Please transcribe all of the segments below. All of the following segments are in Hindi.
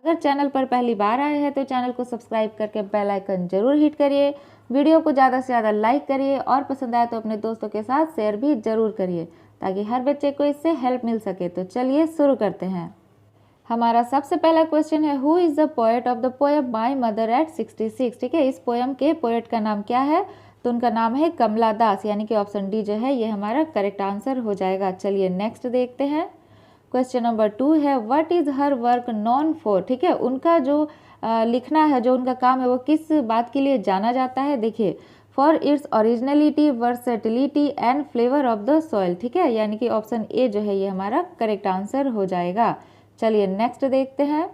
अगर चैनल पर पहली बार आए हैं तो चैनल को सब्सक्राइब करके बेल आइकन जरूर हिट करिए, वीडियो को ज़्यादा से ज़्यादा लाइक करिए और पसंद आए तो अपने दोस्तों के साथ शेयर भी जरूर करिए ताकि हर बच्चे को इससे हेल्प मिल सके। तो चलिए शुरू करते हैं। हमारा सबसे पहला क्वेश्चन है, who is the poet of the poem my mother eight 66। ठीक है, इस पोएम के पोएट का नाम क्या है? तो उनका नाम है कमला दास, यानी कि ऑप्शन डी जो है ये हमारा करेक्ट आंसर हो जाएगा। चलिए नेक्स्ट देखते हैं। क्वेश्चन नंबर 2 है, what is her work non for. ठीक है, उनका जो लिखना है, जो उनका काम है वो किस बात के लिए जाना जाता है? देखिए, for its originality, versatility and flavour of the soil. ठीक है, यानी कि ऑप्शन ए जो है ये हमारा करेक्ट आंसर हो जाएगा। चलिए नेक्स्ट देखते हैं।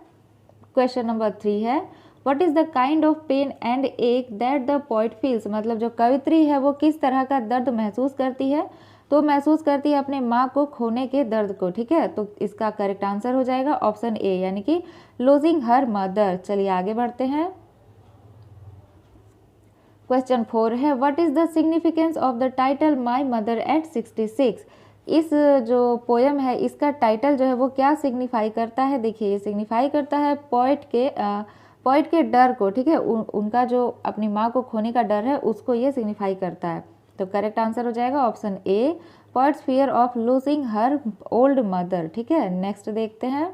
क्वेश्चन नंबर 3 है, what is the kind of pain and ache that the poet feels. मतलब जो कवित्री है वो किस तरह का दर्द महसूस करती है? तो महसूस करती है अपने माँ को खोने के दर्द को। ठीक है, तो इसका करेक्ट आंसर हो जाएगा ऑप्शन ए, यानी कि लूजिंग हर मदर। चलिए आगे बढ़ते हैं। क्वेश्चन 4 है, what is the significance of the title my mother eight 66। इस जो पोएम है इसका टाइटल जो है वो क्या सिग्निफाई करता है? देखिए, ये सिग्निफाई करता है पोइट के डर को। ठीक है, उनका जो अपनी माँ को खोने का डर है उसको ये सिग्निफाई करता है। तो करेक्ट आंसर हो जाएगा option A, poet's fear of losing her old mother. ठीक है, नेक्स्ट देखते हैं।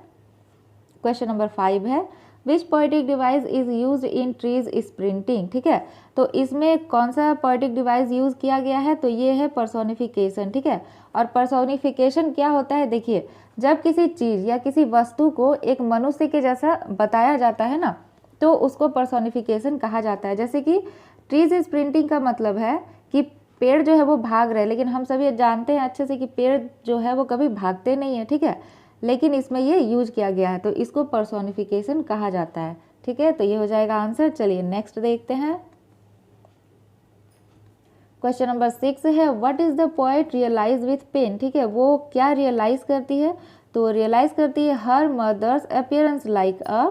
क्वेश्चन नंबर 5 है, which poetic device is use in trees sprinting. ठीक है, तो इसमें कौन सा पोएटिक डिवाइस यूज किया गया है? तो ये है पर्सोनिफिकेशन। ठीक है, और पर्सोनिफिकेशन क्या होता है? देखिए, जब किसी चीज़ या किसी वस्तु को एक मनुष्य के जैसा बताया जाता है ना, तो उसको पर्सोनिफिकेशन कहा जाता है। जैसे कि ट्रीज स्प्रिंटिंग का मतलब है कि पेड़ जो है वो भाग रहे हैं, लेकिन हम सभी जानते हैं अच्छे से कि पेड़ जो है वो कभी भागते नहीं है। ठीक है, लेकिन इसमें ये यूज किया गया है तो इसको पर्सोनिफिकेशन कहा जाता है। ठीक है, तो ये हो जाएगा आंसर। चलिए नेक्स्ट देखते हैं। क्वेश्चन नंबर 6 है, what is the poet realise with pain. ठीक है, वो क्या रियलाइज करती है? तो रियलाइज करती है her mother's appearance like a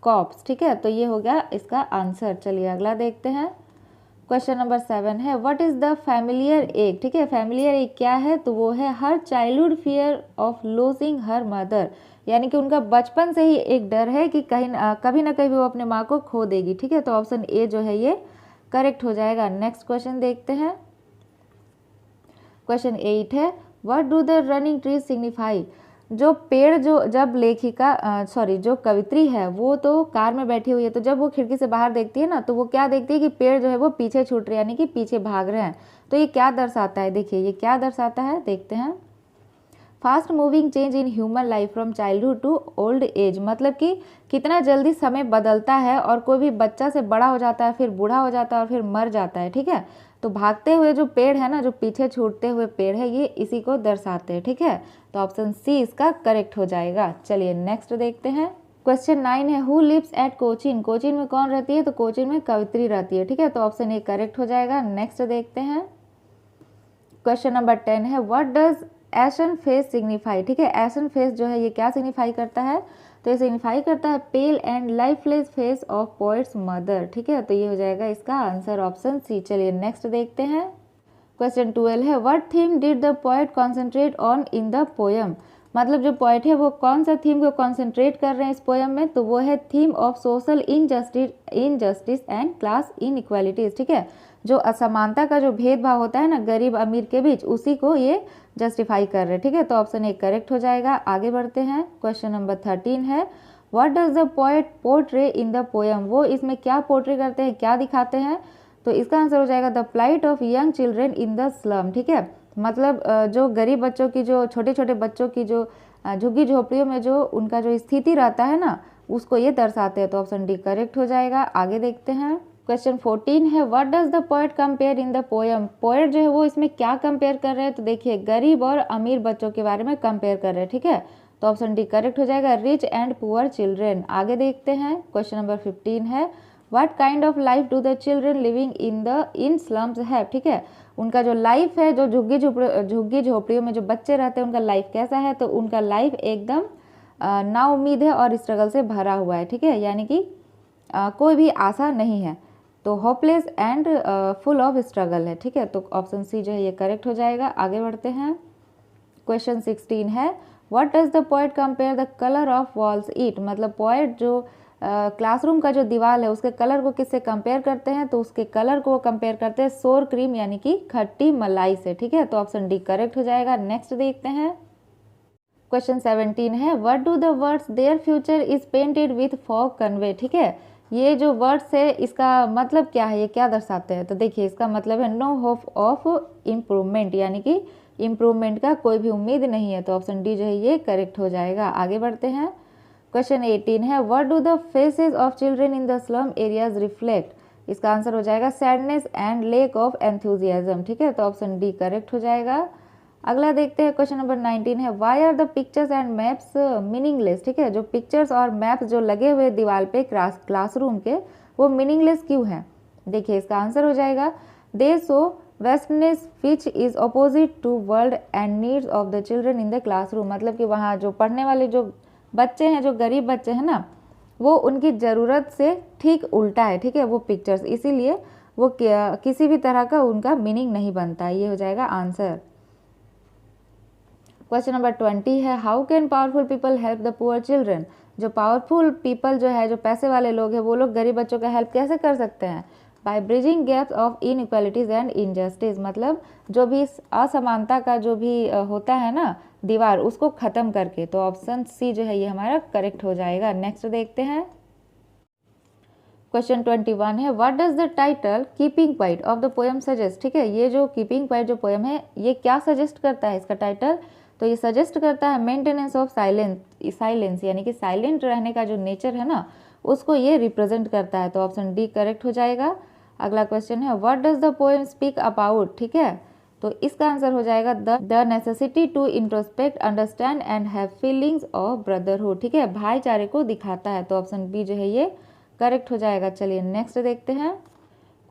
corpse. ठीक है, तो ये हो गया इसका आंसर। चलिए अगला देखते हैं। क्वेश्चन नंबर 7 है, व्हाट इज़ द फैमिलियर एक। ठीक है, फैमिलियर एक क्या है? तो वो है her childhood fear of losing her mother, यानी कि उनका बचपन से ही एक डर है कि कभी ना कभी वो अपने माँ को खो देगी। ठीक है, तो ऑप्शन ए जो है ये करेक्ट हो जाएगा। नेक्स्ट क्वेश्चन देखते हैं। क्वेश्चन 8 है, what do the running trees signify. जो पेड़ जो जब जो कवित्री है वो तो कार में बैठी हुई है, तो जब वो खिड़की से बाहर देखती है ना तो वो क्या देखती है कि पेड़ जो है वो पीछे छूट रहे हैं, यानी कि पीछे भाग रहे हैं। तो ये क्या दर्शाता है? देखिए, ये क्या दर्शाता है, देखते हैं। Fast moving change in human life from childhood to old age. मतलब कि कितना जल्दी समय बदलता है और कोई भी बच्चा से बड़ा हो जाता है, फिर बूढ़ा हो जाता है और फिर मर जाता है। ठीक है, तो भागते हुए जो पेड़ है ना, जो पीछे छूटते हुए पेड़ है, ये इसी को दर्शाते हैं। ठीक है, तो ऑप्शन सी इसका करेक्ट हो जाएगा। चलिए नेक्स्ट देखते हैं। क्वेश्चन 9 है, who lives at Cochin. Cochin में कौन रहती है? तो कोचीन में कवित्री रहती है। ठीक है, तो ऑप्शन ए करेक्ट हो जाएगा। नेक्स्ट देखते हैं। क्वेश्चन नंबर 10 है, व्हाट डज एशन फेस सिग्निफाई। ठीक है, एशन फेस जो है ये क्या सिग्निफाई करता है? तो ये सिग्निफाई करता है pale and lifeless face of poets mother. ठीक है, तो ये हो जाएगा इसका आंसर ऑप्शन सी। चलिए नेक्स्ट देखते हैं। क्वेश्चन 12 है, what theme did the poet concentrate on in the poem. मतलब जो पोएट है वो कौन सा थीम को कॉन्सेंट्रेट कर रहे हैं इस पोएम में? तो वो है theme of social injustice and class inequalities. ठीक है, जो असमानता का जो भेदभाव होता है ना गरीब अमीर के बीच, उसी को ये जस्टिफाई कर रहे हैं। ठीक है, तो ऑप्शन ए करेक्ट हो जाएगा। आगे बढ़ते हैं। क्वेश्चन नंबर 13 है, what does the poet portray in the poem. वो इसमें क्या पोर्ट्रे करते हैं, क्या दिखाते हैं? तो इसका आंसर हो जाएगा the plight of young children in the slum. ठीक है, मतलब जो गरीब बच्चों की, जो छोटे छोटे बच्चों की जो झुग्गी झोपड़ियों में जो उनका जो स्थिति रहता है ना, उसको ये दर्शाते हैं। तो ऑप्शन डी करेक्ट हो जाएगा। आगे देखते हैं। क्वेश्चन 14 है, what does the poet compare in the poem. Poet जो है वो इसमें क्या कंपेयर कर रहे हैं? तो देखिए, गरीब और अमीर बच्चों के बारे में कंपेयर कर रहे हैं। ठीक है, तो ऑप्शन डी करेक्ट हो जाएगा, रिच एंड पुअर चिल्ड्रेन। आगे देखते हैं। क्वेश्चन नंबर 15 है, what kind of life do the children living in slums have. ठीक है, उनका जो लाइफ है, जो झुग्गी झोपड़ियों में जो बच्चे रहते हैं उनका लाइफ कैसा है? तो उनका लाइफ एकदम नाउम्मीद है और स्ट्रगल से भरा हुआ है। ठीक है, यानी कि कोई भी आशा नहीं है, तो hopeless and full of struggle है। ठीक है, तो ऑप्शन सी जो है ये करेक्ट हो जाएगा। आगे बढ़ते हैं। क्वेश्चन 16 है, what does the poet compare the colour of walls it, मतलब पोएट जो क्लासरूम का जो दीवार है उसके कलर को किससे कंपेयर करते हैं, तो उसके कलर को कंपेयर करते हैं सोर क्रीम यानी कि खट्टी मलाई से, ठीक है। तो ऑप्शन डी करेक्ट हो जाएगा। नेक्स्ट देखते हैं क्वेश्चन 17 है what do the words their future is painted with fog convey, ठीक है। ये जो वर्ड्स है इसका मतलब क्या है, ये क्या दर्शाते हैं, तो देखिए इसका मतलब है नो होप ऑफ इम्प्रूवमेंट, यानी कि इम्प्रूवमेंट का कोई भी उम्मीद नहीं है। तो ऑप्शन डी जो है ये करेक्ट हो जाएगा। आगे बढ़ते हैं क्वेश्चन 18 है what do the faces of children in the slum areas reflect, इसका आंसर हो जाएगा sadness and lack of enthusiasm, ठीक है। तो ऑप्शन डी करेक्ट हो जाएगा। अगला देखते हैं क्वेश्चन नंबर 19 है why are the pictures and maps meaningless, ठीक है। जो पिक्चर्स और मैप्स जो लगे हुए दीवार पे क्लासरूम के वो मीनिंगलेस क्यों हैं, देखिए इसका आंसर हो जाएगा they so vastness which is opposite to world and needs of the children in the classroom, मतलब कि वहाँ जो पढ़ने वाले जो बच्चे हैं, जो गरीब बच्चे हैं ना, वो उनकी ज़रूरत से ठीक उल्टा है, ठीक है, वो पिक्चर्स, इसीलिए वो किसी भी तरह का उनका मीनिंग नहीं बनता, ये हो जाएगा आंसर। क्वेश्चन नंबर 20 है how can powerful people help the poor children, जो पावरफुल पीपल जो है, जो पैसे वाले लोग हैं, वो लोग गरीब बच्चों का हेल्प कैसे कर सकते हैं, by bridging gaps of inequalities and injustice, मतलब जो भी असमानता का जो भी होता है ना दीवार, उसको ख़त्म करके। तो ऑप्शन सी जो है ये हमारा करेक्ट हो जाएगा। नेक्स्ट देखते हैं क्वेश्चन 21 है what does the title keeping quiet of the poem suggest, ठीक है। ये जो कीपिंग क्वाइट जो पोएम है ये क्या सजेस्ट करता है, इसका टाइटल, तो ये सजेस्ट करता है मेंटेनेंस ऑफ साइलेंस, यानी कि साइलेंट रहने का जो नेचर है ना उसको ये रिप्रेजेंट करता है। तो ऑप्शन डी करेक्ट हो जाएगा। अगला क्वेश्चन है what does the poem speak about, ठीक है। तो इसका आंसर हो जाएगा the necessity to introspect understand and have feelings of brotherhood, ठीक है, भाईचारे को दिखाता है। तो ऑप्शन बी जो है ये करेक्ट हो जाएगा। चलिए नेक्स्ट देखते हैं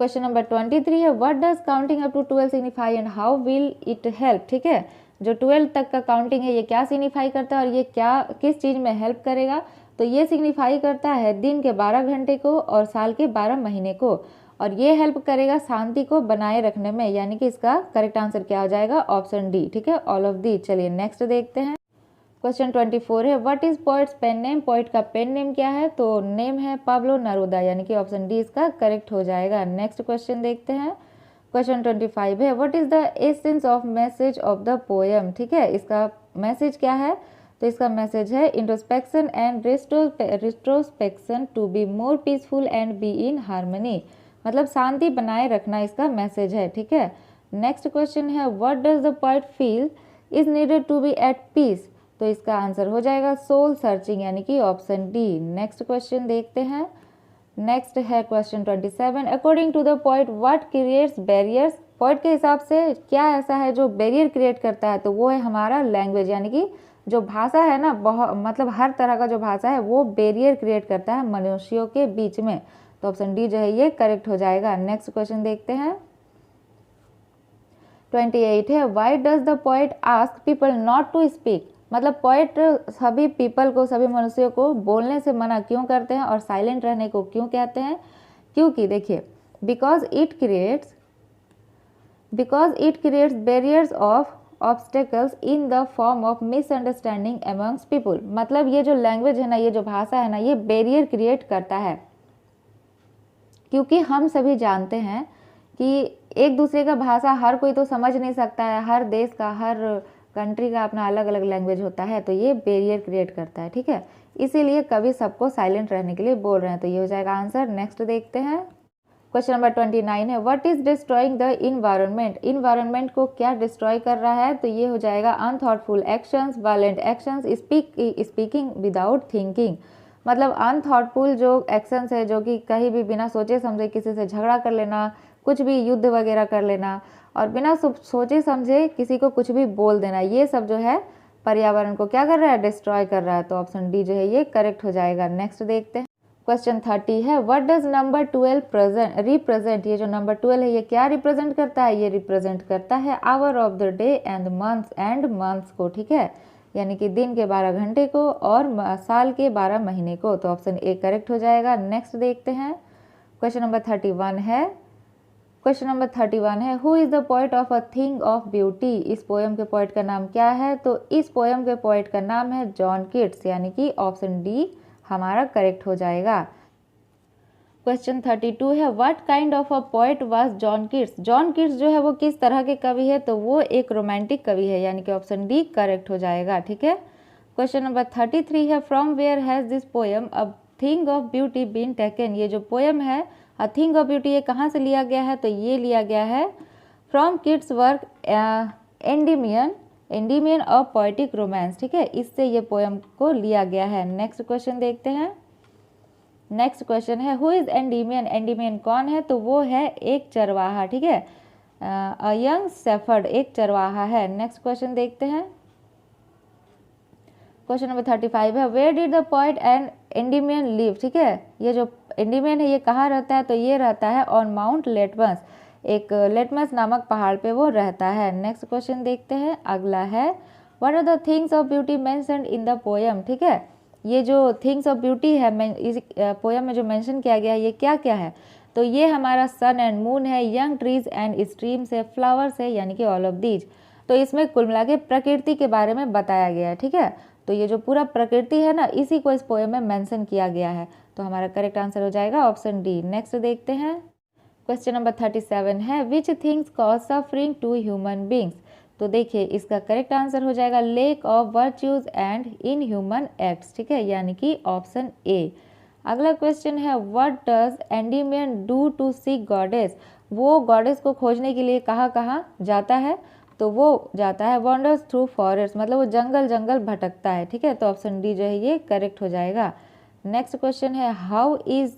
क्वेश्चन नंबर 23 है what does counting up to 12 signify and how will it help, ठीक है। जो 12 तक का काउंटिंग है ये क्या सिग्निफाई करता है और ये क्या किस चीज़ में हेल्प करेगा, तो ये सिग्निफाई करता है दिन के 12 घंटे को और साल के 12 महीने को, और ये हेल्प करेगा शांति को बनाए रखने में, यानी कि इसका करेक्ट आंसर क्या हो जाएगा, ऑप्शन डी, ठीक है, ऑल ऑफ दी। चलिए नेक्स्ट देखते हैं क्वेश्चन 24 है what is poet's pen name, poet का पेन नेम क्या है, तो नेम है पाब्लो नेरुदा, यानी कि ऑप्शन डी इसका करेक्ट हो जाएगा। नेक्स्ट क्वेश्चन देखते हैं क्वेश्चन 25 है what is the essence of message of the poem, ठीक है। इसका मैसेज क्या है, तो इसका मैसेज है introspection and retrospection to be more peaceful and be in harmony, मतलब शांति बनाए रखना इसका मैसेज है, ठीक है। नेक्स्ट क्वेश्चन है what does the poet feel is needed to be at peace, तो इसका आंसर हो जाएगा सोल सर्चिंग, यानी कि ऑप्शन डी। नेक्स्ट क्वेश्चन देखते हैं। नेक्स्ट है question 27 according to the poet what creates barriers, poet के हिसाब से क्या ऐसा है जो बैरियर क्रिएट करता है, तो वो है हमारा लैंग्वेज, यानी कि जो भाषा है ना, बहुत मतलब हर तरह का जो भाषा है वो बैरियर क्रिएट करता है मनुष्यों के बीच में। तो ऑप्शन डी जो है ये करेक्ट हो जाएगा। नेक्स्ट क्वेश्चन देखते हैं 28 है why does the poet ask people not to speak, मतलब पोएट सभी पीपल को, सभी मनुष्यों को बोलने से मना क्यों करते हैं और साइलेंट रहने को क्यों कहते हैं, क्योंकि देखिए because it creates barriers of obstacles in the form of misunderstanding amongst people, मतलब ये जो लैंग्वेज है ना, ये जो भाषा है ना, ये बैरियर क्रिएट करता है, क्योंकि हम सभी जानते हैं कि एक दूसरे का भाषा हर कोई तो समझ नहीं सकता है, हर देश का, हर कंट्री का अपना अलग अलग लैंग्वेज होता है, तो ये बैरियर क्रिएट करता है, ठीक है, इसीलिए कभी सबको साइलेंट रहने के लिए बोल रहे हैं। तो ये हो जाएगा आंसर। नेक्स्ट देखते हैं क्वेश्चन नंबर 29 है what is destroying the environment, environment को क्या डिस्ट्रॉय कर रहा है, तो ये हो जाएगा unthoughtful actions, violent actions, speaking without thinking, मतलब अनथॉटफुल जो एक्शंस है, जो कि कहीं भी बिना सोचे समझे किसी से झगड़ा कर लेना, कुछ भी युद्ध वगैरह कर लेना, और बिना सोचे समझे किसी को कुछ भी बोल देना, ये सब जो है पर्यावरण को क्या कर रहा है, डिस्ट्रॉय कर रहा है। तो ऑप्शन डी जो है ये करेक्ट हो जाएगा। नेक्स्ट देखते हैं क्वेश्चन 30 है व्हाट डज नंबर 12 रिप्रेजेंट, ये जो नंबर 12 है ये क्या रिप्रेजेंट करता है, ये रिप्रेजेंट करता है hour of the day and months को, ठीक है, यानी कि दिन के 12 घंटे को और साल के 12 महीने को। तो ऑप्शन ए करेक्ट हो जाएगा। नेक्स्ट देखते हैं क्वेश्चन नंबर 31 है क्वेश्चन नंबर 31 है, who is the poet of a thing of beauty. इस पोएम के पोएट का नाम क्या है? तो इस पोएम के पोएट का नाम है जॉन कीट्स, यानी कि ऑप्शन डी हमारा करेक्ट हो जाएगा। क्वेश्चन 32 है, what kind of a poet was John Keats. John Keats जो है वो किस तरह के कवि है? तो वो एक रोमांटिक कवि है, यानी कि ऑप्शन डी करेक्ट हो जाएगा। ठीक है। क्वेश्चन नंबर 33 है, from where has this poem a thing of beauty been taken. ये जो पोएम है अ थिंग ऑफ ब्यूटी, ये कहाँ से लिया गया है? तो ये लिया गया है from Keats work Endymion of poetic romance. ठीक है, इससे ये पोएम को लिया गया है। नेक्स्ट क्वेश्चन देखते हैं। नेक्स्ट क्वेश्चन है, हु इज़ एंडीमियन। एंडीमियन कौन है? तो वो है एक चरवाहा। ठीक है, अ यंग शेफर्ड एक चरवाहा है। नेक्स्ट क्वेश्चन देखते हैं। क्वेश्चन नंबर 35 है, where did the poet and Endymion live. ठीक है, ये जो एंडीमियन है ये कहाँ रहता है? तो ये रहता है ऑन माउंट लेटमस, एक लेटमस नामक पहाड़ पे वो रहता है। नेक्स्ट क्वेश्चन देखते हैं। अगला है, what are the things of beauty mentioned in the poem. ठीक है, ये जो थिंग्स ऑफ ब्यूटी है इस पोएम में जो मेंशन किया गया है ये क्या क्या है? तो ये हमारा सन एंड मून है, यंग ट्रीज एंड स्ट्रीम्स है, फ्लावर्स है, यानी कि ऑल ऑफ दीज। तो इसमें कुल मिला के प्रकृति के बारे में बताया गया है। ठीक है, तो ये जो पूरा प्रकृति है ना, इसी को इस पोएम में मेंशन किया गया है। तो हमारा करेक्ट आंसर हो जाएगा ऑप्शन डी। नेक्स्ट देखते हैं। क्वेश्चन नंबर 37 है, which things cause suffering to human beings. तो देखिए इसका करेक्ट आंसर हो जाएगा lack of virtues and inhuman acts. ठीक है, यानी कि ऑप्शन ए। अगला क्वेश्चन है, what does Endymion do to seek goddess. वो गॉडेस को खोजने के लिए कहाँ कहाँ जाता है? तो वो जाता है वॉन्डर्स थ्रू फॉरेस्ट, मतलब वो जंगल जंगल भटकता है। ठीक है, तो ऑप्शन डी जो है ये करेक्ट हो जाएगा। नेक्स्ट क्वेश्चन है, how is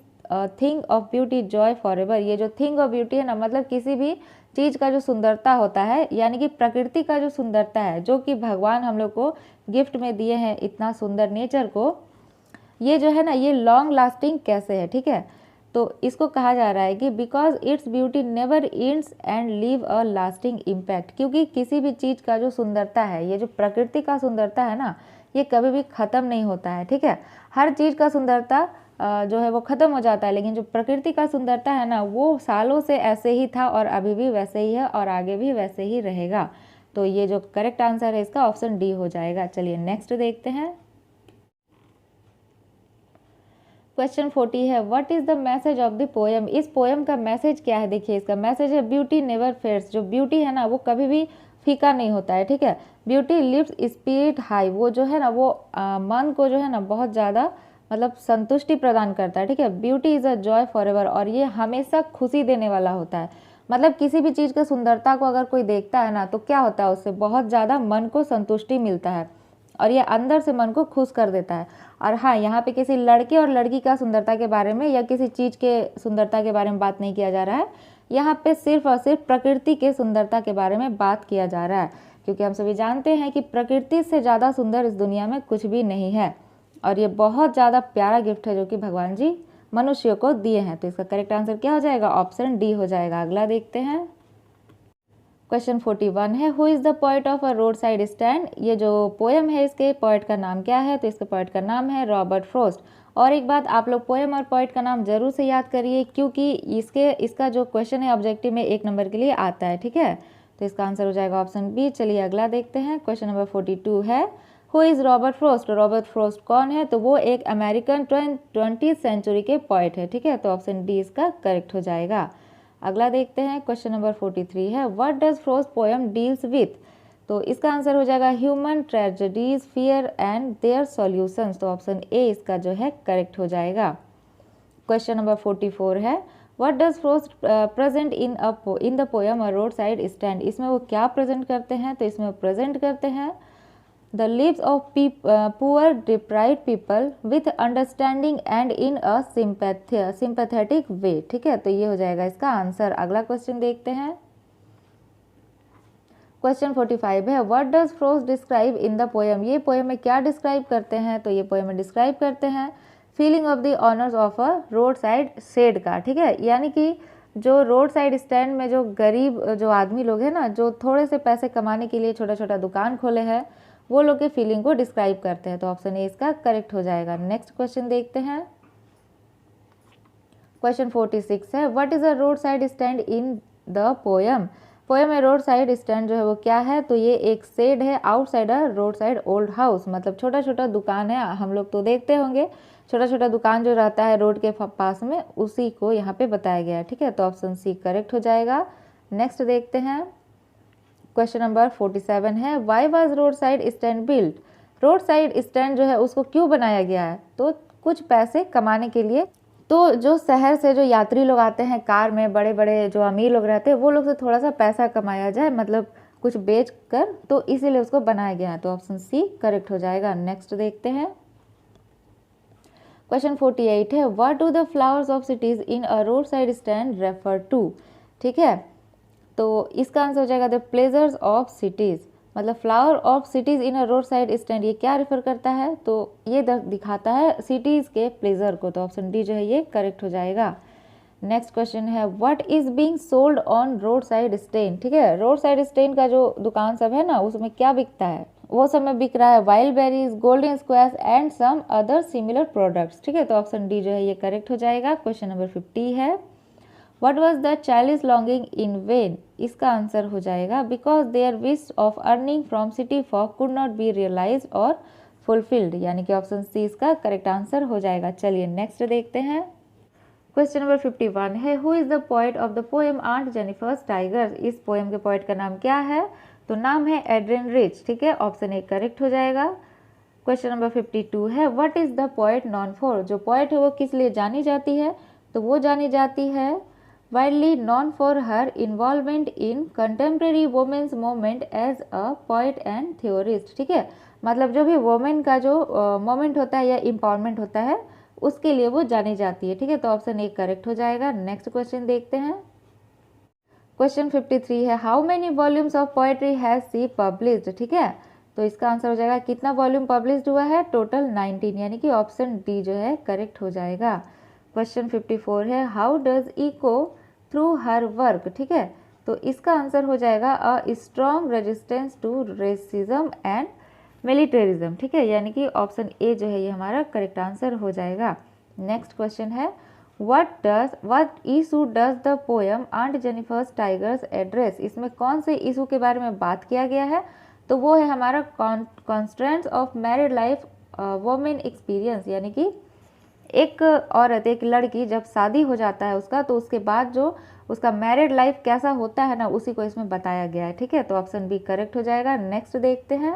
thing of beauty Joy for ever. ये जो थिंग ऑफ ब्यूटी है ना, मतलब किसी भी चीज़ का जो सुंदरता होता है, यानी कि प्रकृति का जो सुंदरता है, जो कि भगवान हम लोग को गिफ्ट में दिए हैं इतना सुंदर नेचर को, ये जो है ना ये लॉन्ग लास्टिंग कैसे है। ठीक है, तो इसको कहा जा रहा है कि because its beauty never ends and leave a lasting impact. क्योंकि किसी भी चीज़ का जो सुंदरता है, ये जो प्रकृति का सुंदरता है ना, ये कभी भी ख़त्म नहीं होता है। ठीक है, हर चीज़ का सुंदरता जो है वो ख़त्म हो जाता है, लेकिन जो प्रकृति का सुंदरता है ना, वो सालों से ऐसे ही था और अभी भी वैसे ही है और आगे भी वैसे ही रहेगा। तो ये जो करेक्ट आंसर है इसका ऑप्शन डी हो जाएगा। चलिए नेक्स्ट देखते हैं। क्वेश्चन 40 है, what is the message of the poem. इस पोएम का मैसेज क्या है? देखिए इसका मैसेज है ब्यूटी नेवर फेड्स। जो ब्यूटी है ना वो कभी भी फीका नहीं होता है। ठीक है, ब्यूटी लिफ्ट्स स्पिरिट हाई। वो जो है ना वो मन को जो है ना बहुत ज़्यादा मतलब संतुष्टि प्रदान करता है। ठीक है, beauty is a joy for ever, और ये हमेशा खुशी देने वाला होता है। मतलब किसी भी चीज़ का सुंदरता को अगर कोई देखता है ना, तो क्या होता है, उससे बहुत ज़्यादा मन को संतुष्टि मिलता है और ये अंदर से मन को खुश कर देता है। और हाँ, यहाँ पे किसी लड़के और लड़की का सुंदरता के बारे में या किसी चीज़ के सुंदरता के बारे में बात नहीं किया जा रहा है। यहाँ पे सिर्फ और सिर्फ प्रकृति के सुंदरता के बारे में बात किया जा रहा है, क्योंकि हम सभी जानते हैं कि प्रकृति से ज़्यादा सुंदर इस दुनिया में कुछ भी नहीं है। और ये बहुत ज़्यादा प्यारा गिफ्ट है जो कि भगवान जी मनुष्यों को दिए हैं। तो इसका करेक्ट आंसर क्या हो जाएगा? ऑप्शन डी हो जाएगा। अगला देखते हैं। क्वेश्चन 41 है, who is the poet of a roadside stand. ये जो पोएम है इसके पोएट का नाम क्या है? तो इसके पोएट का नाम है रॉबर्ट फ्रॉस्ट। और एक बात, आप लोग पोएम और पोएट का नाम जरूर से याद करिए, क्योंकि इसका जो क्वेश्चन है ऑब्जेक्टिव में 1 नंबर के लिए आता है। ठीक है, तो इसका आंसर हो जाएगा ऑप्शन बी। चलिए अगला देखते हैं। क्वेश्चन नंबर 42 है, who is Robert Frost. Robert Frost कौन है? तो वो एक अमेरिकन 20th सेंचुरी के पोएट है। ठीक है, तो ऑप्शन डी इसका करेक्ट हो जाएगा। अगला देखते हैं। क्वेश्चन नंबर 43 है, what does Frost poem deals with. तो इसका आंसर हो जाएगा human tragedies, fear and their solutions. तो ऑप्शन ए इसका जो है करेक्ट हो जाएगा। क्वेश्चन नंबर 44 है, what does Frost present in the poem a roadside stand. इसमें वो क्या प्रेजेंट करते हैं? तो इसमें प्रेजेंट करते हैं the lives of poor deprived people with understanding and in a sympathetic way. ठीक है, तो ये हो जाएगा इसका आंसर। अगला क्वेश्चन देखते हैं। क्वेश्चन 45 है, what does Frost describe in the poem. ये पोएम में क्या डिस्क्राइब करते हैं? तो ये पोएम में डिस्क्राइब करते हैं feeling of the owners of a roadside shed का। ठीक है, यानी कि जो रोड साइड स्टैंड में जो गरीब जो आदमी लोग हैं ना, जो थोड़े से पैसे कमाने के लिए छोटा छोटा दुकान खोले हैं, वो लोग की फीलिंग को डिस्क्राइब करते हैं। तो ऑप्शन ए इसका करेक्ट हो जाएगा। नेक्स्ट क्वेश्चन देखते हैं। क्वेश्चन 46 है, what is a roadside stand in the poem. Poem में रोड साइड स्टैंड जो है वो क्या है, तो ये एक शेड है आउटसाइड अ रोड साइड ओल्ड हाउस, मतलब छोटा छोटा दुकान है, हम लोग तो देखते होंगे छोटा छोटा दुकान जो रहता है रोड के पास में, उसी को यहाँ पे बताया गया है। ठीक है, तो ऑप्शन सी करेक्ट हो जाएगा। नेक्स्ट देखते हैं, क्वेश्चन नंबर 47 है, why was road side stand built. Road side stand जो है उसको क्यों बनाया गया है, तो कुछ पैसे कमाने के लिए। तो जो शहर से जो यात्री लोग आते हैं कार में, बड़े बड़े जो अमीर लोग रहते हैं, वो लोग से थोड़ा सा पैसा कमाया जाए, मतलब कुछ बेच कर, तो इसीलिए उसको बनाया गया है। तो ऑप्शन सी करेक्ट हो जाएगा। नेक्स्ट देखते हैं, क्वेश्चन 48 है, what do the flowers of cities in a roadside stand refer to. ठीक है, तो इसका आंसर हो जाएगा द प्लेजर्स ऑफ सिटीज, मतलब flower of cities in a roadside stand ये क्या रेफर करता है, तो ये दिखाता है सिटीज के प्लेजर को। तो ऑप्शन डी जो है ये करेक्ट हो जाएगा। नेक्स्ट क्वेश्चन है, what is being sold on road side stand. ठीक है, रोड साइड स्टैंड का जो दुकान सब है ना, उसमें क्या बिकता है, वो सब में बिक रहा है wild berries, golden squash and some other similar products. ठीक है, तो ऑप्शन डी जो है ये करेक्ट हो जाएगा। क्वेश्चन नंबर 50 है, What was the childish longing in vain? इसका आंसर हो जाएगा because their wish of earning from city folk could not be realized or fulfilled, यानी कि ऑप्शन सी इसका करेक्ट आंसर हो जाएगा। चलिए नेक्स्ट देखते हैं, क्वेश्चन नंबर 51 है, who is the poet of the poem Aunt Jennifer's tigers. इस पोएम के पोएट का नाम क्या है, तो नाम है एड्रियन रिच। ठीक है, ऑप्शन ए करेक्ट हो जाएगा। क्वेश्चन नंबर 52 है, what is the poet non for. जो पोएट है वो किस लिए जानी जाती है, तो वो जानी जाती है widely known for her involvement in contemporary women's movement as a poet and theorist। ठीक है, मतलब जो भी वोमेन का जो मोमेंट होता है या इम्पावरमेंट होता है, उसके लिए वो जानी जाती है। ठीक है, तो ऑप्शन ए करेक्ट हो जाएगा। नेक्स्ट क्वेश्चन देखते हैं, क्वेश्चन 53 है, how many volumes of poetry has she published. ठीक है, तो इसका आंसर हो जाएगा कितना वॉल्यूम पब्लिश्ड हुआ है, टोटल 19, यानी कि ऑप्शन डी जो है करेक्ट हो जाएगा। क्वेश्चन 54 है, how does echo through her work. ठीक है, तो इसका आंसर हो जाएगा a strong resistance to racism and militarism. ठीक है, यानी कि ऑप्शन ए जो है ये हमारा करेक्ट आंसर हो जाएगा। नेक्स्ट क्वेश्चन है, what issue does the poem Aunt Jennifer's tigers address. इसमें कौन से इशू के बारे में बात किया गया है, तो वो है हमारा constraints of married life women experience, यानी कि एक औरत, एक लड़की जब शादी हो जाता है उसका, तो उसके बाद जो उसका मैरिड लाइफ कैसा होता है ना, उसी को इसमें बताया गया है। ठीक है, तो ऑप्शन बी करेक्ट हो जाएगा। नेक्स्ट देखते हैं,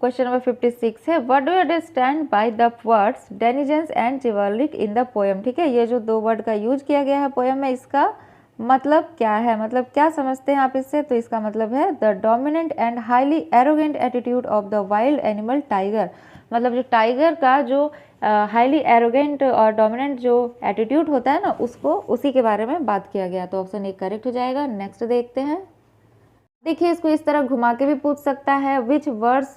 क्वेश्चन नंबर 56 है, what do you understand by the words denizens and chivalric in the poem. ठीक है, ये जो दो वर्ड का यूज किया गया है पोएम में, इसका मतलब क्या है, मतलब क्या समझते हैं आप इससे, तो इसका मतलब है the dominant and highly arrogant attitude of the wild animal tiger. मतलब जो टाइगर का जो हाईली एरोगेंट और डोमिनेंट जो एटीट्यूड होता है ना, उसको उसी के बारे में बात किया गया। तो ऑप्शन ए करेक्ट हो जाएगा। नेक्स्ट देखते हैं, देखिए इसको इस तरह घुमा के भी पूछ सकता है, विच words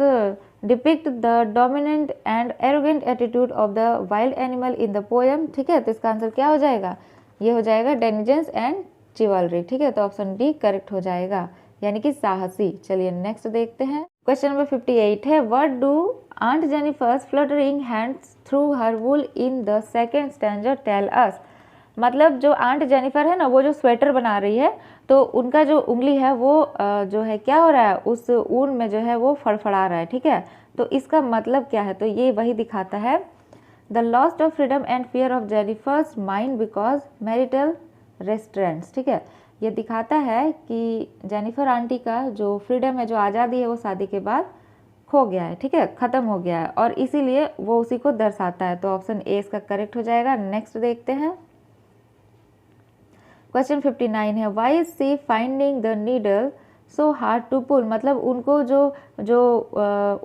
depict the dominant and arrogant attitude of the wild animal in the poem. ठीक है, तो इसका आंसर क्या हो जाएगा, ये हो जाएगा डेनिजेंस एंड चिवलरी। ठीक है, तो ऑप्शन डी करेक्ट हो जाएगा, यानी कि साहसी। चलिए नेक्स्ट देखते हैं, क्वेश्चन नंबर 58 है, what do Aunt Jennifer's fluttering hands through her wool in the second stanza tell us. मतलब जो आंट जेनिफर है ना, वो जो स्वेटर बना रही है, तो उनका जो उंगली है वो जो है क्या हो रहा है, उस ऊन में जो है वो फड़फड़ा रहा है। ठीक है, तो इसका मतलब क्या है, तो ये वही दिखाता है the loss of freedom and fear of Jennifer's mind because marital restraints. ठीक है, ये दिखाता है कि जेनिफर आंटी का जो फ्रीडम है, जो आज़ादी है, वो शादी के बाद खो गया है। ठीक है, ख़त्म हो गया है, और इसीलिए वो उसी को दर्शाता है। तो ऑप्शन ए इसका करेक्ट हो जाएगा। नेक्स्ट देखते हैं, क्वेश्चन 59 है, why is she finding the needle so hard to pull. मतलब उनको जो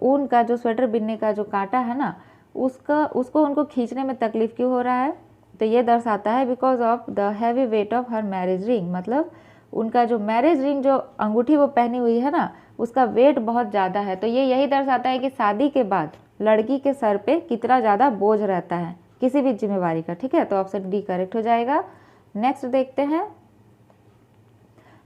ऊन का जो स्वेटर बिनने का जो कांटा है ना, उसको उनको खींचने में तकलीफ क्यों हो रहा है, तो ये दर्शाता है because of the heavy weight of her marriage ring. मतलब उनका जो मैरिज रिंग, जो अंगूठी वो पहनी हुई है ना, उसका वेट बहुत ज़्यादा है। तो ये यही दर्शाता है कि शादी के बाद लड़की के सर पे कितना ज़्यादा बोझ रहता है किसी भी जिम्मेवारी का। ठीक है, तो ऑप्शन डी करेक्ट हो जाएगा। नेक्स्ट देखते हैं,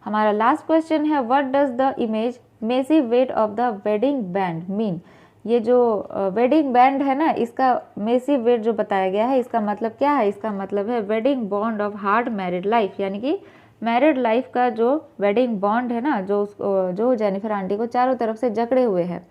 हमारा लास्ट क्वेश्चन है, what does the image massive weight of the wedding band mean. ये जो वेडिंग बैंड है ना, इसका मेसिव वेट जो बताया गया है, इसका मतलब क्या है, इसका मतलब है wedding bond of hard married life, यानी कि मैरिड लाइफ का जो वेडिंग बॉन्ड है ना, जो जेनिफर आंटी को चारों तरफ से जकड़े हुए है,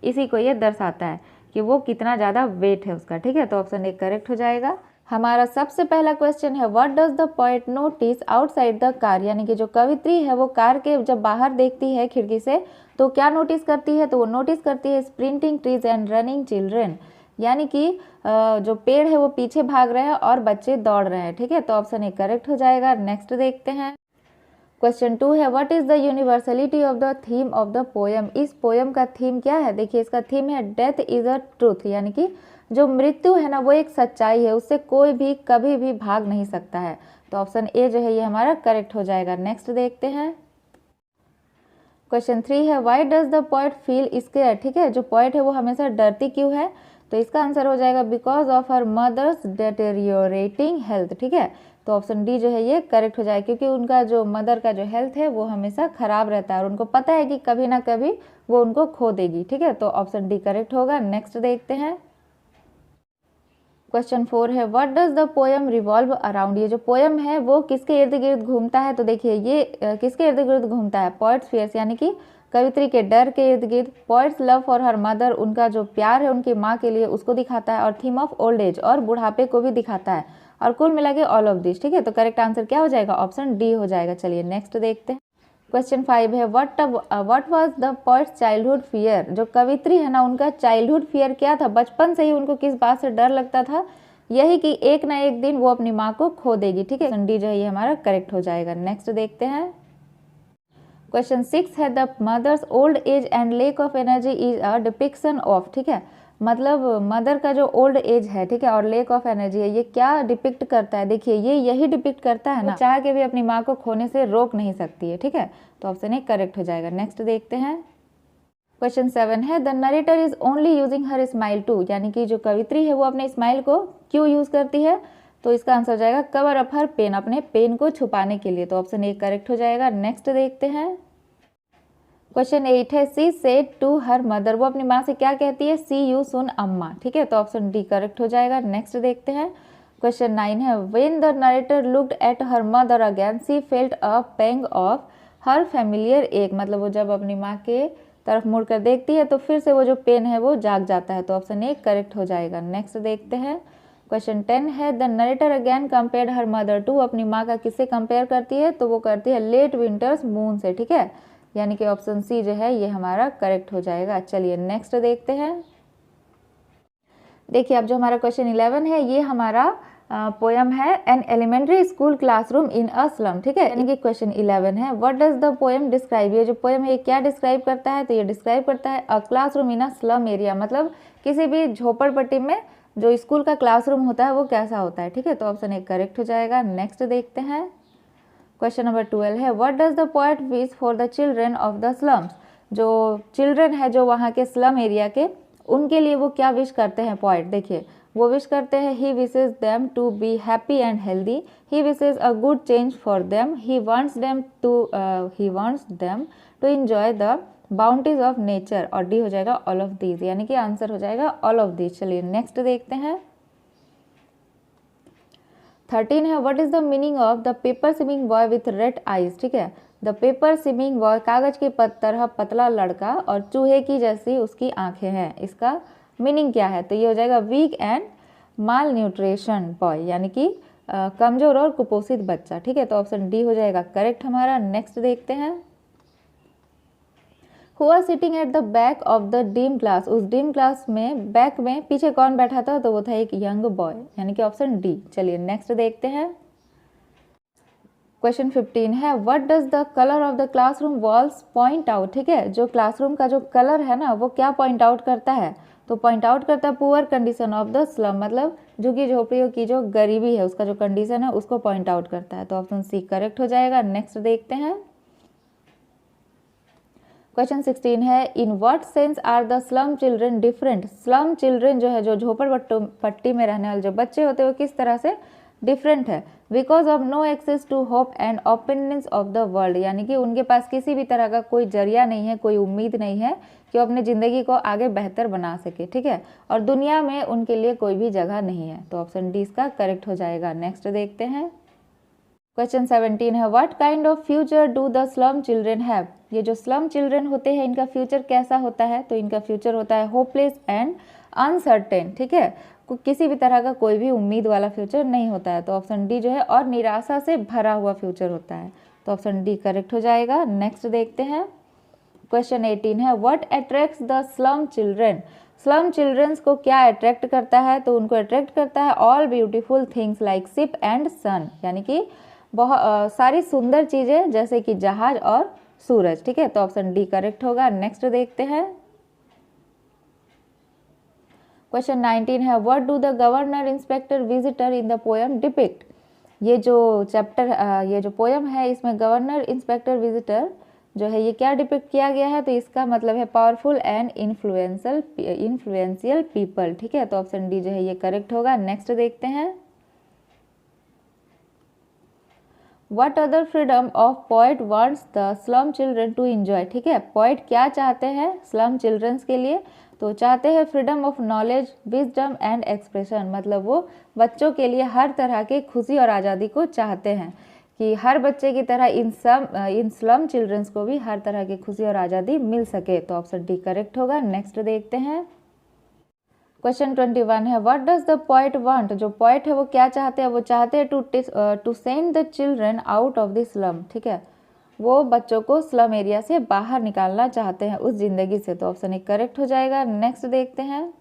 इसी को ये दर्शाता है कि वो कितना ज़्यादा वेट है उसका। ठीक है, तो ऑप्शन ए करेक्ट हो जाएगा। हमारा सबसे पहला क्वेश्चन है what does the poet notice outside the car, यानी कि जो कवित्री है वो कार के जब बाहर देखती है खिड़की से तो क्या नोटिस करती है, तो वो नोटिस करती है sprinting trees and running children, यानी कि जो पेड़ है वो पीछे भाग रहे हैं और बच्चे दौड़ रहे हैं। ठीक है, तो ऑप्शन ए करेक्ट हो जाएगा। नेक्स्ट देखते हैं। क्वेश्चन 2 है what is the universality of the theme of the poem, इस पोएम का थीम क्या है। देखिए इसका थीम है डेथ इज अ ट्रूथ, यानी कि जो मृत्यु है ना वो एक सच्चाई है, उससे कोई भी कभी भी भाग नहीं सकता है। तो ऑप्शन ए जो है ये हमारा करेक्ट हो जाएगा। नेक्स्ट देखते हैं। क्वेश्चन 3 है why does the poet feel square, ठीक है, जो पोएट है वो हमेशा डरती क्यों है, तो इसका आंसर हो जाएगा because of her mother's deteriorating health. ठीक है, तो ऑप्शन डी जो है ये करेक्ट हो जाएगा, क्योंकि उनका जो मदर का जो हेल्थ है वो हमेशा खराब रहता है और उनको पता है कि कभी ना कभी वो उनको खो देगी। ठीक है, तो ऑप्शन डी करेक्ट होगा। नेक्स्ट देखते हैं। क्वेश्चन 4 है what does the poem revolve around, ये जो पोएम है वो किसके इर्द गिर्द घूमता है, तो देखिए ये किसके इर्द गिर्द घूमता है, पोएट्स फियर्स, यानी कि कवित्री के डर के इर्द गिर्द। Poets love for her mother, उनका जो प्यार है उनकी माँ के लिए उसको दिखाता है, और थीम ऑफ ओल्ड एज, और बुढ़ापे को भी दिखाता है, और कुल मिला के ऑल ऑफ दिस। ठीक है, तो करेक्ट आंसर क्या हो जाएगा, ऑप्शन डी हो जाएगा। चलिए नेक्स्ट देखते हैं। क्वेश्चन 5 है what was the poets childhood fear, जो कवित्री है ना उनका चाइल्डहुड फियर क्या था, बचपन से ही उनको किस बात से डर लगता था, यही कि एक ना एक दिन वो अपनी माँ को खो देगी। ठीक है, डी जो है ये हमारा करेक्ट हो जाएगा। नेक्स्ट देखते हैं। क्वेश्चन 6 है the mother's old age and lack of energy is a depiction of, ठीक है, मतलब मदर का जो ओल्ड एज है, ठीक है, और लेक ऑफ एनर्जी है, ये क्या डिपिक्ट करता है, देखिए ये यही डिपिक्ट करता है ना, चाह के भी अपनी माँ को खोने से रोक नहीं सकती है। ठीक है, तो ऑप्शन ए करेक्ट हो जाएगा। नेक्स्ट देखते हैं। क्वेश्चन 7 है the narrator is only using her smile to, यानी कि जो कवित्री है वो अपने स्माइल को क्यों यूज करती है, तो इसका आंसर हो जाएगा कवर अप हर पेन, अपने पेन को छुपाने के लिए। तो ऑप्शन ए करेक्ट हो जाएगा। नेक्स्ट देखते हैं। क्वेश्चन 8 है she said to her mother, वो अपनी माँ से क्या कहती है, सी यू सुन अम्मा। ठीक है, तो ऑप्शन डी करेक्ट हो जाएगा। नेक्स्ट देखते हैं। क्वेश्चन 9 है when the narrator looked at her mother again she felt a pang of her familiar ache, मतलब वो जब अपनी माँ के तरफ मुड़कर देखती है तो फिर से वो जो पेन है वो जाग जाता है। तो ऑप्शन ए करेक्ट हो जाएगा। नेक्स्ट देखते हैं। क्वेश्चन 10 है the narrator again compared her mother to, अपनी माँ का किससे कंपेयर करती है, तो वो करती है लेट विंटर्स मून से। ठीक है, यानी कि ऑप्शन सी जो है ये हमारा करेक्ट हो जाएगा। चलिए नेक्स्ट देखते हैं। देखिए अब जो हमारा क्वेश्चन 11 है ये हमारा पोयम है an elementary school classroom in a slum. ठीक है, यानी कि क्वेश्चन 11 है what does the poem describe, ये जो पोएम है ये क्या डिस्क्राइब करता है, तो ये डिस्क्राइब करता है a classroom in a slum area, मतलब किसी भी झोपड़पट्टी में जो स्कूल का क्लासरूम होता है वो कैसा होता है। ठीक है, तो ऑप्शन ए करेक्ट हो जाएगा। नेक्स्ट देखते हैं। क्वेश्चन नंबर 12 है what does the poet wish for the children of the slums, जो चिल्ड्रेन है जो वहाँ के स्लम एरिया के, उनके लिए वो क्या विश करते हैं पोएट। देखिए वो विश करते हैं he wishes them to be happy and healthy, he wishes a good change for them, he wants them to enjoy the bounties of nature, और डी हो जाएगा ऑल ऑफ दीज, यानी कि आंसर हो जाएगा ऑल ऑफ दीज। चलिए नेक्स्ट देखते हैं। 13 है what is the meaning of the paper swimming boy with red eyes. ठीक है, द पेपर स्विमिंग बॉय कागज की तरह पतला लड़का और चूहे की जैसी उसकी आंखें हैं, इसका मीनिंग क्या है, तो ये हो जाएगा weak and malnutrition boy, यानी कि कमजोर और कुपोषित बच्चा। ठीक है, तो ऑप्शन डी हो जाएगा करेक्ट हमारा। नेक्स्ट देखते हैं। Who are sitting at the back of the dim class, उस डीम क्लास में बैक में पीछे कौन बैठा था, तो वो था एक यंग बॉय, यानी कि ऑप्शन डी। चलिए नेक्स्ट देखते हैं। क्वेश्चन 15 है what does the colour of the classroom walls point out. ठीक है, जो क्लासरूम का जो कलर है ना वो क्या पॉइंट आउट करता है, तो पॉइंट आउट करता है poor condition of the slum, मतलब झुग्गी झोपड़ियों की जो गरीबी है उसका जो कंडीशन है उसको पॉइंट आउट करता है। तो ऑप्शन सी करेक्ट हो जाएगा। नेक्स्ट देखते हैं। क्वेश्चन 16 है in what sense are the slum children different, slum children जो है जो झोपड़पट्टी में रहने वाले जो बच्चे होते हैं वो किस तरह से डिफरेंट है, because of no access to hope and opinions of the world, यानी कि उनके पास किसी भी तरह का कोई जरिया नहीं है, कोई उम्मीद नहीं है कि वो अपनी ज़िंदगी को आगे बेहतर बना सके। ठीक है, और दुनिया में उनके लिए कोई भी जगह नहीं है। तो ऑप्शन डी इसका करेक्ट हो जाएगा। नेक्स्ट देखते हैं। क्वेश्चन 17 है what kind of future do the slum children have. ये जो स्लम चिल्ड्रन होते हैं इनका फ्यूचर कैसा होता है, तो इनका फ्यूचर होता है होपलेस एंड अनसर्टेन, ठीक है, किसी भी तरह का कोई भी उम्मीद वाला फ्यूचर नहीं होता है, तो ऑप्शन डी जो है, और निराशा से भरा हुआ फ्यूचर होता है, तो ऑप्शन डी करेक्ट हो जाएगा। नेक्स्ट देखते हैं क्वेश्चन 18 है what attracts the slum children. Slum children's को क्या अट्रैक्ट करता है, तो उनको अट्रैक्ट करता है all beautiful things like ship and sun, यानी कि बहुत सारी सुंदर चीज़ें जैसे कि जहाज और सूरज, ठीक है, तो ऑप्शन डी करेक्ट होगा। नेक्स्ट देखते हैं क्वेश्चन 19 है what do the governor inspector visitor in the poem depict. ये जो चैप्टर ये जो पोएम है इसमें गवर्नर इंस्पेक्टर विजिटर जो है ये क्या डिपिक्ट किया गया है, तो इसका मतलब है पावरफुल एंड इन्फ्लुएंशियल पीपल, ठीक है, तो ऑप्शन डी जो है ये करेक्ट होगा। नेक्स्ट देखते हैं What other freedom of poet wants the slum children to enjoy, ठीक है, पोइट क्या चाहते हैं स्लम चिल्ड्रंस के लिए, तो चाहते हैं freedom of knowledge wisdom and expression, मतलब वो बच्चों के लिए हर तरह की खुशी और आज़ादी को चाहते हैं कि हर बच्चे की तरह इन स्लम चिल्ड्रंस को भी हर तरह की खुशी और आज़ादी मिल सके, तो ऑप्शन डी करेक्ट होगा। नेक्स्ट देखते हैं क्वेश्चन 21 है what does the poet want. जो पोएट है वो क्या चाहते हैं, वो चाहते हैं to send the children out of the slum, ठीक है, वो बच्चों को स्लम एरिया से बाहर निकालना चाहते हैं उस जिंदगी से, तो ऑप्शन ए करेक्ट हो जाएगा। नेक्स्ट देखते हैं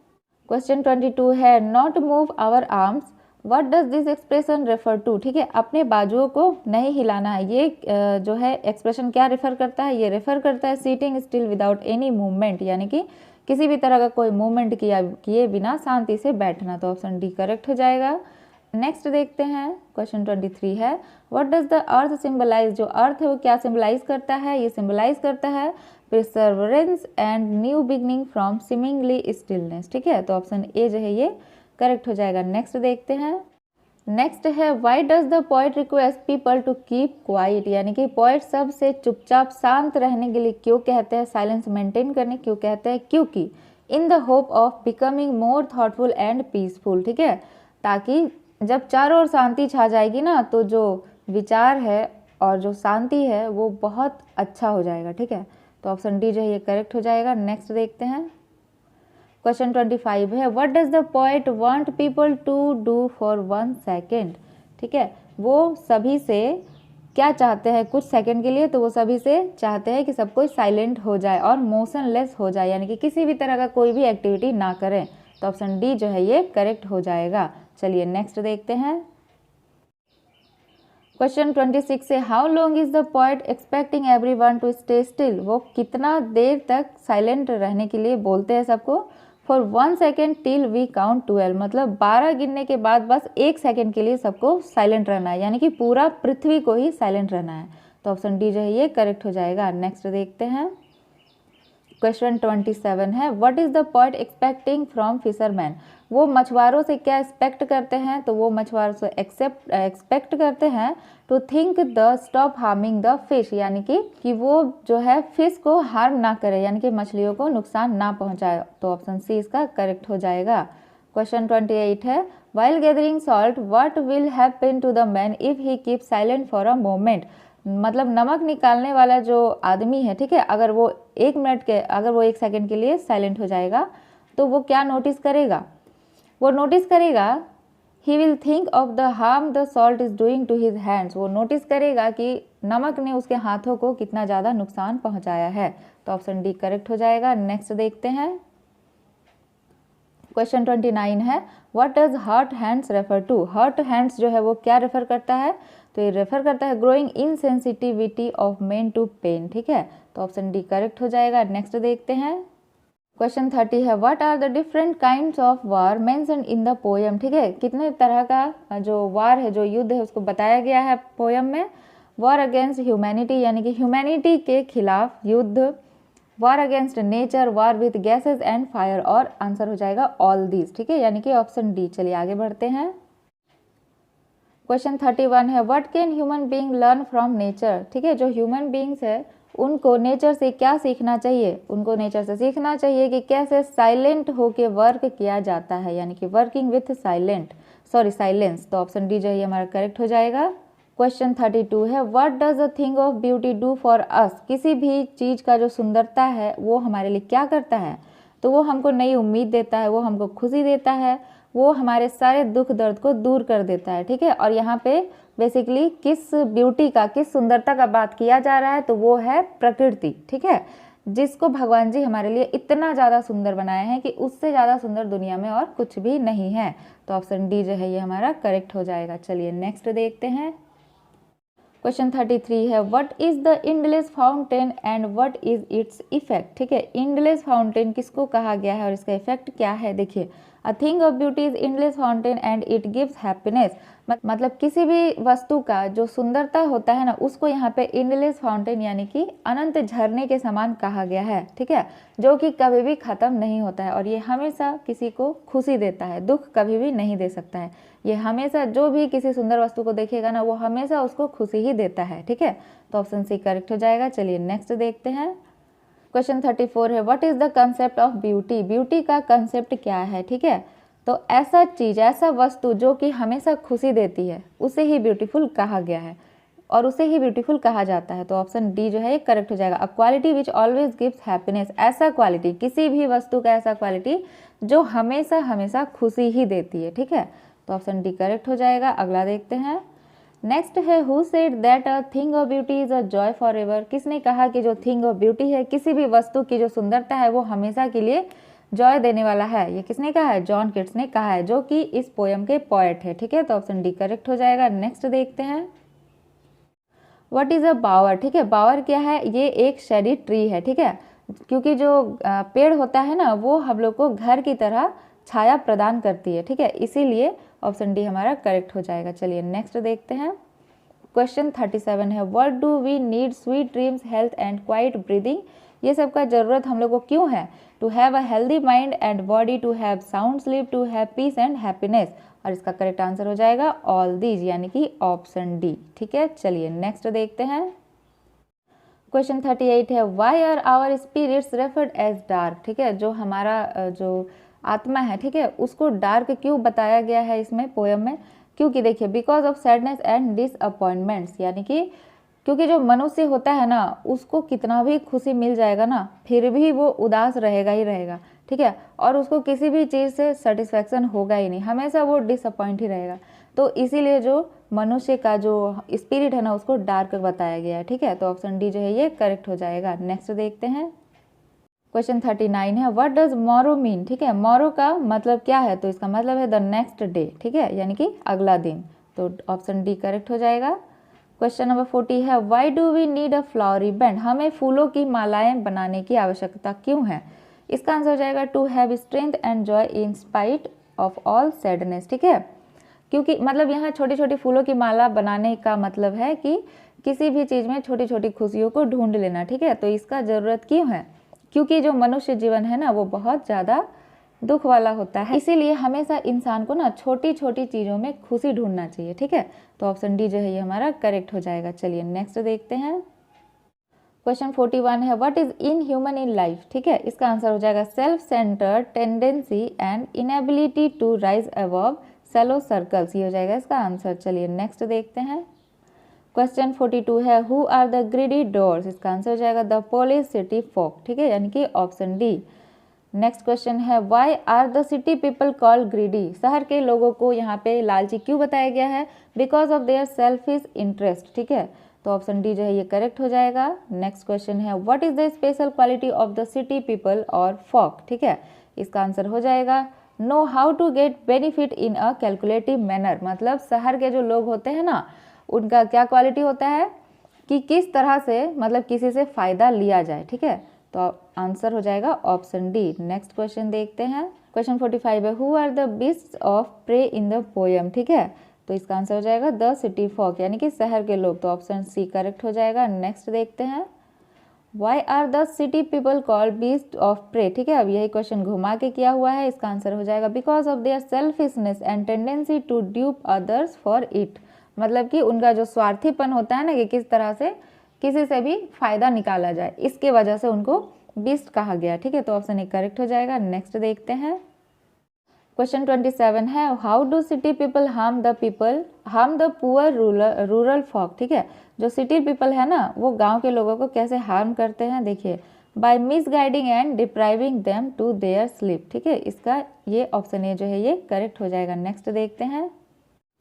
क्वेश्चन 22 है not move our arms what does this expression refer to, ठीक है, अपने बाजुओं को नहीं हिलाना है, ये जो है एक्सप्रेशन क्या रेफर करता है, ये रेफर करता है sitting still without any movement, यानी कि किसी भी तरह का कोई मूवमेंट किए बिना शांति से बैठना, तो ऑप्शन डी करेक्ट हो जाएगा। नेक्स्ट देखते हैं क्वेश्चन 23 है what does the earth symbolise. जो अर्थ है वो क्या सिंबलाइज करता है, ये सिंबलाइज करता है Perseverance and new beginning from seemingly stillness, ठीक है, तो ऑप्शन ए जो है ये करेक्ट हो जाएगा। नेक्स्ट देखते हैं नेक्स्ट है why does the poet request people to keep quiet, यानी कि पोएट सबसे चुपचाप शांत रहने के लिए क्यों कहते हैं, साइलेंस मेंटेन करने क्यों कहते हैं, क्योंकि in the hope of becoming more thoughtful and peaceful, ठीक है, ताकि जब चारों ओर शांति छा जाएगी ना तो जो विचार है और जो शांति है वो बहुत अच्छा हो जाएगा, ठीक है, तो ऑप्शन डी जो है ये करेक्ट हो जाएगा। नेक्स्ट देखते हैं क्वेश्चन 25 है what does the poet want people to do for 1 second, ठीक है, वो सभी से क्या चाहते हैं कुछ सेकंड के लिए, तो वो सभी से चाहते हैं कि सब कोई साइलेंट हो जाए और मोशनलेस हो जाए, यानी कि किसी भी तरह का कोई भी एक्टिविटी ना करें, तो ऑप्शन डी जो है ये करेक्ट हो जाएगा। चलिए नेक्स्ट देखते हैं क्वेश्चन 26 से how long is the poet expecting everyone to stay still. वो कितना देर तक साइलेंट रहने के लिए बोलते हैं सबको, for 1 second till we count 12, मतलब 12 गिनने के बाद बस 1 सेकेंड के लिए सबको साइलेंट रहना है, यानी कि पूरा पृथ्वी को ही साइलेंट रहना है, तो ऑप्शन डी जो है ये करेक्ट हो जाएगा। नेक्स्ट देखते हैं क्वेश्चन 27 है what is the poet expecting from fisherman. वो मछुआरों से क्या एक्सपेक्ट करते हैं, तो वो मछुआरों से एक्सपेक्ट करते हैं to think the stop harming the fish, यानी कि वो जो है फिश को हार्म ना करे, यानी कि मछलियों को नुकसान ना पहुंचाए, तो ऑप्शन सी इसका करेक्ट हो जाएगा। क्वेश्चन 28 है while gathering salt what will happen to the man if he keep silent for a moment, मतलब नमक निकालने वाला जो आदमी है, ठीक है, अगर वो 1 सेकेंड के लिए साइलेंट हो जाएगा तो वो क्या नोटिस करेगा, वो नोटिस करेगा he will think of the harm the salt is doing to his hands, वो नोटिस करेगा कि नमक ने उसके हाथों को कितना ज़्यादा नुकसान पहुंचाया है, तो ऑप्शन डी करेक्ट हो जाएगा। नेक्स्ट देखते हैं क्वेश्चन 29 है what does hurt hands refer to. Hurt hands जो है वो क्या रेफर करता है, तो ये रेफर करता है growing insensitivity of men to pain, ठीक है, तो ऑप्शन डी करेक्ट हो जाएगा। नेक्स्ट देखते हैं क्वेश्चन 30 है what are the different kinds of war mentioned in the poem, ठीक है, कितने तरह का जो वार है जो युद्ध है उसको बताया गया है पोएम में। वार अगेंस्ट ह्यूमैनिटी, यानी कि ह्यूमैनिटी के खिलाफ युद्ध, वार against nature, war with gases and fire, और आंसर हो जाएगा ऑल दीज, ठीक है, यानी कि ऑप्शन डी। चलिए आगे बढ़ते हैं क्वेश्चन 31 है what can human being learn from nature, ठीक है, जो ह्यूमन बीइंग्स है उनको नेचर से क्या सीखना चाहिए, उनको नेचर से सीखना चाहिए कि कैसे साइलेंट होके वर्क किया जाता है, यानी कि वर्किंग विथ साइलेंस, तो ऑप्शन डी जो है हमारा करेक्ट हो जाएगा। क्वेश्चन 32 है what does a thing of beauty do for us. किसी भी चीज़ का जो सुंदरता है वो हमारे लिए क्या करता है, तो वो हमको नई उम्मीद देता है, वो हमको खुशी देता है, वो हमारे सारे दुख दर्द को दूर कर देता है। ठीक है, और यहाँ पे बेसिकली किस ब्यूटी का, किस सुंदरता का बात किया जा रहा है, तो वो है प्रकृति। ठीक है, जिसको भगवान जी हमारे लिए इतना ज़्यादा सुंदर बनाए हैं कि उससे ज़्यादा सुंदर दुनिया में और कुछ भी नहीं है। तो ऑप्शन डी जो है ये हमारा करेक्ट हो जाएगा। चलिए नेक्स्ट देखते हैं। क्वेश्चन 33 है what is the endless fountain and what is its effect. ठीक है, इंडलेस फाउंटेन किसको कहा गया है और इसका इफेक्ट क्या है। देखिए, अ thing of beauty is endless fountain and it gives happiness. मतलब किसी भी वस्तु का जो सुंदरता होता है ना, उसको यहाँ पे इंडलेस फाउंटेन यानी कि अनंत झरने के समान कहा गया है। ठीक है, जो कि कभी भी खत्म नहीं होता है और ये हमेशा किसी को खुशी देता है, दुख कभी भी नहीं दे सकता है। ये हमेशा जो भी किसी सुंदर वस्तु को देखेगा ना, वो हमेशा उसको खुशी ही देता है। ठीक है, तो ऑप्शन सी करेक्ट हो जाएगा। चलिए नेक्स्ट देखते हैं। क्वेश्चन 34 है what is the concept of beauty. Beauty का कंसेप्ट क्या है। ठीक है, तो ऐसा चीज, ऐसा वस्तु जो कि हमेशा खुशी देती है, उसे ही ब्यूटीफुल कहा गया है और उसे ही ब्यूटीफुल कहा जाता है। तो ऑप्शन डी जो है ये करेक्ट हो जाएगा। A quality which always gives happiness. ऐसा क्वालिटी, किसी भी वस्तु का ऐसा क्वालिटी जो हमेशा हमेशा खुशी ही देती है। ठीक है, तो ऑप्शन डी करेक्ट हो जाएगा। अगला देखते हैं। नेक्स्ट है who said that a thing of beauty is a joy for ever. किसने कहा कि जो थिंग ऑफ ब्यूटी है, किसी भी वस्तु की जो सुंदरता है वो हमेशा के लिए जॉय देने वाला है। ये किसने कहा है, जॉन किट्स ने कहा है, जो कि इस पोयम के पोएट है। ठीक है, तो ऑप्शन डी करेक्ट हो जाएगा। नेक्स्ट देखते हैं। व्हाट इज अ बावर। ठीक है, बावर क्या है, ये एक शेडी ट्री है। ठीक है, क्योंकि जो पेड़ होता है ना, वो हम लोग को घर की तरह छाया प्रदान करती है। ठीक है, इसीलिए ऑप्शन डी हमारा करेक्ट हो जाएगा। चलिए नेक्स्ट देखते हैं। क्वेश्चन 37 है what do we need sweet dreams health and quiet breathing. ये सब का जरूरत हम लोग को क्यों है। To have a healthy mind and body, to have sound sleep, to have peace and happiness. और इसका करेक्ट आंसर हो जाएगा ऑल दीज, यानी कि ऑप्शन डी। ठीक है, चलिए नेक्स्ट देखते हैं। क्वेश्चन 38 है why are our spirits referred as dark. ठीक है, जो हमारा जो आत्मा है, ठीक है, उसको डार्क क्यों बताया गया है इसमें पोयम में। क्योंकि देखिए, because of sadness and disappointments, यानी कि क्योंकि जो मनुष्य होता है ना, उसको कितना भी खुशी मिल जाएगा ना, फिर भी वो उदास रहेगा ही रहेगा। ठीक है, और उसको किसी भी चीज़ से सेटिस्फैक्शन होगा ही नहीं, हमेशा वो डिसअपॉइंट ही रहेगा। तो इसीलिए जो मनुष्य का जो स्पिरिट है ना, उसको डार्क बताया गया है। ठीक है, तो ऑप्शन डी जो है ये करेक्ट हो जाएगा। नेक्स्ट देखते हैं। क्वेश्चन 39 है व्हाट डज मॉरो मीन। ठीक है, मॉरो का मतलब क्या है, तो इसका मतलब है द नेक्स्ट डे। ठीक है, यानी कि अगला दिन। तो ऑप्शन डी करेक्ट हो जाएगा। क्वेश्चन नंबर 40 है why do we need a flowery band. हमें फूलों की मालाएं बनाने की आवश्यकता क्यों है। इसका आंसर हो जाएगा to have strength and joy in spite of all sadness. ठीक है, क्योंकि मतलब यहाँ छोटी छोटी फूलों की माला बनाने का मतलब है कि किसी भी चीज़ में छोटी छोटी खुशियों को ढूंढ लेना। ठीक है, तो इसका ज़रूरत क्यों है, क्योंकि जो मनुष्य जीवन है ना, वो बहुत ज़्यादा दुख वाला होता है, इसीलिए हमेशा इंसान को ना छोटी छोटी चीज़ों में खुशी ढूंढना चाहिए। ठीक है, तो ऑप्शन डी जो है ये हमारा करेक्ट हो जाएगा। चलिए नेक्स्ट देखते हैं। क्वेश्चन 41 है what is in human in life. ठीक है, इसका आंसर हो जाएगा self centred tendency and inability to rise above shallow circles. ये हो जाएगा इसका आंसर। चलिए नेक्स्ट देखते हैं। क्वेश्चन 42 है who are the greedy doors. इसका आंसर हो जाएगा द पोलिश सिटी फोक। ठीक है, यानी कि ऑप्शन डी। नेक्स्ट क्वेश्चन है why are the city people called greedy. शहर के लोगों को यहाँ पे लालची क्यों बताया गया है, because of there selfish interest. ठीक है, तो ऑप्शन डी जो है ये करेक्ट हो जाएगा। नेक्स्ट क्वेश्चन है what is the special quality of the city people और फॉक। ठीक है, इसका आंसर हो जाएगा know how to get benefit in a calculative manner. मतलब शहर के जो लोग होते हैं ना, उनका क्या क्वालिटी होता है कि किस तरह से मतलब किसी से फ़ायदा लिया जाए। ठीक है, तो आंसर हो जाएगा ऑप्शन डी। नेक्स्ट क्वेश्चन देखते हैं। क्वेश्चन 45 है who are the beasts of prey in the poem. ठीक है, तो इसका आंसर हो जाएगा द सिटी फॉक, यानी कि शहर के लोग। तो ऑप्शन सी करेक्ट हो जाएगा। नेक्स्ट देखते हैं। Why are the city people called beast of prey. ठीक है, अब यही क्वेश्चन घुमा के किया हुआ है। इसका आंसर हो जाएगा because of their selfishness and tendency to dupe others for it. मतलब कि उनका जो स्वार्थीपन होता है ना, कि किस तरह से किसी से भी फायदा निकाला जाए, इसके वजह से उनको बीस्ट कहा गया। ठीक है, तो ऑप्शन ए करेक्ट हो जाएगा। नेक्स्ट देखते हैं। क्वेश्चन 27 है, how do city people harm the poor rural folk. ठीक है, जो सिटी पीपल है ना वो गांव के लोगों को कैसे हार्म करते हैं, देखिए by misguiding and depriving them to their sleep. ठीक है, इसका ये ऑप्शन ए जो है ये करेक्ट हो जाएगा। नेक्स्ट देखते हैं,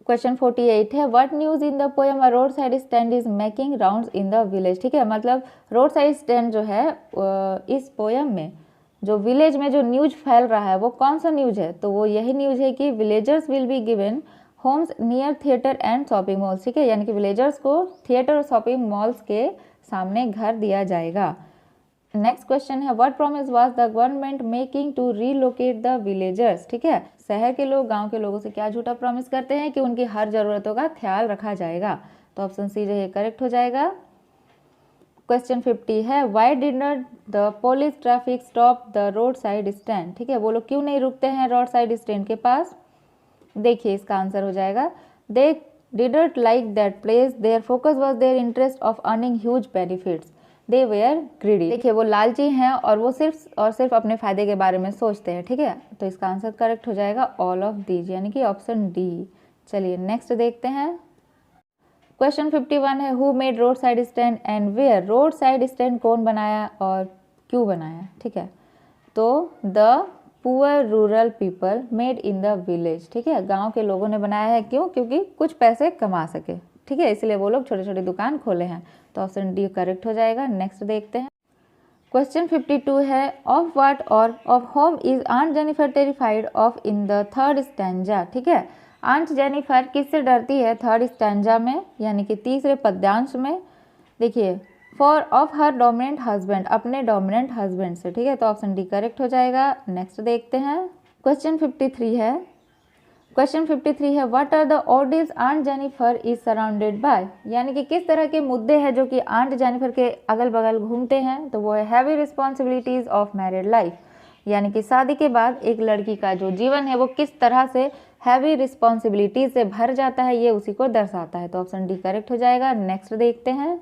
क्वेश्चन 48 है, what news in the poem a roadside stand is making rounds in the village. ठीक है, मतलब रोड साइड स्टैंड जो है इस पोएम में जो विलेज में जो न्यूज फैल रहा है वो कौन सा न्यूज है, तो वो यही न्यूज है कि villagers will be given homes near theatre and shopping malls. ठीक है, यानी कि विलेजर्स को थिएटर और शॉपिंग मॉल्स के सामने घर दिया जाएगा। नेक्स्ट क्वेश्चन है, what promise was the government making to relocate the villagers. ठीक है, शहर के लोग गांव के लोगों से क्या झूठा प्रॉमिस करते हैं कि उनकी हर जरूरतों का ख्याल रखा जाएगा, तो ऑप्शन सी जो है करेक्ट हो जाएगा। क्वेश्चन 50 है, why did not the police traffic stop the road side stand. ठीक है, वो लोग क्यों नहीं रुकते हैं रोड साइड स्टैंड के पास, देखिए इसका आंसर हो जाएगा they didn't like that place, their focus was their interest of earning huge benefits, they were greedy. देखिए वो लालची हैं और वो सिर्फ अपने फायदे के बारे में सोचते हैं। ठीक है, तो इसका आंसर करेक्ट हो जाएगा ऑल ऑफ दीज, यानी कि ऑप्शन डी। चलिए नेक्स्ट देखते हैं, क्वेश्चन 51 है, who made roadside stand and where. Roadside stand कौन बनाया और क्यों बनाया। ठीक है, तो the poor rural people made in the village. ठीक है, गांव के लोगों ने बनाया है, क्यों, क्योंकि कुछ पैसे कमा सके। ठीक है, इसलिए वो लोग छोटे छोटे दुकान खोले हैं, तो ऑप्शन डी करेक्ट हो जाएगा। नेक्स्ट देखते हैं, क्वेश्चन 52 है, ऑफ व्हाट और of whom is aunt Jennifer terrified of in the third stanza. ठीक है, आंट जेनिफर किससे डरती है थर्ड स्टैंजा में, यानी कि तीसरे पद्यांश में, देखिए for of her dominant husband, अपने डोमिनेंट हस्बैंड से। ठीक है, तो ऑप्शन डी करेक्ट हो जाएगा। नेक्स्ट देखते हैं, क्वेश्चन 53 है, what are the orders aunt Jennifer is surrounded by. यानी कि किस तरह के मुद्दे हैं जो कि आंट जेनिफर के अगल बगल घूमते हैं, तो वो है heavy responsibilities of married life, यानी कि शादी के बाद एक लड़की का जो जीवन है वो किस तरह से हैवी रिस्पॉन्सिबिलिटीज से भर जाता है, ये उसी को दर्शाता है, तो ऑप्शन डी करेक्ट हो जाएगा। नेक्स्ट देखते हैं,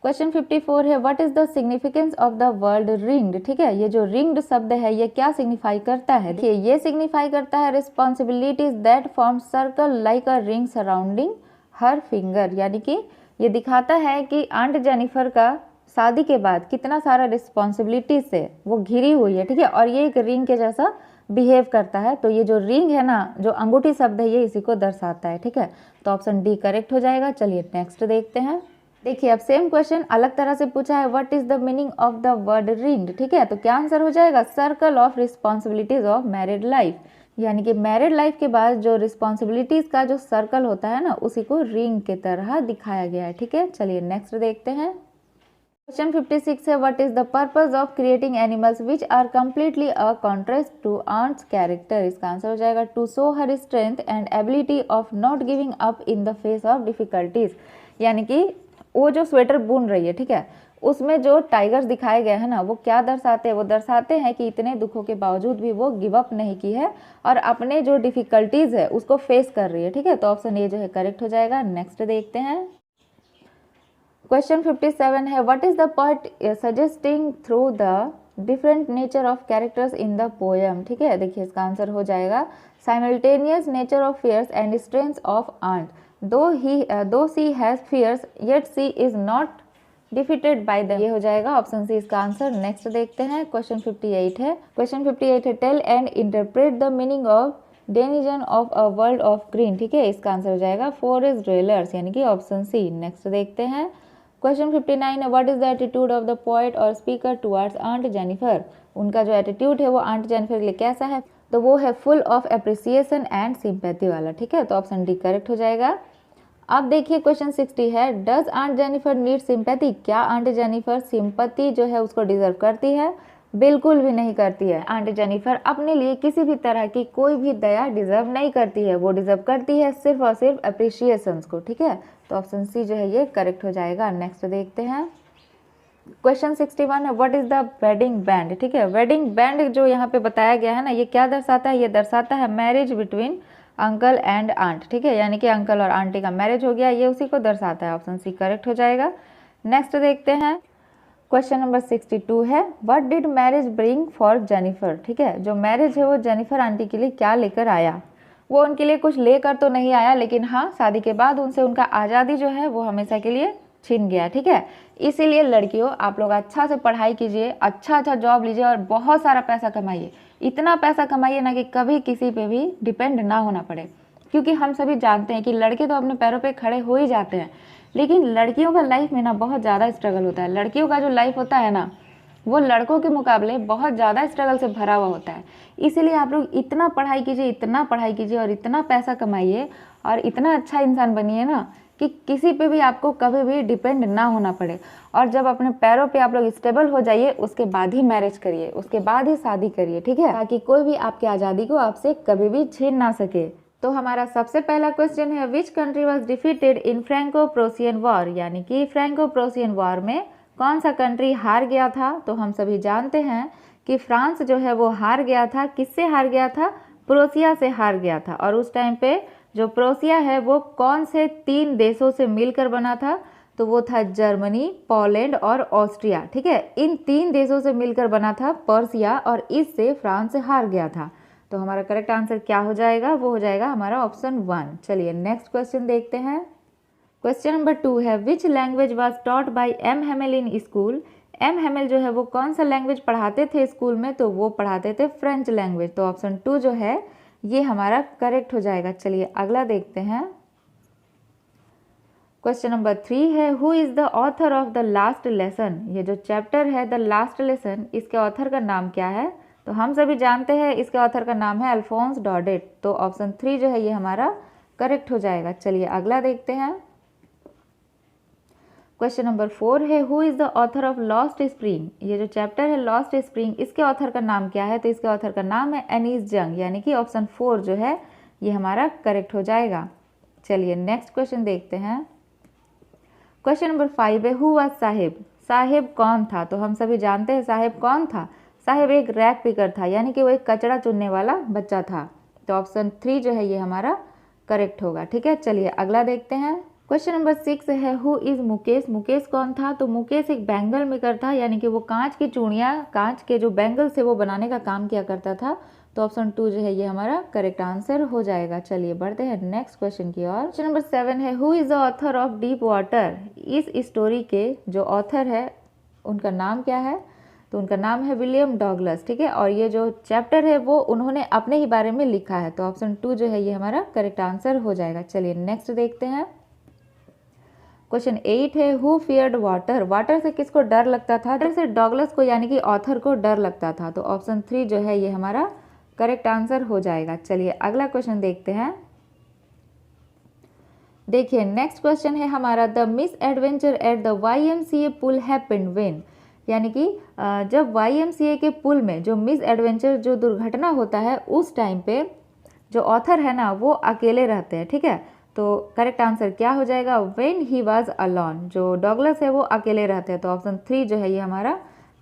क्वेश्चन 54 है, what is the significance of the word ringed. ठीक है, ये जो रिंग्ड शब्द है ये क्या सिग्निफाई करता है, देखिए ये सिग्निफाई करता है responsibilities that form circle like a ring surrounding her finger, यानी कि ये दिखाता है कि आंट जेनिफर का शादी के बाद कितना सारा रिस्पॉन्सिबिलिटीज से वो घिरी हुई है। ठीक है, और ये एक रिंग के जैसा बिहेव करता है, तो ये जो रिंग है ना, जो अंगूठी शब्द है, ये इसी को दर्शाता है। ठीक है, तो ऑप्शन डी करेक्ट हो जाएगा। चलिए नेक्स्ट देखते हैं, देखिए अब सेम क्वेश्चन अलग तरह से पूछा है, what is the meaning of the word ringed. ठीक है, तो क्या आंसर हो जाएगा, circle of responsibilities of married life, यानी कि मैरिड लाइफ के बाद जो रिस्पॉन्सिबिलिटीज का जो सर्कल होता है ना, उसी को रिंग के तरह दिखाया गया है। ठीक है, चलिए नेक्स्ट देखते हैं, क्वेश्चन 56 है, what is the purpose of creating animals which are completely a contrast to aunt's character. इसका आंसर हो जाएगा to show her strength and ability of not giving up in the face of difficulties, यानी कि वो जो स्वेटर बुन रही है, ठीक है, उसमें जो टाइगर्स दिखाए गए हैं ना, वो क्या दर्शाते हैं, वो दर्शाते हैं कि इतने दुखों के बावजूद भी वो गिव अप नहीं की है और अपने जो डिफिकल्टीज है उसको फेस कर रही है। ठीक है, तो ऑप्शन ए जो है करेक्ट हो जाएगा। नेक्स्ट देखते हैं, क्वेश्चन 57 है, what is the poet suggesting through the different nature of characters in the poem. ठीक है, देखिए इसका आंसर हो जाएगा simultaneous nature of fears and strength of aunt, though she has fears yet she is not defeated by them, ये हो जाएगा ऑप्शन सी इसका आंसर। नेक्स्ट देखते हैं, क्वेश्चन 58 है, tell and interpret the meaning of denizen of a world of green. ठीक है, इसका आंसर हो जाएगा फॉरेस्ट ड्वेलर्स, यानी कि ऑप्शन सी। नेक्स्ट देखते हैं, क्वेश्चन 59 है, what is the attitude of the poet और स्पीकर टुवर्ड्स आंट जेनिफर। उनका जो एटीट्यूड है वो आंट जेनिफर के लिए कैसा है, तो वो है full of appreciation and sympathy वाला। ठीक है, तो ऑप्शन डी करेक्ट हो जाएगा। अब देखिए क्वेश्चन 60 है, does aunt Jennifer need sympathy. क्या आंट जेनिफर सिंपैथी जो है उसको डिजर्व करती है, बिल्कुल भी नहीं करती है। आंट जेनिफर अपने लिए किसी भी तरह की कोई भी दया डिजर्व नहीं करती है, वो डिजर्व करती है सिर्फ और सिर्फ अप्रिशिएशन को। ठीक है, तो ऑप्शन सी जो है ये करेक्ट हो जाएगा। नेक्स्ट देखते हैं, क्वेश्चन 61 है, what is the wedding band. ठीक है, वेडिंग बैंड जो यहाँ पे बताया गया है ना, ये क्या दर्शाता है, ये दर्शाता है marriage between uncle and aunt. ठीक है, यानी कि अंकल और आंटी का मैरिज हो गया, ये उसी को दर्शाता है। ऑप्शन सी करेक्ट हो जाएगा। नेक्स्ट देखते हैं, क्वेश्चन नंबर 62 है, what did marriage bring for Jennifer. ठीक है, जो मैरिज है वो जेनिफर आंटी के लिए क्या लेकर आया। वो उनके लिए कुछ लेकर तो नहीं आया, लेकिन हाँ शादी के बाद उनसे उनका आज़ादी जो है वो हमेशा के लिए छीन गया। ठीक है, इसीलिए लड़कियों आप लोग अच्छा से पढ़ाई कीजिए, अच्छा अच्छा जॉब लीजिए और बहुत सारा पैसा कमाइए। इतना पैसा कमाइए ना कि कभी किसी पे भी डिपेंड ना होना पड़े, क्योंकि हम सभी जानते हैं कि लड़के तो अपने पैरों पे खड़े हो ही जाते हैं, लेकिन लड़कियों का लाइफ में ना बहुत ज़्यादा स्ट्रगल होता है। लड़कियों का जो लाइफ होता है ना वो लड़कों के मुकाबले बहुत ज़्यादा स्ट्रगल से भरा हुआ होता है। इसीलिए आप लोग इतना पढ़ाई कीजिए, इतना पढ़ाई कीजिए और इतना पैसा कमाइए और इतना अच्छा इंसान बनिए ना कि किसी पे भी आपको कभी भी डिपेंड ना होना पड़े। और जब अपने पैरों पे आप लोग स्टेबल हो जाइए उसके बाद ही मैरिज करिए, उसके बाद ही शादी करिए। ठीक है, ताकि कोई भी आपकी आज़ादी को आपसे कभी भी छीन ना सके। तो हमारा सबसे पहला क्वेश्चन है, which country was defeated in Franco Prussian war, यानी कि फ्रैंको प्रोसियन वॉर में कौन सा कंट्री हार गया था। तो हम सभी जानते हैं कि फ्रांस जो है वो हार गया था। किससे हार गया था, प्रोसिया से हार गया था। और उस टाइम पे जो प्रोसिया है वो कौन से 3 देशों से मिलकर बना था, तो वो था जर्मनी, पोलैंड और ऑस्ट्रिया। ठीक है, इन 3 देशों से मिलकर बना था पर्सिया और इससे फ्रांस हार गया था। तो हमारा करेक्ट आंसर क्या हो जाएगा, वो हो जाएगा हमारा ऑप्शन 1। चलिए नेक्स्ट क्वेश्चन देखते हैं। क्वेश्चन नंबर 2 है, which language was taught by M Hamel in school. M Hamel जो है वो कौन सा लैंग्वेज पढ़ाते थे स्कूल में, तो वो पढ़ाते थे फ्रेंच लैंग्वेज। तो ऑप्शन 2 जो है ये हमारा करेक्ट हो जाएगा। चलिए अगला देखते हैं। क्वेश्चन नंबर 3 है, who is the author of the last lesson. ये जो चैप्टर है द लास्ट लेसन, इसके ऑथर का नाम क्या है। तो हम सभी जानते हैं इसके ऑथर का नाम है अल्फोंस डॉडेट। तो ऑप्शन 3 जो है ये हमारा करेक्ट हो जाएगा। चलिए अगला देखते हैं। क्वेश्चन नंबर 4 है, who is the author of lost spring. ये जो चैप्टर है लॉस्ट स्प्रिंग, इसके ऑथर का नाम क्या है। तो इसके ऑथर का नाम है एनीस जंग, यानी कि ऑप्शन 4 जो है ये हमारा करेक्ट हो जाएगा। चलिए नेक्स्ट क्वेश्चन देखते हैं। क्वेश्चन नंबर 5 है, हु वाज साहिब। साहिब कौन था। तो हम सभी जानते हैं साहिब कौन था। साहिब एक रैग पिकर था, यानी कि वो एक कचरा चुनने वाला बच्चा था। तो ऑप्शन 3 जो है ये हमारा करेक्ट होगा। ठीक है, चलिए अगला देखते हैं। क्वेश्चन नंबर 6 है, हु इज़ मुकेश। मुकेश कौन था। तो मुकेश एक बैंगल मेकर था, यानी कि वो कांच की चूड़ियाँ, कांच के जो बैंगल से वो बनाने का काम किया करता था। तो ऑप्शन 2 जो है ये हमारा करेक्ट आंसर हो जाएगा। चलिए बढ़ते हैं नेक्स्ट क्वेश्चन की ओर। क्वेश्चन नंबर 7 है, who is the author of deep water. इस स्टोरी के जो ऑथर है उनका नाम क्या है। तो उनका नाम है विलियम डॉगलस। ठीक है, और ये जो चैप्टर है वो उन्होंने अपने ही बारे में लिखा है। तो ऑप्शन 2 जो है ये हमारा करेक्ट आंसर हो जाएगा। चलिए नेक्स्ट देखते हैं। क्वेश्चन 8 है, हु फियर्ड वाटर। वाटर से किसको डर लगता था। वाटर से डॉगलस को, यानी कि ऑथर को डर लगता था। तो ऑप्शन 3 जो है ये हमारा करेक्ट आंसर हो जाएगा। चलिए अगला क्वेश्चन देखते हैं। देखिए नेक्स्ट क्वेश्चन है हमारा, the misadventure at the YMCA pool happened when. यानी कि जब YMCA के पुल में जो मिस एडवेंचर जो दुर्घटना होता है उस टाइम पे जो ऑथर है ना वो अकेले रहते हैं। ठीक है, तो करेक्ट आंसर क्या हो जाएगा, व्हेन ही वाज अलोन। जो डॉगलस है वो अकेले रहते हैं। तो ऑप्शन 3 जो है ये हमारा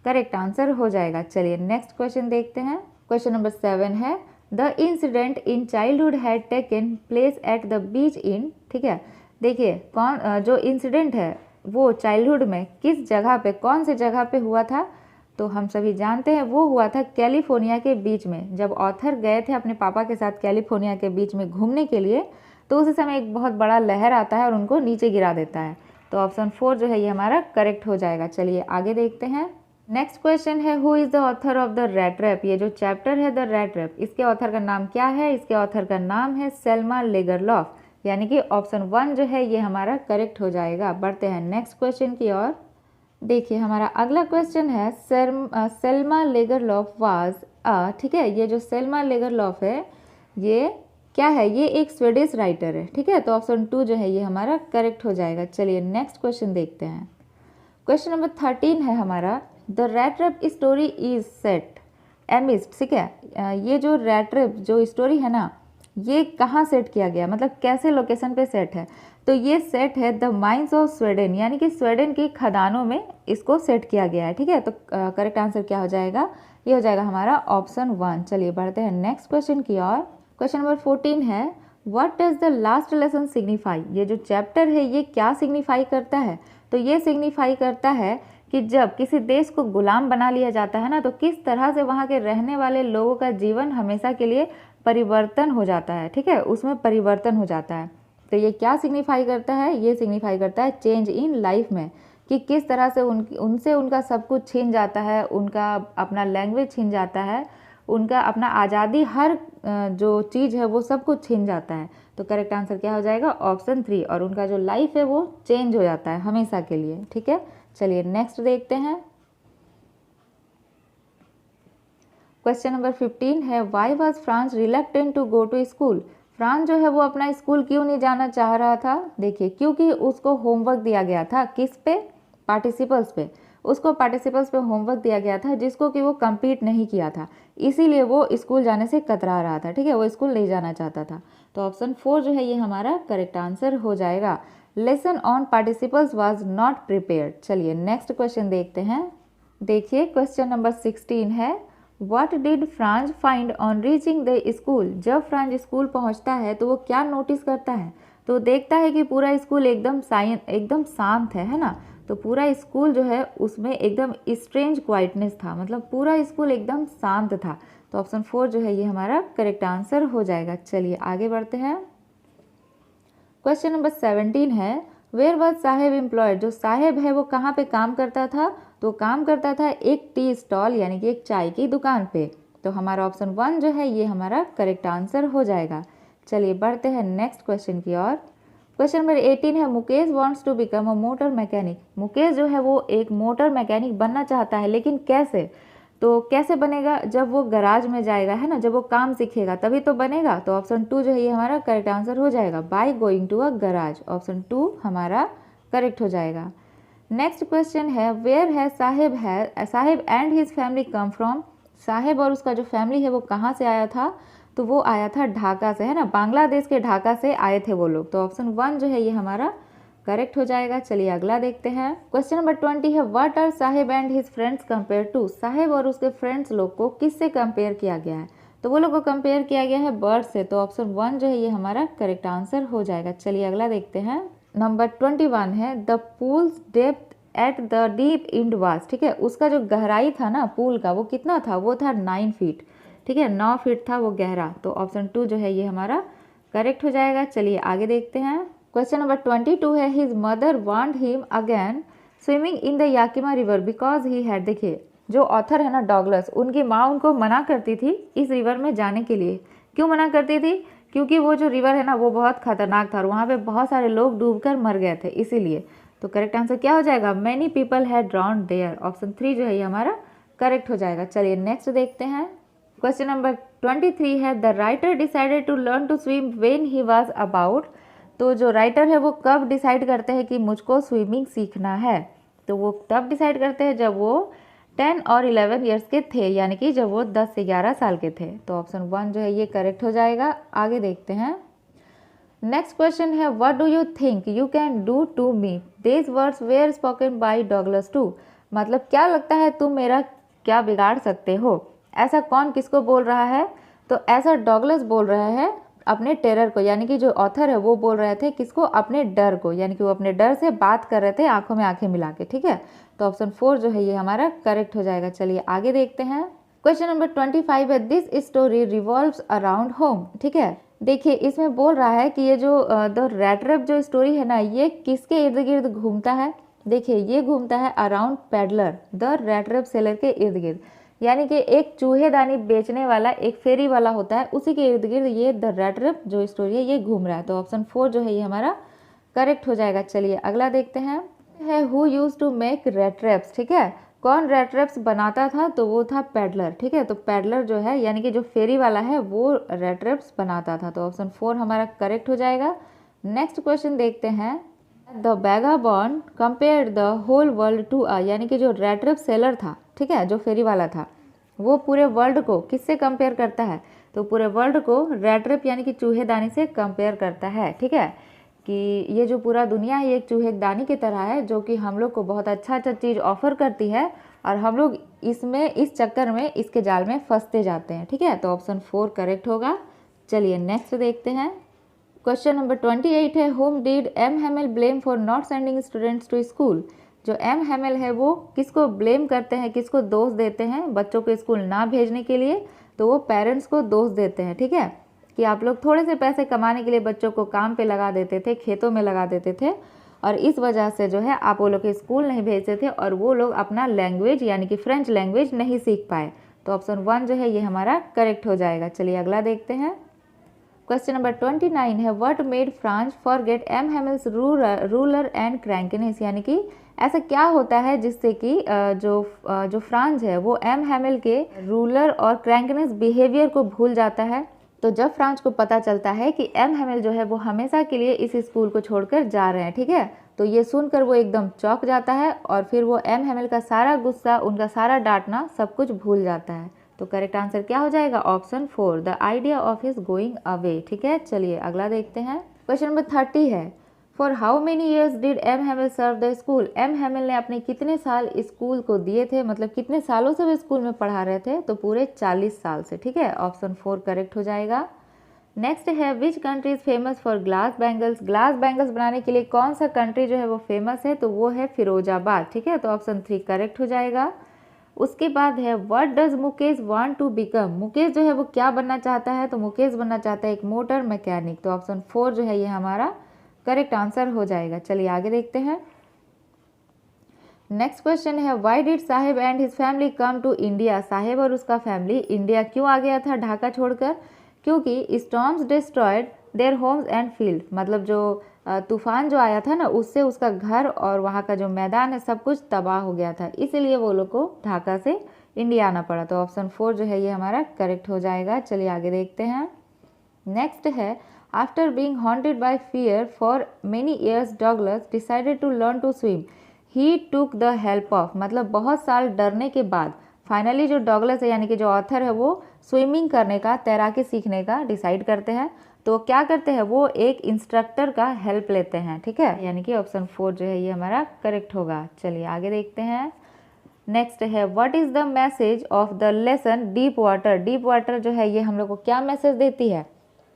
करेक्ट आंसर हो जाएगा। चलिए नेक्स्ट क्वेश्चन देखते हैं। क्वेश्चन नंबर 7 है, the incident in childhood had taken place at the beach in. ठीक है, देखिए कौन जो इंसिडेंट है वो चाइल्डहुड में किस जगह पे, कौन सी जगह पे हुआ था। तो हम सभी जानते हैं वो हुआ था कैलिफोर्निया के बीच में। जब ऑथर गए थे अपने पापा के साथ कैलिफोर्निया के बीच में घूमने के लिए, तो उसी समय एक बहुत बड़ा लहर आता है और उनको नीचे गिरा देता है। तो ऑप्शन 4 जो है ये हमारा करेक्ट हो जाएगा। चलिए आगे देखते हैं। नेक्स्ट क्वेश्चन है, who is the author of the rat trap. ये जो चैप्टर है द रैट रैप, इसके ऑथर का नाम क्या है। इसके ऑथर का नाम है सेल्मा लेगरलॉफ, यानी कि ऑप्शन 1 जो है ये हमारा करेक्ट हो जाएगा। बढ़ते हैं नेक्स्ट क्वेश्चन की ओर। देखिए हमारा अगला क्वेश्चन है, सेल्मा लेगरलॉफ वाज ठीक है, ये जो सेल्मा लेगरलॉफ है ये क्या है, ये एक स्वीडिश राइटर है। ठीक है, तो ऑप्शन 2 जो है ये हमारा करेक्ट हो जाएगा। चलिए नेक्स्ट क्वेश्चन देखते हैं। क्वेश्चन नंबर 13 है हमारा, the rat rap story is set amidst. ठीक है, ये जो रैट रैप जो स्टोरी है ना ये कहाँ सेट किया गया, मतलब कैसे लोकेशन पे सेट है। तो ये सेट है द माइंस ऑफ स्वीडन, यानी कि स्वीडन की खदानों में इसको सेट किया गया है। ठीक है, तो करेक्ट आंसर क्या हो जाएगा, ये हो जाएगा हमारा ऑप्शन 1। चलिए बढ़ते हैं नेक्स्ट क्वेश्चन की ओर। क्वेश्चन नंबर 14 है, what does the last lesson signify. ये जो चैप्टर है ये क्या सिग्निफाई करता है। तो ये सिग्निफाई करता है कि जब किसी देश को गुलाम बना लिया जाता है ना, तो किस तरह से वहाँ के रहने वाले लोगों का जीवन हमेशा के लिए परिवर्तन हो जाता है। ठीक है, उसमें परिवर्तन हो जाता है। तो ये क्या सिग्निफाई करता है, ये सिग्निफाई करता है चेंज इन लाइफ में, कि किस तरह से उनसे उनका सब कुछ छीन जाता है, उनका अपना लैंग्वेज छीन जाता है, उनका अपना आज़ादी, हर जो चीज़ है वो सब कुछ छीन जाता है। तो करेक्ट आंसर क्या हो जाएगा, ऑप्शन 3। और उनका जो लाइफ है वो चेंज हो जाता है हमेशा के लिए। ठीक है, चलिए नेक्स्ट देखते हैं। क्वेश्चन नंबर 15 है, why was Franz reluctant to go to school. Franz जो है वो अपना स्कूल क्यों नहीं जाना चाह रहा था। देखिए, क्योंकि उसको होमवर्क दिया गया था, किस पे, पार्टिसिपल्स पे। उसको पार्टिसिपल्स पे होमवर्क दिया गया था जिसको कि वो कंप्लीट नहीं किया था, इसीलिए वो स्कूल जाने से कतरा रहा था। ठीक है, वो स्कूल नहीं जाना चाहता था। तो ऑप्शन 4 जो है ये हमारा करेक्ट आंसर हो जाएगा। Lesson on participles was not prepared. चलिए नेक्स्ट क्वेश्चन देखते हैं। देखिए क्वेश्चन नंबर 16 है, what did France find on reaching the school. जब फ्रांस स्कूल पहुंचता है तो वो क्या नोटिस करता है। तो देखता है कि पूरा स्कूल एकदम शांत है ना। तो पूरा स्कूल जो है उसमें एकदम स्ट्रेंज क्वाइटनेस था, मतलब पूरा स्कूल एकदम शांत था। तो ऑप्शन 4 जो है ये हमारा करेक्ट आंसर हो जाएगा। चलिए आगे बढ़ते हैं। क्वेश्चन नंबर 17 है, वेयर वॉज साहेब एम्प्लॉयड। जो साहेब है वो कहाँ पे काम करता था। तो काम करता था एक टी स्टॉल, यानी कि एक चाय की दुकान पे। तो हमारा ऑप्शन 1 जो है ये हमारा करेक्ट आंसर हो जाएगा। चलिए बढ़ते हैं नेक्स्ट क्वेश्चन की ओर। क्वेश्चन नंबर 18 है, Mukesh wants to become a motor mechanic. Mukesh जो है वो एक मोटर मैकेनिक बनना चाहता है, लेकिन कैसे। तो कैसे बनेगा, जब वो गराज में जाएगा, है ना, जब वो काम सीखेगा तभी तो बनेगा। तो ऑप्शन 2 जो है ये हमारा करेक्ट आंसर हो जाएगा, by going to a garage. Option 2 हमारा करेक्ट हो जाएगा। नेक्स्ट क्वेश्चन है, वेयर है Saheb and his family come from. Saheb और उसका जो फैमिली है वो कहाँ से आया था। तो वो आया था ढाका से, है ना, बांग्लादेश के ढाका से आए थे वो लोग। तो ऑप्शन 1 जो है ये हमारा करेक्ट हो जाएगा। चलिए अगला देखते हैं। क्वेश्चन नंबर 20 है, what are Saheb and his friends compare to. Saheb और उसके फ्रेंड्स लोग को किससे कंपेयर किया गया है। तो वो लोग को कंपेयर किया गया है बर्ड से। तो ऑप्शन 1 जो है ये हमारा करेक्ट आंसर हो जाएगा। चलिए अगला देखते हैं। नंबर 21 है, the pool's depth at the deep end was. ठीक है, उसका जो गहराई था ना पूल का, वो कितना था, वो था 9 फीट। ठीक है, 9 फीट था वो गहरा। तो ऑप्शन 2 जो है ये हमारा करेक्ट हो जाएगा। चलिए आगे देखते हैं। क्वेश्चन नंबर 22 है, his mother want him again swimming in the Yakima river because he had. देखिए जो ऑथर है ना डॉगलस, उनकी माँ उनको मना करती थी इस रिवर में जाने के लिए। क्यों मना करती थी, क्योंकि वो जो रिवर है ना वो बहुत खतरनाक था और वहाँ पे बहुत सारे लोग डूबकर मर गए थे, इसीलिए। तो करेक्ट आंसर क्या हो जाएगा, many people had drowned there. Option 3 जो है ये हमारा करेक्ट हो जाएगा। चलिए नेक्स्ट देखते हैं। क्वेश्चन नंबर 23 है, the writer decided to learn to swim when he was about. तो जो राइटर है वो कब डिसाइड करते हैं कि मुझको स्विमिंग सीखना है। तो वो तब डिसाइड करते हैं जब वो 10 और 11 ईयर्स के थे, यानी कि जब वो 10 से 11 साल के थे। तो ऑप्शन 1 जो है ये करेक्ट हो जाएगा। आगे देखते हैं। नेक्स्ट क्वेश्चन है, what do you think you can do to me. These words were spoken by Douglas to. मतलब क्या लगता है तुम मेरा क्या बिगाड़ सकते हो। ऐसा कौन किसको बोल रहा है। तो ऐसा डॉगलस बोल रहा है अपने टेरर को, यानी कि जो ऑथर है वो बोल रहे थे किसको, अपने डर को, यानी कि वो अपने डर से बात कर रहे थे आंखों में आंखें मिला के। ठीक है, तो ऑप्शन 4 जो है ये हमारा करेक्ट हो जाएगा। चलिए आगे देखते हैं। क्वेश्चन नंबर 25 है, this story revolves around home. ठीक है, देखिए इसमें बोल रहा है कि ये जो द रैट रेस जो स्टोरी है ना, ये किसके इर्द गिर्द घूमता है। देखिए ये घूमता है around peddler, the rat race seller के इर्द गिर्द, यानी कि एक चूहेदानी बेचने वाला एक फेरी वाला होता है, उसी के इर्द गिर्द ये द रैट रेस जो स्टोरी है ये घूम रहा है। तो ऑप्शन 4 जो है ये हमारा करेक्ट हो जाएगा। चलिए अगला देखते हैं। Who used to make rat traps. ठीक है, कौन रैट ट्रैप्स बनाता था। तो वो था पेडलर। ठीक है, तो पेडलर जो है यानी कि जो फेरी वाला है वो रैट ट्रैप्स बनाता था। तो ऑप्शन 4 हमारा करेक्ट हो जाएगा। नेक्स्ट क्वेश्चन देखते हैं। The vagabond compared the whole world to a, यानी कि जो रैट ट्रैप सेलर था, ठीक है, जो फेरी वाला था, वो पूरे वर्ल्ड को किससे कंपेयर करता है। तो पूरे वर्ल्ड को रैट ट्रैप यानी कि चूहेदानी से कंपेयर करता है। ठीक है, कि ये जो पूरा दुनिया है ये एक चूहेदानी की तरह है जो कि हम लोग को बहुत अच्छा चीज़ ऑफर करती है और हम लोग इसमें इस चक्कर में इसके जाल में फंसते जाते हैं। ठीक है, तो ऑप्शन 4 करेक्ट होगा। चलिए नेक्स्ट देखते हैं। क्वेश्चन नंबर 28 है, whom did M Hamel blame for not sending students to school. जो एम हैमिल है वो किसको ब्लेम करते हैं, किसको दोष देते हैं बच्चों को स्कूल ना भेजने के लिए, तो वो पेरेंट्स को दोष देते हैं। ठीक है, कि आप लोग थोड़े से पैसे कमाने के लिए बच्चों को काम पे लगा देते थे, खेतों में लगा देते थे, और इस वजह से जो है आप वो लोग स्कूल नहीं भेजते थे और वो लोग अपना लैंग्वेज यानी कि फ्रेंच लैंग्वेज नहीं सीख पाए। तो ऑप्शन 1 जो है ये हमारा करेक्ट हो जाएगा। चलिए अगला देखते हैं। क्वेश्चन नंबर 29 है what made Franz forget M Hamel's ruler and crankiness, यानी कि ऐसा क्या होता है जिससे कि जो फ्रांस है वो एम हैमिल के रूलर और क्रैंकनेस बिहेवियर को भूल जाता है। तो जब फ्रांस को पता चलता है कि एम हैमिल जो है वो हमेशा के लिए इस स्कूल को छोड़कर जा रहे हैं, ठीक है, तो ये सुनकर वो एकदम चौंक जाता है और फिर वो एम हैमिल का सारा गुस्सा, उनका सारा डांटना सब कुछ भूल जाता है। तो करेक्ट आंसर क्या हो जाएगा? Option 4, the idea of his going away. ठीक है, चलिए अगला देखते हैं। क्वेश्चन नंबर 30 है for how many years did M Hamel serve the school, M Hamel ने अपने कितने साल स्कूल को दिए थे, मतलब कितने सालों से वो स्कूल में पढ़ा रहे थे, तो पूरे 40 साल से। ठीक है, ऑप्शन 4 करेक्ट हो जाएगा। नेक्स्ट है which country is famous for glass bangles, glass bangles बनाने के लिए कौन सा कंट्री जो है वो फेमस है, तो वो है फिरोजाबाद। ठीक है, तो ऑप्शन 3 करेक्ट हो जाएगा। उसके बाद है what does Mukesh want to become, Mukesh जो है वो क्या बनना चाहता है, तो मुकेश बनना चाहता है एक मोटर मैकेनिक। तो ऑप्शन 4 जो है ये हमारा करेक्ट आंसर हो जाएगा। चलिए आगे देखते हैं। नेक्स्ट क्वेश्चन है why did Saheb and his family come to India, Saheb और उसका फैमिली इंडिया क्यों आ गया था ढाका छोड़कर? क्योंकि storms destroyed their homes and field, मतलब जो तूफान जो आया था ना उससे उसका घर और वहाँ का जो मैदान है सब कुछ तबाह हो गया था, इसीलिए वो लोग को ढाका से इंडिया आना पड़ा। तो ऑप्शन 4 जो है ये हमारा करेक्ट हो जाएगा। चलिए आगे देखते हैं। नेक्स्ट है after being haunted by fear for many years Douglas decided to learn to swim, he took the help of, मतलब बहुत साल डरने के बाद फाइनली जो डगलस है यानी कि जो ऑथर है वो स्विमिंग करने का, तैराकी सीखने का डिसाइड करते हैं। तो क्या करते हैं, वो एक इंस्ट्रक्टर का हेल्प लेते हैं। ठीक है, यानी कि ऑप्शन 4 जो है ये हमारा करेक्ट होगा। चलिए आगे देखते हैं। नेक्स्ट है what is the message of the lesson deep water, deep water जो है ये हम लोग को क्या मैसेज देती है?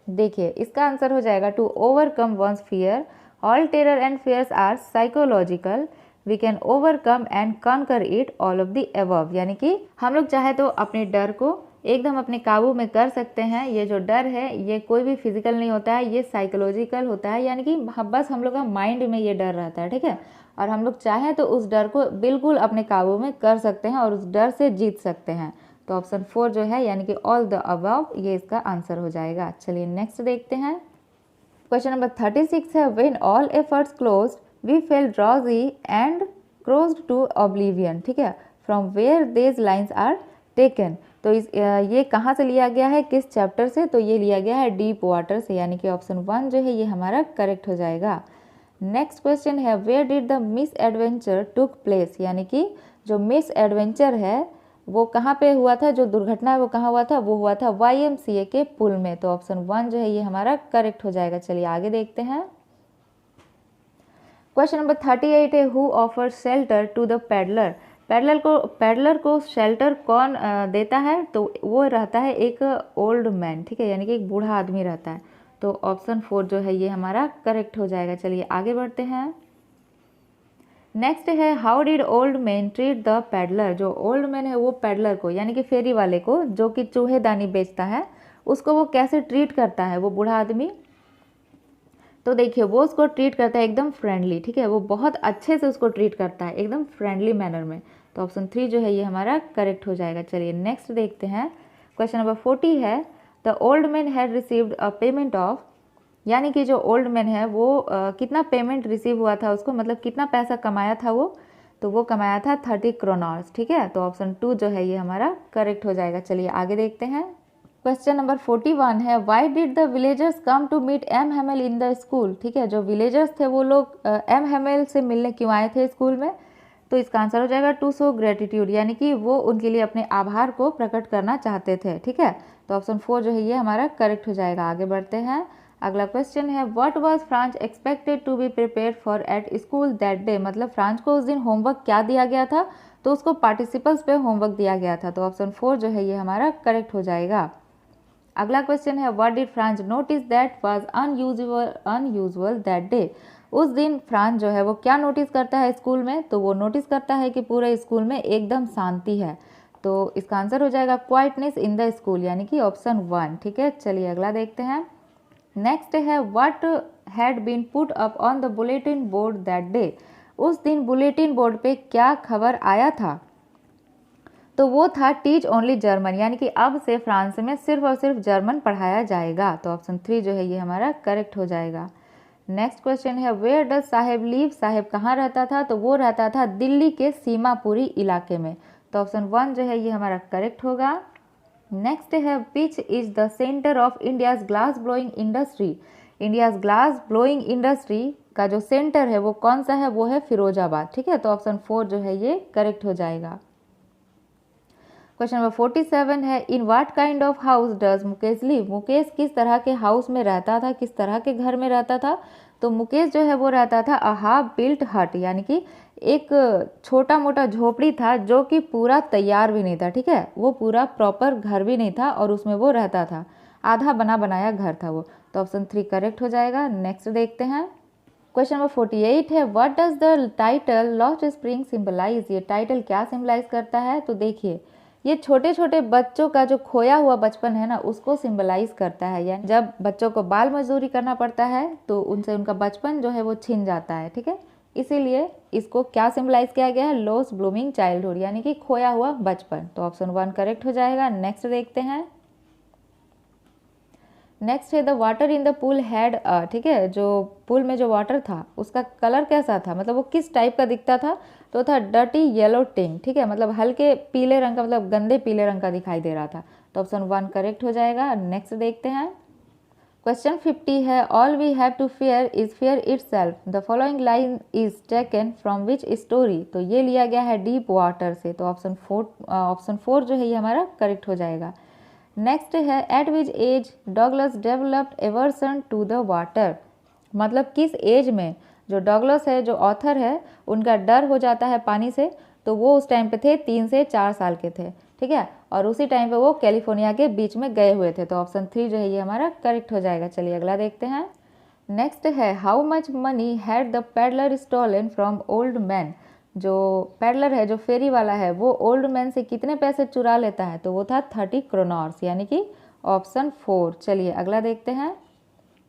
देखिए इसका आंसर हो जाएगा to overcome one's fear, all terror and fears are psychological, we can overcome and conquer it, all of the above, यानी कि हम लोग चाहे तो अपने डर को एकदम अपने काबू में कर सकते हैं। ये जो डर है ये कोई भी फिजिकल नहीं होता है, ये साइकोलॉजिकल होता है, यानी कि बस हम लोग का माइंड में ये डर रहता है। ठीक है, और हम लोग चाहें तो उस डर को बिल्कुल अपने काबू में कर सकते हैं और उस डर से जीत सकते हैं। तो ऑप्शन 4 जो है यानी कि ऑल द अबव ये इसका आंसर हो जाएगा। चलिए नेक्स्ट देखते हैं। क्वेश्चन नंबर 36 है when all efforts closed we fell drowsy and crossed to oblivion. ठीक है, from where these lines are taken, तो ये कहाँ से लिया गया है, किस चैप्टर से? तो ये लिया गया है डीप वाटर से, यानी कि ऑप्शन 1 जो है ये हमारा करेक्ट हो जाएगा। नेक्स्ट क्वेश्चन है where did the misadventure took place, यानी कि जो मिस एडवेंचर है वो कहाँ पे हुआ था, जो दुर्घटना है वो कहाँ हुआ था? वो हुआ था YMCA के पुल में। तो ऑप्शन 1 जो है ये हमारा करेक्ट हो जाएगा। चलिए आगे देखते हैं। क्वेश्चन नंबर 38 है who offer shelter to the peddler, peddler को शेल्टर कौन देता है? तो वो रहता है एक ओल्ड मैन। ठीक है, यानी कि एक बूढ़ा आदमी रहता है। तो ऑप्शन 4 जो है ये हमारा करेक्ट हो जाएगा। चलिए आगे बढ़ते हैं। नेक्स्ट है how did old man treat the peddler, जो ओल्ड मैन है वो पैडलर को यानी कि फेरी वाले को जो कि चूहेदानी बेचता है उसको वो कैसे ट्रीट करता है वो बूढ़ा आदमी? तो देखिए वो उसको ट्रीट करता है एकदम फ्रेंडली। ठीक है, वो बहुत अच्छे से उसको ट्रीट करता है एकदम फ्रेंडली मैनर में। तो ऑप्शन 3 जो है ये हमारा करेक्ट हो जाएगा। चलिए नेक्स्ट देखते हैं। क्वेश्चन नंबर 40 है the old man had received a payment of, यानी कि जो ओल्ड मैन है वो कितना पेमेंट रिसीव हुआ था उसको, मतलब कितना पैसा कमाया था वो? तो वो कमाया था 30 क्रोनर्स। ठीक है, तो ऑप्शन 2 जो है ये हमारा करेक्ट हो जाएगा। चलिए आगे देखते हैं। क्वेश्चन नंबर 41 है why did the villagers come to meet M Hamel in the school. ठीक है, जो विलेजर्स थे वो लोग एम हैमिल से मिलने क्यों आए थे स्कूल में? तो इसका आंसर हो जाएगा टू शो ग्रेटिट्यूड, यानी कि वो उनके लिए अपने आभार को प्रकट करना चाहते थे। ठीक है, तो ऑप्शन 4 जो है ये हमारा करेक्ट हो जाएगा। आगे बढ़ते हैं। अगला क्वेश्चन है what was Franz expected to be prepared for at school that day, मतलब फ्रांस को उस दिन होमवर्क क्या दिया गया था? तो उसको पार्टिसिपल्स पे होमवर्क दिया गया था। तो ऑप्शन 4 जो है ये हमारा करेक्ट हो जाएगा। अगला क्वेश्चन है what did France notice that was unusual that day. उस दिन फ्रांस जो है वो क्या नोटिस करता है स्कूल में, तो वो नोटिस करता है कि पूरे स्कूल में एकदम शांति है। तो इसका आंसर हो जाएगा क्वाइटनेस इन द स्कूल, यानी कि ऑप्शन 1। ठीक है, चलिए अगला देखते हैं। नेक्स्ट है what had been put up on the bulletin board that day. उस दिन बुलेटिन बोर्ड पे क्या खबर आया था, तो वो था टीच ओनली जर्मन, यानी कि अब से फ्रांस में सिर्फ और सिर्फ जर्मन पढ़ाया जाएगा। तो ऑप्शन 3 जो है ये हमारा करेक्ट हो जाएगा। नेक्स्ट क्वेश्चन है वेयर डज साहेब लीव। साहेब कहाँ रहता था, तो वो रहता था दिल्ली के सीमापुरी इलाके में। तो ऑप्शन 1 जो है ये हमारा करेक्ट होगा। नेक्स्ट है which is the centre of India's glass blowing industry. India's glass blowing industry का जो सेंटर है वो कौन सा है, वो है फिरोजाबाद। ठीक है, तो ऑप्शन 4 जो है ये करेक्ट हो जाएगा। क्वेश्चन नंबर 47 है in what kind of house does Mukesh live. Mukesh किस तरह के हाउस में रहता था, किस तरह के घर में रहता था, तो मुकेश जो है वो रहता था अ हाफ बिल्ट हट, यानी कि एक छोटा मोटा झोपड़ी था जो कि पूरा तैयार भी नहीं था। ठीक है, वो पूरा प्रॉपर घर भी नहीं था और उसमें वो रहता था, आधा बना बनाया घर था वो। तो ऑप्शन 3 करेक्ट हो जाएगा। नेक्स्ट देखते हैं। क्वेश्चन नंबर 48 है what does the title lost spring symbolise. ये टाइटल क्या सिंबलाइज करता है, तो देखिए ये छोटे छोटे बच्चों का जो खोया हुआ बचपन है ना उसको सिंबलाइज करता है। यानी जब बच्चों को बाल मजदूरी करना पड़ता है तो उनसे उनका बचपन जो है वो छिन जाता है। ठीक है, इसीलिए इसको क्या सिंबलाइज किया गया है, लॉस्ट ब्लूमिंग चाइल्डहुड, यानी कि खोया हुआ बचपन। तो ऑप्शन 1 करेक्ट हो जाएगा। नेक्स्ट देखते हैं। नेक्स्ट है the water in the pool had a. ठीक है, जो पूल में जो वाटर था उसका कलर कैसा था, मतलब वो किस टाइप का दिखता था, तो था डर्टी येलो टिंग। ठीक है, मतलब हल्के पीले रंग का, मतलब गंदे पीले रंग का दिखाई दे रहा था। तो ऑप्शन 1 करेक्ट हो जाएगा। नेक्स्ट देखते हैं। क्वेश्चन 50 है all we have to fear is fear itself. The following line is taken from which story. तो ये लिया गया है डीप वाटर से। तो ऑप्शन 4 जो है ये हमारा करेक्ट हो जाएगा। नेक्स्ट है at which age Douglas developed aversion to the water. मतलब किस एज में जो डॉगलस है, जो ऑथर है, उनका डर हो जाता है पानी से। तो वो उस टाइम पे थे 3 से 4 साल के थे। ठीक है, और उसी टाइम पे वो कैलिफोर्निया के बीच में गए हुए थे। तो ऑप्शन 3 जो है ये हमारा करेक्ट हो जाएगा। चलिए अगला देखते हैं। नेक्स्ट है how much money had the peddler stolen from old man. जो पैडलर है, जो फेरी वाला है, वो ओल्ड मैन से कितने पैसे चुरा लेता है, तो वो था 30 क्रोनॉर्स, यानी कि ऑप्शन 4। चलिए अगला देखते हैं।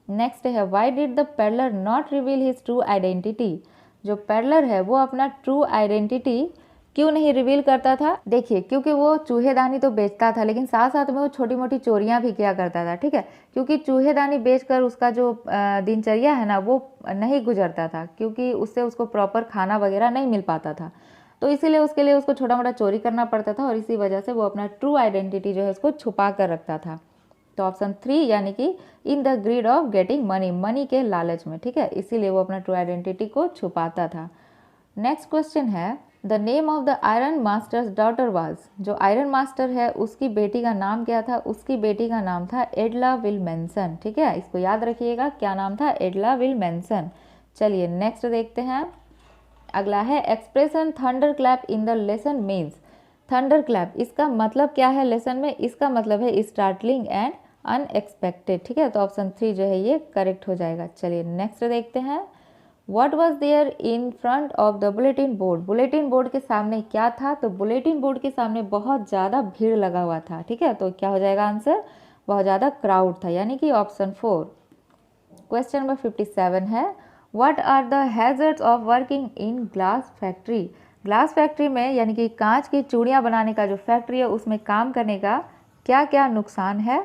नेक्स्ट है why did the peddler not reveal his true identity. जो पैडलर है वो अपना ट्रू आइडेंटिटी क्यों नहीं रिवील करता था, देखिए क्योंकि वो चूहेदानी तो बेचता था लेकिन साथ साथ में वो छोटी मोटी चोरियां भी किया करता था। ठीक है, क्योंकि चूहेदानी बेचकर उसका जो दिनचर्या है ना वो नहीं गुजरता था, क्योंकि उससे उसको प्रॉपर खाना वगैरह नहीं मिल पाता था। तो इसीलिए उसके लिए उसको छोटा मोटा चोरी करना पड़ता था और इसी वजह से वो अपना ट्रू आइडेंटिटी जो है उसको छुपा कर रखता था। तो ऑप्शन 3 यानी कि in the greed of getting money, money के लालच में। ठीक है, इसीलिए वो अपना ट्रू आइडेंटिटी को छुपाता था। नेक्स्ट क्वेश्चन है the Name of the iron masters daughter was. जो आयरन मास्टर है उसकी बेटी का नाम क्या था, उसकी बेटी का नाम था एडला विलमेंसन। ठीक है, इसको याद रखिएगा, क्या नाम था, एडला विलमेंसन। चलिए नेक्स्ट देखते हैं। अगला है expression thunder clap in the lesson means. Thunder clap इसका मतलब क्या है लेसन में, इसका मतलब है स्टार्टलिंग एंड अनएक्सपेक्टेड। ठीक है, तो ऑप्शन 3 जो है ये करेक्ट हो जाएगा। चलिए नेक्स्ट देखते हैं। What was there in front of the bulletin board. Bulletin board के सामने क्या था, तो बुलेटिन बोर्ड के सामने बहुत ज़्यादा भीड़ लगा हुआ था। ठीक है, तो क्या हो जाएगा आंसर, बहुत ज़्यादा क्राउड था, यानी कि ऑप्शन 4। क्वेश्चन नंबर 57 है what are the hazards of working in glass factory. Glass factory में यानी कि कांच की चूड़ियाँ बनाने का जो फैक्ट्री है उसमें काम करने का क्या क्या नुकसान है।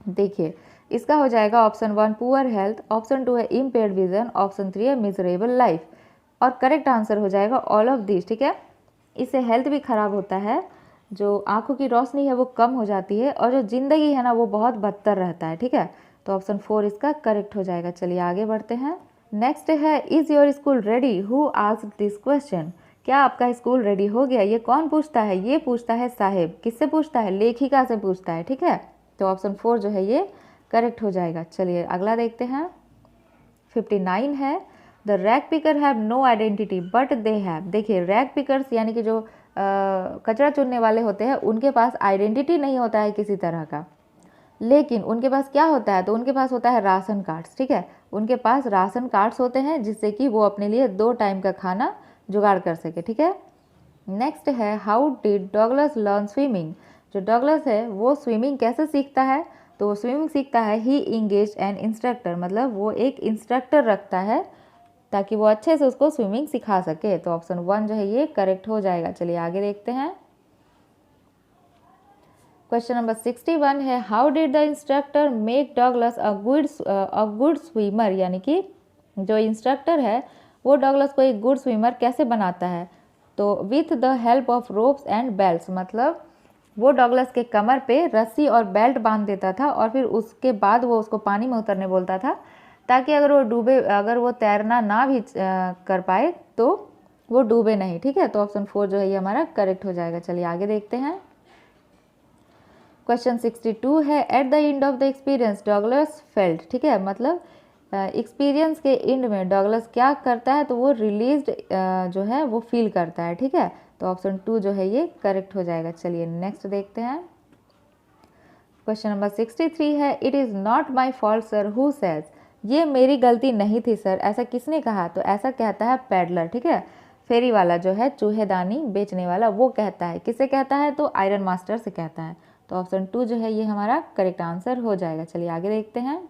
देखिए इसका हो जाएगा ऑप्शन 1 पुअर हेल्थ, ऑप्शन 2 है इम्पेयर्ड विजन, ऑप्शन 3 है मिजरेबल लाइफ, और करेक्ट आंसर हो जाएगा ऑल ऑफ दिस। ठीक है, इससे हेल्थ भी खराब होता है, जो आंखों की रोशनी है वो कम हो जाती है, और जो ज़िंदगी है ना वो बहुत बदतर रहता है। ठीक है, तो ऑप्शन 4 इसका करेक्ट हो जाएगा। चलिए आगे बढ़ते हैं। नेक्स्ट है is your school ready, who asked this question. क्या आपका स्कूल रेडी हो गया, ये कौन पूछता है, ये पूछता है साहेब। किससे पूछता है, लेखिका से पूछता है। ठीक है, तो ऑप्शन 4 जो है ये करेक्ट हो जाएगा। चलिए अगला देखते हैं। 59 है the rag picker have no identity but they have. देखिए रैग पिकर्स यानी कि जो कचरा चुनने वाले होते हैं उनके पास आइडेंटिटी नहीं होता है किसी तरह का, लेकिन उनके पास क्या होता है, तो उनके पास होता है राशन कार्ड्स, ठीक है, उनके पास राशन कार्ड्स होते हैं जिससे कि वो अपने लिए 2 टाइम का खाना जुगाड़ कर सके, ठीक है। नेक्स्ट है how did Douglas learn swimming. जो डगलस है वो स्विमिंग कैसे सीखता है, तो वो स्विमिंग सीखता है ही इंगेज एन इंस्ट्रक्टर, मतलब वो एक इंस्ट्रक्टर रखता है ताकि वो अच्छे से उसको स्विमिंग सिखा सके। तो ऑप्शन 1 जो है ये करेक्ट हो जाएगा। चलिए आगे देखते हैं। क्वेश्चन नंबर 61 है how did the instructor make Douglas a good swimmer, यानी कि जो इंस्ट्रक्टर है वो डगलस को एक गुड स्विमर कैसे बनाता है, तो with the help of ropes and belts, मतलब वो डगलस के कमर पे रस्सी और बेल्ट बांध देता था और फिर उसके बाद वो उसको पानी में उतरने बोलता था ताकि अगर वो तैरना ना भी कर पाए तो वो डूबे नहीं, ठीक है। तो ऑप्शन 4 जो है ये हमारा करेक्ट हो जाएगा। चलिए आगे देखते हैं। क्वेश्चन 62 है at the end of the experience Douglas felt, ठीक है, मतलब एक्सपीरियंस के एंड में डगलस क्या करता है, तो वो रिलीज्ड जो है वो फील करता है, ठीक है। तो ऑप्शन 2 जो है ये करेक्ट हो जाएगा। चलिए नेक्स्ट देखते हैं। क्वेश्चन नंबर 63 है it is not my fault sir who says, ये मेरी गलती नहीं थी सर, ऐसा किसने कहा, तो ऐसा कहता है पैडलर, ठीक है, फेरी वाला जो है चूहेदानी बेचने वाला वो कहता है। किससे कहता है, तो आयरन मास्टर से कहता है। तो ऑप्शन 2 जो है ये हमारा करेक्ट आंसर हो जाएगा। चलिए आगे देखते हैं।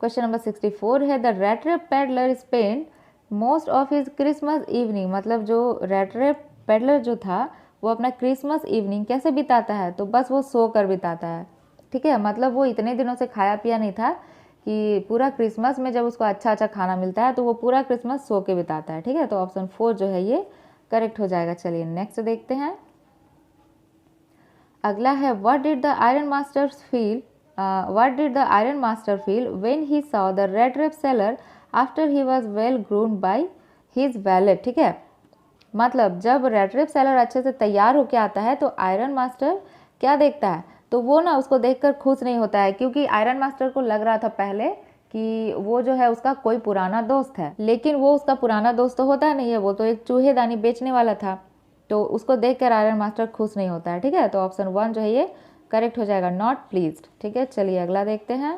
क्वेश्चन नंबर 64 है the red rape peddler spend most of his Christmas evening, मतलब जो रेड रेप पैडलर जो था वो अपना क्रिसमस इवनिंग कैसे बिताता है, तो बस वो सो कर बिताता है, ठीक है, मतलब वो इतने दिनों से खाया पिया नहीं था कि पूरा क्रिसमस में जब उसको अच्छा अच्छा खाना मिलता है तो वो पूरा क्रिसमस सो के बिताता है, ठीक है। तो ऑप्शन 4 जो है ये करेक्ट हो जाएगा। चलिए नेक्स्ट देखते हैं। अगला है what did the iron master feel when he saw the red rape seller after he was well groomed by his wallet, ठीक है, मतलब जब रेड रेप सेलर अच्छे से तैयार होके आता है तो आयरन मास्टर क्या देखता है, तो वो ना उसको देखकर खुश नहीं होता है क्योंकि आयरन मास्टर को लग रहा था पहले कि वो जो है उसका कोई पुराना दोस्त है, लेकिन वो उसका पुराना दोस्त तो होता नहीं है, वो तो एक चूहेदानी बेचने वाला था, तो उसको देखकर आयरन मास्टर खुश नहीं होता है, ठीक है। तो ऑप्शन 1 जो है ये करेक्ट हो जाएगा, नॉट प्लीज्ड, ठीक है। चलिए अगला देखते हैं।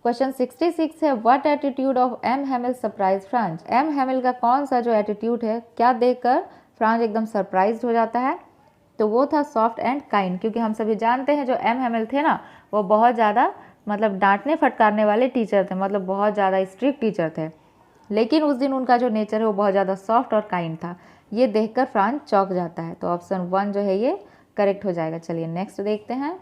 क्वेश्चन 66 है what attitude of M Hamel surprise Franz, M Hamel का कौन सा जो एटीट्यूड है, क्या देखकर फ्रांस एकदम सरप्राइज्ड हो जाता है, तो वो था सॉफ्ट एंड काइंड, क्योंकि हम सभी जानते हैं जो एम हेमिल थे ना वो बहुत ज़्यादा मतलब डांटने फटकारने वाले टीचर थे, मतलब बहुत ज़्यादा स्ट्रिक्ट टीचर थे, लेकिन उस दिन उनका जो नेचर है वो बहुत ज़्यादा सॉफ्ट और काइंड था। ये देखकर फ्रांस चौंक जाता है। तो ऑप्शन 1 जो है ये करेक्ट हो जाएगा। चलिए नेक्स्ट देखते हैं।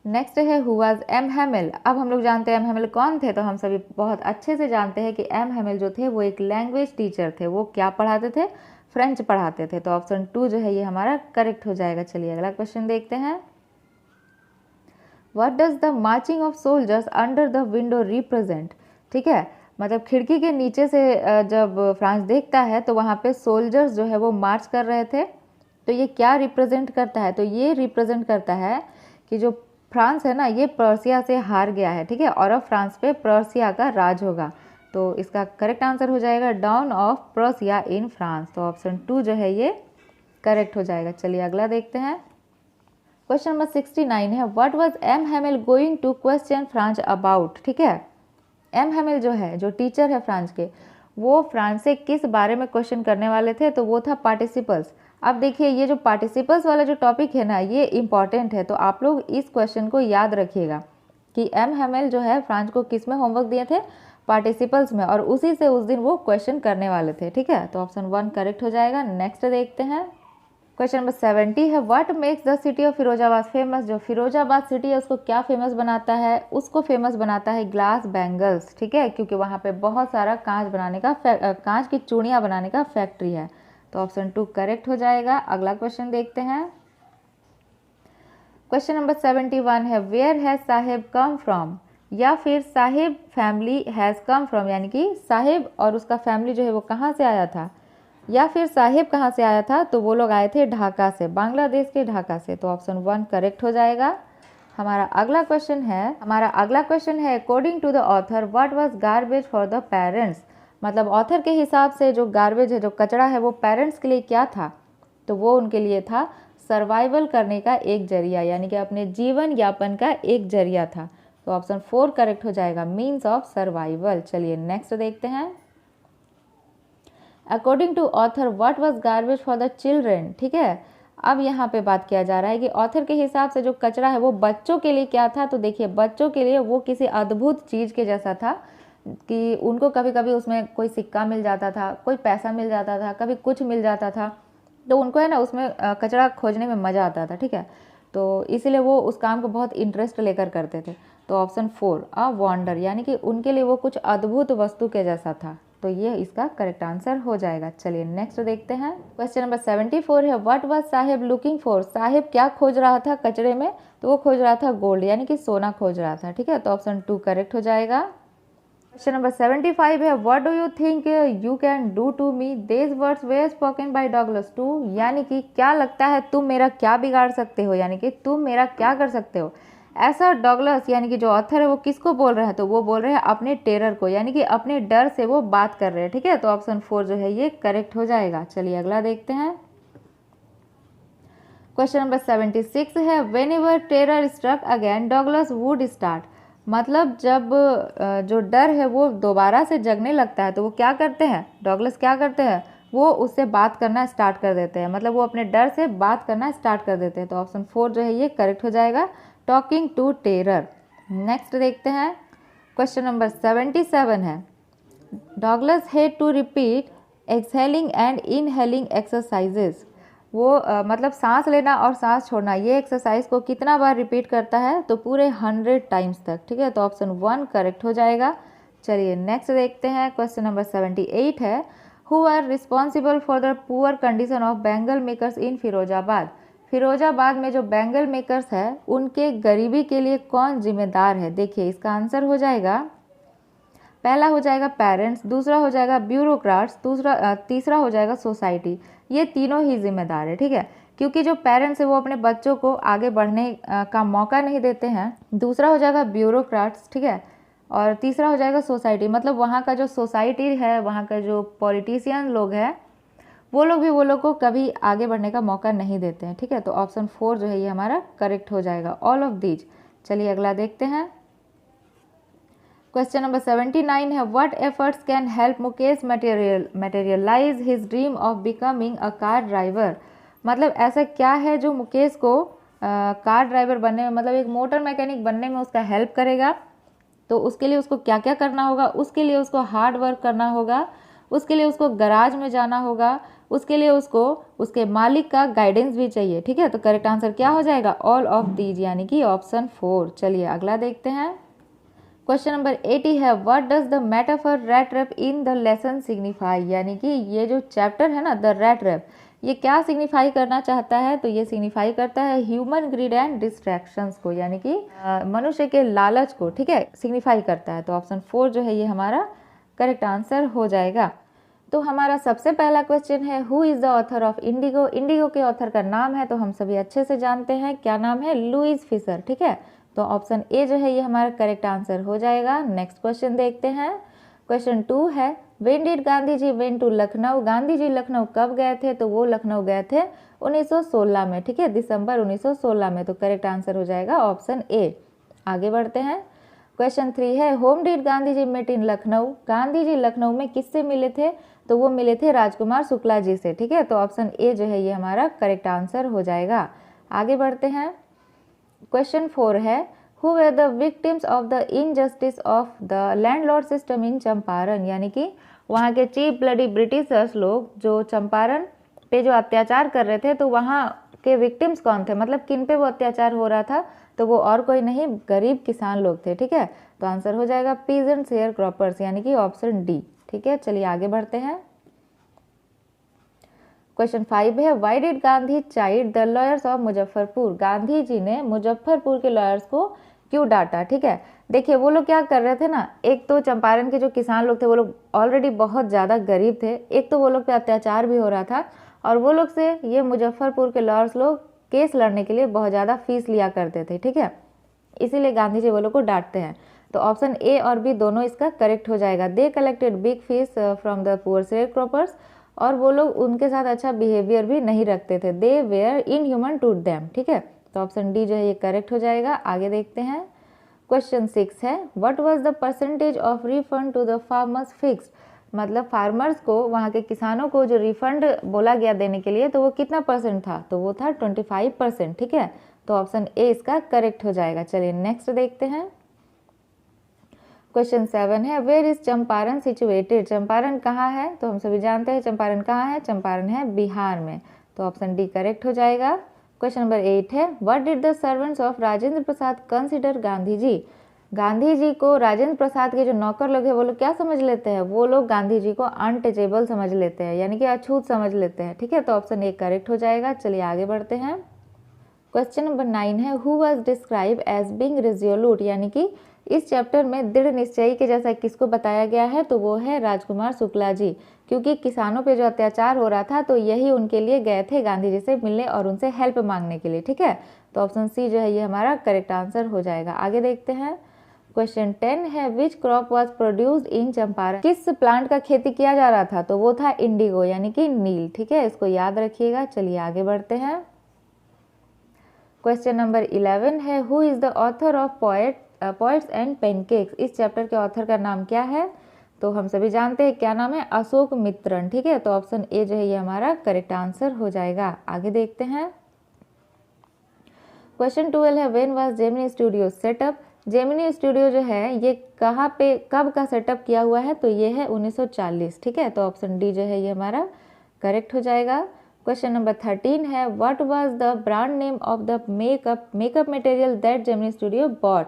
नेक्स्ट है हु वाज एम हेमिल। अब हम लोग जानते हैं एम हेमिल कौन थे, तो हम सभी बहुत अच्छे से जानते हैं कि एम हेमिल जो थे वो एक लैंग्वेज टीचर थे। वो क्या पढ़ाते थे, फ्रेंच पढ़ाते थे। तो ऑप्शन 2 जो है ये हमारा करेक्ट हो जाएगा। चलिए अगला क्वेश्चन देखते हैं। What does the marching of soldiers under the window represent, ठीक है, मतलब खिड़की के नीचे से जब फ्रांस देखता है तो वहाँ पे सोल्जर्स जो है वो मार्च कर रहे थे, तो ये क्या रिप्रेजेंट करता है, तो ये रिप्रेजेंट करता है कि जो फ्रांस है ना ये पर्सिया से हार गया है, ठीक है, और अब फ्रांस पे पर्सिया का राज होगा। तो इसका करेक्ट आंसर हो जाएगा down of Persia in France. तो ऑप्शन 2 जो है ये करेक्ट हो जाएगा। चलिए अगला देखते हैं। क्वेश्चन नंबर 69 है what was M Hamel going to question Franz about, ठीक है, एम हेमिल जो है जो टीचर है फ्रांस के, वो फ्रांस से किस बारे में क्वेश्चन करने वाले थे, तो वो था पार्टिसिपल्स। अब देखिए ये जो पार्टिसिपल्स वाला जो टॉपिक है ना ये इंपॉर्टेंट है, तो आप लोग इस क्वेश्चन को याद रखिएगा कि एम हेमिल जो है फ्रांस को किस में होमवर्क दिए थे, पार्टिसिपल्स में, और उसी से उस दिन वो क्वेश्चन करने वाले थे, ठीक है। तो ऑप्शन 1 करेक्ट हो जाएगा। नेक्स्ट देखते हैं। क्वेश्चन नंबर 70 है what makes the city of Firozabad famous, जो फिरोजाबाद सिटी है उसको क्या फेमस बनाता है, उसको फेमस बनाता है ग्लास बैंगल्स, ठीक है, क्योंकि वहाँ पे बहुत सारा कांच की चूड़ियाँ बनाने का फैक्ट्री है। तो ऑप्शन 2 करेक्ट हो जाएगा। अगला क्वेश्चन देखते हैं। क्वेश्चन नंबर 71 है where has Saheb come from, या फिर Saheb family has come from, यानी कि साहिब और उसका फैमिली जो है वो कहाँ से आया था, या फिर साहिब कहाँ से आया था, तो वो लोग आए थे ढाका से, बांग्लादेश के ढाका से। तो ऑप्शन 1 करेक्ट हो जाएगा। हमारा अगला क्वेश्चन है according to the author what was garbage for the parents, मतलब ऑथर के हिसाब से जो गार्बेज है जो कचरा है वो पेरेंट्स के लिए क्या था, तो वो उनके लिए था सर्वाइवल करने का एक जरिया, यानी कि अपने जीवन यापन का एक जरिया था। तो ऑप्शन 4 करेक्ट हो जाएगा, मीन्स ऑफ सर्वाइवल। चलिए नेक्स्ट देखते हैं। According to author what was garbage for the children. ठीक है, अब यहाँ पे बात किया जा रहा है कि ऑथर के हिसाब से जो कचरा है वो बच्चों के लिए क्या था। तो देखिए, बच्चों के लिए वो किसी अद्भुत चीज़ के जैसा था कि उनको कभी कभी उसमें कोई सिक्का मिल जाता था, कोई पैसा मिल जाता था, कभी कुछ मिल जाता था, तो उनको है ना उसमें कचरा खोजने में मज़ा आता था। ठीक है, तो इसीलिए वो उस काम को बहुत इंटरेस्ट लेकर करते थे। तो ऑप्शन 4 अ वंडर, यानी कि उनके लिए वो कुछ अद्भुत वस्तु के जैसा था। तो ये इसका करेक्ट आंसर हो जाएगा। चलिए नेक्स्ट देखते हैं। क्वेश्चन नंबर 74 है, what was Saheb looking for. Saheb क्या खोज रहा था कचरे में। तो वो खोज रहा था गोल्ड, यानी कि सोना खोज रहा था। ठीक है, तो ऑप्शन 2 करेक्ट हो जाएगा। क्वेश्चन नंबर 75 है, what do you think you can do to me. This words were spoken by Douglas to, यानी कि क्या लगता है तुम मेरा क्या बिगाड़ सकते हो, यानी कि तुम मेरा क्या कर सकते हो। ऐसा डगलस यानी कि जो ऑथर है वो किसको बोल रहे हैं। तो वो बोल रहे हैं अपने टेरर को, यानी कि अपने डर से वो बात कर रहे हैं। ठीक है, तो ऑप्शन 4 जो है ये करेक्ट हो जाएगा। चलिए अगला देखते हैं। क्वेश्चन नंबर 76 है, whenever terror struck again Douglas would start. मतलब जब जो डर है वो दोबारा से जगने लगता है तो वो क्या करते हैं, डगलस क्या करते हैं, वो उससे बात करना स्टार्ट कर देते हैं। मतलब वो अपने डर से बात करना स्टार्ट कर देते हैं। तो ऑप्शन 4 जो है ये करेक्ट हो जाएगा, टॉकिंग टू टेरर। नेक्स्ट देखते हैं। क्वेश्चन नंबर 77 है, Douglas had to repeat exhaling and inhaling exercises. वो मतलब सांस लेना और सांस छोड़ना ये एक्सरसाइज को कितना बार रिपीट करता है। तो पूरे 100 टाइम्स तक। ठीक है, तो ऑप्शन 1 करेक्ट हो जाएगा। चलिए नेक्स्ट देखते हैं। क्वेश्चन नंबर 78 है, who are responsible for the poor condition of bangle makers in Firozabad. Firozabad में जो बैंगल मेकर्स है उनके गरीबी के लिए कौन जिम्मेदार है। देखिए इसका आंसर हो जाएगा, पहला हो जाएगा पेरेंट्स, दूसरा हो जाएगा ब्यूरोक्राट्स, तीसरा हो जाएगा सोसाइटी। ये तीनों ही जिम्मेदार है। ठीक है, क्योंकि जो पेरेंट्स है वो अपने बच्चों को आगे बढ़ने का मौका नहीं देते हैं। दूसरा हो जाएगा ब्यूरोक्राट्स, ठीक है, और तीसरा हो जाएगा सोसाइटी। मतलब वहाँ का जो सोसाइटी है, वहाँ का जो पॉलिटिशियन लोग हैं वो लोग को कभी आगे बढ़ने का मौका नहीं देते हैं। ठीक है, तो ऑप्शन 4 जो है ये हमारा करेक्ट हो जाएगा, ऑल ऑफ दीज। चलिए अगला देखते हैं। क्वेश्चन नंबर 79 है, what efforts can help Mukesh materialise his dream of becoming a car driver. मतलब ऐसा क्या है जो मुकेश को कार ड्राइवर बनने में, मतलब एक मोटर मैकेनिक बनने में उसका हेल्प करेगा। तो उसके लिए उसको क्या क्या करना होगा, उसके लिए उसको हार्ड वर्क करना होगा, उसके लिए उसको गराज में जाना होगा, उसके लिए उसको उसके मालिक का गाइडेंस भी चाहिए। ठीक है, तो करेक्ट आंसर क्या हो जाएगा, ऑल ऑफ दीज, यानी कि ऑप्शन 4। चलिए अगला देखते हैं। क्वेश्चन नंबर 80 है, what does the metaphor rat trap in the lesson signify. यानी कि ये जो चैप्टर है ना, द रैट रैप, ये क्या सिग्निफाई करना चाहता है। तो ये सिग्निफाई करता है ह्यूमन ग्रीड एंड डिस्ट्रैक्शंस को, यानी कि मनुष्य के लालच को। ठीक है, सिग्निफाई करता है। तो ऑप्शन 4 जो है ये हमारा करेक्ट आंसर हो जाएगा। तो हमारा सबसे पहला क्वेश्चन है, who is the author of Indigo. Indigo के ऑथर का नाम है तो हम सभी अच्छे से जानते हैं, क्या नाम है, लुइस फिशर। ठीक है, तो ऑप्शन ए जो है ये हमारा करेक्ट आंसर हो जाएगा। नेक्स्ट क्वेश्चन देखते हैं। क्वेश्चन 2 है, when did Gandhi ji went to Lucknow. Gandhi ji Lucknow कब गए थे। तो वो लखनऊ गए थे 1916 में। ठीक है, दिसंबर 1916 में। तो करेक्ट आंसर हो जाएगा ऑप्शन ए। आगे बढ़ते हैं। क्वेश्चन 3 है, whom did Gandhi ji met in Lucknow. Gandhi ji Lucknow में किससे मिले थे। तो वो मिले थे राजकुमार शुक्ला जी से। ठीक है, तो ऑप्शन ए जो है ये हमारा करेक्ट आंसर हो जाएगा। आगे बढ़ते हैं। क्वेश्चन 4 है, who were the victims of the injustice of the landlord system in Champaran. यानी कि वहाँ के चीप ब्लडी ब्रिटिशर्स लोग जो चंपारण पे जो अत्याचार कर रहे थे, तो वहाँ के विक्टिम्स कौन थे, मतलब किन पे वो अत्याचार हो रहा था। तो वो और कोई नहीं, गरीब किसान लोग थे। ठीक है, तो आंसर हो जाएगा पीजेंट शेयर क्रॉपर्स, यानी कि ऑप्शन डी। ठीक है, चलिए आगे बढ़ते हैं। क्वेश्चन 5 है, why did Gandhi chide the lawyers of Muzaffarpur. Gandhi ji ने मुजफ्फरपुर के लॉयर्स को क्यों डांटा। ठीक है, देखिए वो लोग क्या कर रहे थे ना, एक तो चंपारण के जो किसान लोग थे वो लोग ऑलरेडी बहुत ज़्यादा गरीब थे, एक तो वो लोग पे अत्याचार भी हो रहा था, और वो लोग से ये मुजफ्फरपुर के लॉयर्स लोग केस लड़ने के लिए बहुत ज़्यादा फीस लिया करते थे। ठीक है, इसीलिए गांधी जी वो लोग को डांटते हैं। तो ऑप्शन ए और बी दोनों इसका करेक्ट हो जाएगा। They collected big fees from the poor share croppers और वो लोग उनके साथ अच्छा बिहेवियर भी नहीं रखते थे। दे वेयर इनह्यूमन टू देम, ठीक है। तो ऑप्शन डी जो है ये करेक्ट हो जाएगा। आगे देखते हैं। क्वेश्चन 6 है what was the percentage of refund to the farmers fixed, मतलब फार्मर्स को, वहाँ के किसानों को जो रिफंड बोला गया देने के लिए, तो वो कितना परसेंट था, तो वो था 25%, ठीक है। तो ऑप्शन ए इसका करेक्ट हो जाएगा। चलिए नेक्स्ट देखते हैं। क्वेश्चन 7 है where is Champaran situated, Champaran कहाँ है, तो हम सभी जानते हैं चंपारण कहाँ है, चंपारण है बिहार में। तो ऑप्शन डी करेक्ट हो जाएगा। क्वेश्चन नंबर 8 है what did the servants of Rajendra Prasad consider Gandhi ji, Gandhi ji को राजेंद्र प्रसाद के जो नौकर लोग हैं वो लोग क्या समझ लेते हैं, वो लोग गांधी जी को अनटचेबल समझ लेते हैं, यानी कि अछूत समझ लेते हैं, ठीक है। तो ऑप्शन ए करेक्ट हो जाएगा। चलिए आगे बढ़ते हैं। क्वेश्चन नंबर 9 है who was describe as being resolute, यानी कि इस चैप्टर में दृढ़ निश्चयी के जैसा किसको बताया गया है, तो वो है राजकुमार शुक्ला जी, क्योंकि किसानों पे जो अत्याचार हो रहा था तो यही उनके लिए गए थे गांधी जी से मिलने और उनसे हेल्प मांगने के लिए, ठीक है। तो ऑप्शन सी जो है ये हमारा करेक्ट आंसर हो जाएगा। आगे देखते हैं। क्वेश्चन 10 है which crop was produced in Champaran, किस प्लांट का खेती किया जा रहा था, तो वो था इंडिगो यानी कि नील, ठीक है, इसको याद रखिएगा। चलिए आगे बढ़ते हैं। क्वेश्चन नंबर 11 है who is the author of poets and pancakes, इस चैप्टर के ऑथर का नाम क्या है, तो हम सभी जानते हैं क्या नाम है, अशोक मित्रन, ठीक है। तो ऑप्शन ए जो है ये हमारा करेक्ट आंसर हो जाएगा। आगे देखते हैं। क्वेश्चन 12 है when was Gemini studio setup, Gemini studio जो है ये कहाँ पे कब का सेटअप किया हुआ है, तो ये है 1940, ठीक है। तो ऑप्शन डी जो है ये हमारा करेक्ट हो जाएगा। क्वेश्चन नंबर 13 है what was the brand name of the makeup material that Gemini Studio bought,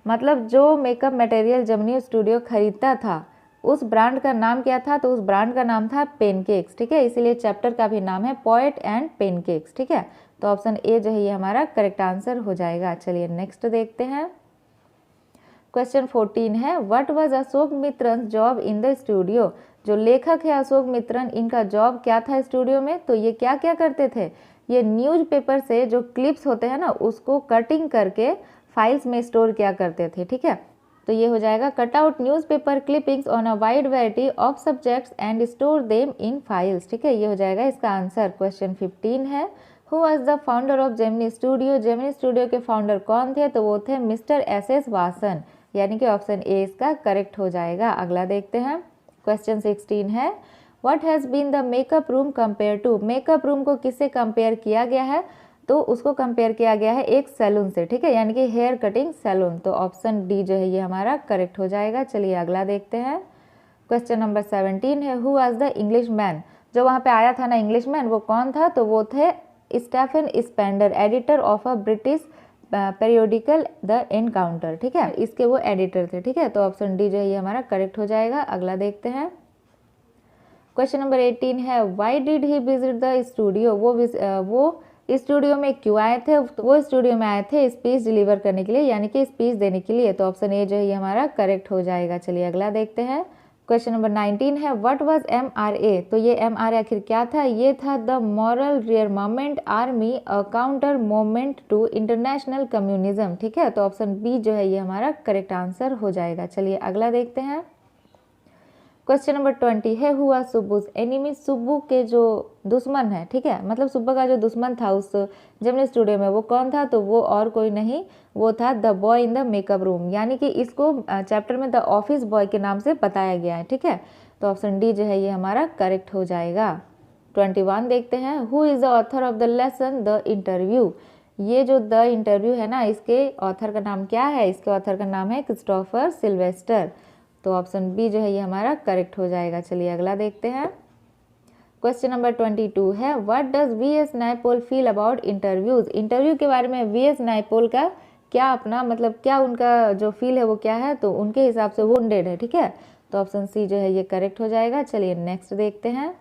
मतलब जो मेकअप मटेरियल जेमिनी स्टूडियो खरीदता था उस ब्रांड का नाम क्या था, तो उस ब्रांड का नाम था पेनकेक्स, ठीक है। इसीलिए चैप्टर का भी नाम है पोएट एंड पेनकेक्स, ठीक है। तो ऑप्शन ए जो है ये हमारा करेक्ट आंसर हो जाएगा। चलिए नेक्स्ट देखते हैं। क्वेश्चन 14 है what was Ashok Mitran job in the studio, जो लेखक है अशोक मित्रन इनका जॉब क्या था स्टूडियो में, तो ये क्या क्या करते थे, ये न्यूज़पेपर से जो क्लिप्स होते हैं ना उसको कटिंग करके फाइल्स में स्टोर किया करते थे, ठीक है। तो ये हो जाएगा cut out newspaper clippings on a wide variety of subjects and store them in files, ठीक है, ये हो जाएगा इसका आंसर। क्वेश्चन 15 है who was the founder of Gemini studio, Gemini studio के फाउंडर कौन थे, तो वो थे मिस्टर एस वासन, यानी कि ऑप्शन ए इसका करेक्ट हो जाएगा। अगला देखते हैं। क्वेश्चन 16 है what has been the makeup room compare to, makeup room को किससे कंपेयर किया गया है, तो उसको कंपेयर किया गया है एक सैलून से, ठीक है, यानी कि हेयर कटिंग सैलून। तो ऑप्शन डी जो है ये हमारा करेक्ट हो जाएगा। चलिए अगला देखते हैं। क्वेश्चन नंबर 17 है who was the English man, जो वहाँ पे आया था ना इंग्लिश मैन वो कौन था, तो वो थे Stephen Spender, editor of a British periodical the Encounter, ठीक है, इसके वो एडिटर थे, ठीक है। तो ऑप्शन डी जो है ये हमारा करेक्ट हो जाएगा। अगला देखते हैं। क्वेश्चन नंबर 18 है why did he visit the studio, वो स्टूडियो में क्यों आए थे, वो स्टूडियो में आए थे स्पीच डिलीवर करने के लिए, यानी कि स्पीच देने के लिए। तो ऑप्शन ए जो है ये हमारा करेक्ट हो जाएगा। चलिए अगला देखते हैं। क्वेश्चन नंबर 19 है व्हाट वाज MRA, तो ये MRA आखिर क्या था, ये था the Moral Rearmament Army a counter movement to international communism, ठीक है। तो ऑप्शन बी जो है ये हमारा करेक्ट आंसर हो जाएगा। चलिए अगला देखते हैं। क्वेश्चन नंबर 20 है हु वाज सुब्बूज एनिमी, सुब्बू के जो दुश्मन है, ठीक है, मतलब सुब्बू का जो दुश्मन था उस जेमिनी स्टूडियो में वो कौन था, तो वो और कोई नहीं, वो था the boy in the makeup room, यानी कि इसको चैप्टर में द ऑफिस बॉय के नाम से बताया गया है, ठीक है। तो ऑप्शन डी जो है ये हमारा करेक्ट हो जाएगा। 21 देखते हैं who is the author of the lesson the interview, ये जो द इंटरव्यू है ना इसके ऑथर का नाम क्या है, इसके ऑथर का नाम है क्रिस्टोफर सिल्वेस्टर। तो ऑप्शन बी जो है ये हमारा करेक्ट हो जाएगा। चलिए अगला देखते हैं। क्वेश्चन नंबर 22 है what does VS Naipaul feel about interviews, interview के बारे में VS नायपॉल का क्या अपना मतलब क्या उनका जो फील है वो क्या है, तो उनके हिसाब से वो वुंडेड है, ठीक है। तो ऑप्शन सी जो है ये करेक्ट हो जाएगा। चलिए नेक्स्ट देखते हैं।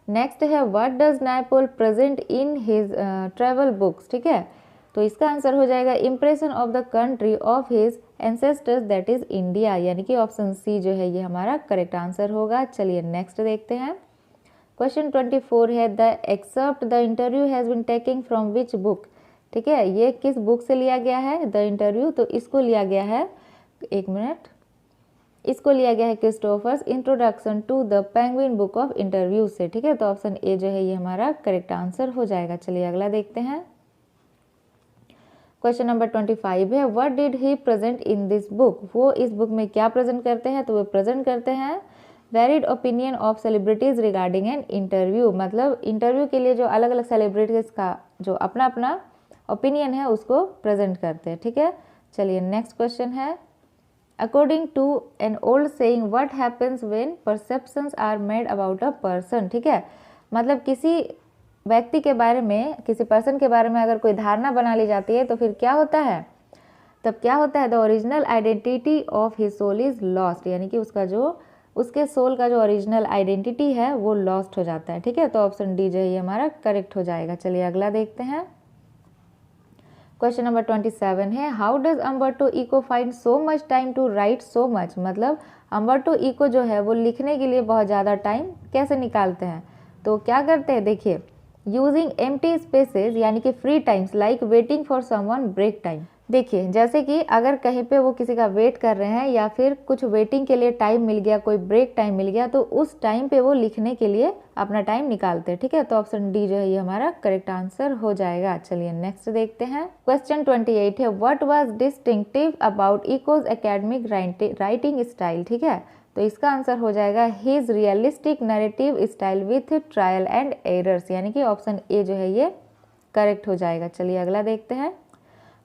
नेक्स्ट है what does Naipaul present in his travel books, ठीक है। तो इसका आंसर हो जाएगा impression of the country of his ancestors that is India, यानी कि ऑप्शन सी जो है ये हमारा करेक्ट आंसर होगा। चलिए नेक्स्ट देखते हैं। क्वेश्चन 24 है the excerpt the interview has been taking from which book, ठीक है, ये किस बुक से लिया गया है द इंटरव्यू, तो इसको लिया गया है, एक मिनट, इसको लिया गया है Christopher's introduction to the Penguin Book of Interview से, ठीक है। तो ऑप्शन ए जो है ये हमारा करेक्ट आंसर हो जाएगा। चलिए अगला देखते हैं। क्वेश्चन नंबर 25 है, what did he present in this book, वो इस बुक में क्या प्रेजेंट करते हैं, तो वो प्रेजेंट करते हैं varied opinion of celebrities regarding an interview, मतलब इंटरव्यू के लिए जो अलग अलग सेलिब्रिटीज का जो अपना अपना ओपिनियन है उसको प्रेजेंट करते हैं, ठीक है। चलिए नेक्स्ट क्वेश्चन है, according to an old saying what happens when perceptions are made about a person, ठीक है। मतलब किसी व्यक्ति के बारे में, किसी पर्सन के बारे में अगर कोई धारणा बना ली जाती है तो फिर क्या होता है, तब क्या होता है, the original identity of his soul is lost, यानी कि उसका जो उसके सोल का जो ओरिजिनल आइडेंटिटी है वो लॉस्ट हो जाता है, ठीक है। तो ऑप्शन डी जो है ये हमारा करेक्ट हो जाएगा। चलिए अगला देखते हैं। क्वेश्चन नंबर 27 है, how does Umberto Eco find so much time to write so much, मतलब अम्बर्टो इको जो है वो लिखने के लिए बहुत ज़्यादा टाइम कैसे निकालते हैं, तो क्या करते हैं, देखिए यूजिंग एम्प्टी स्पेसेस यानी कि free times like waiting for someone break time. देखिए जैसे कि अगर कहीं पे वो किसी का वेट कर रहे हैं या फिर कुछ वेटिंग के लिए टाइम मिल गया, कोई ब्रेक टाइम मिल गया, तो उस टाइम पे वो लिखने के लिए अपना टाइम निकालते हैं, ठीक है। तो ऑप्शन डी जो है ये हमारा करेक्ट आंसर हो जाएगा। चलिए नेक्स्ट देखते हैं। क्वेश्चन 28 है, what was distinctive about echoes academic writing style, ठीक है। तो इसका आंसर हो जाएगा his realistic narrative style with trial and errors, यानी कि ऑप्शन ए जो है ये करेक्ट हो जाएगा। चलिए अगला देखते हैं।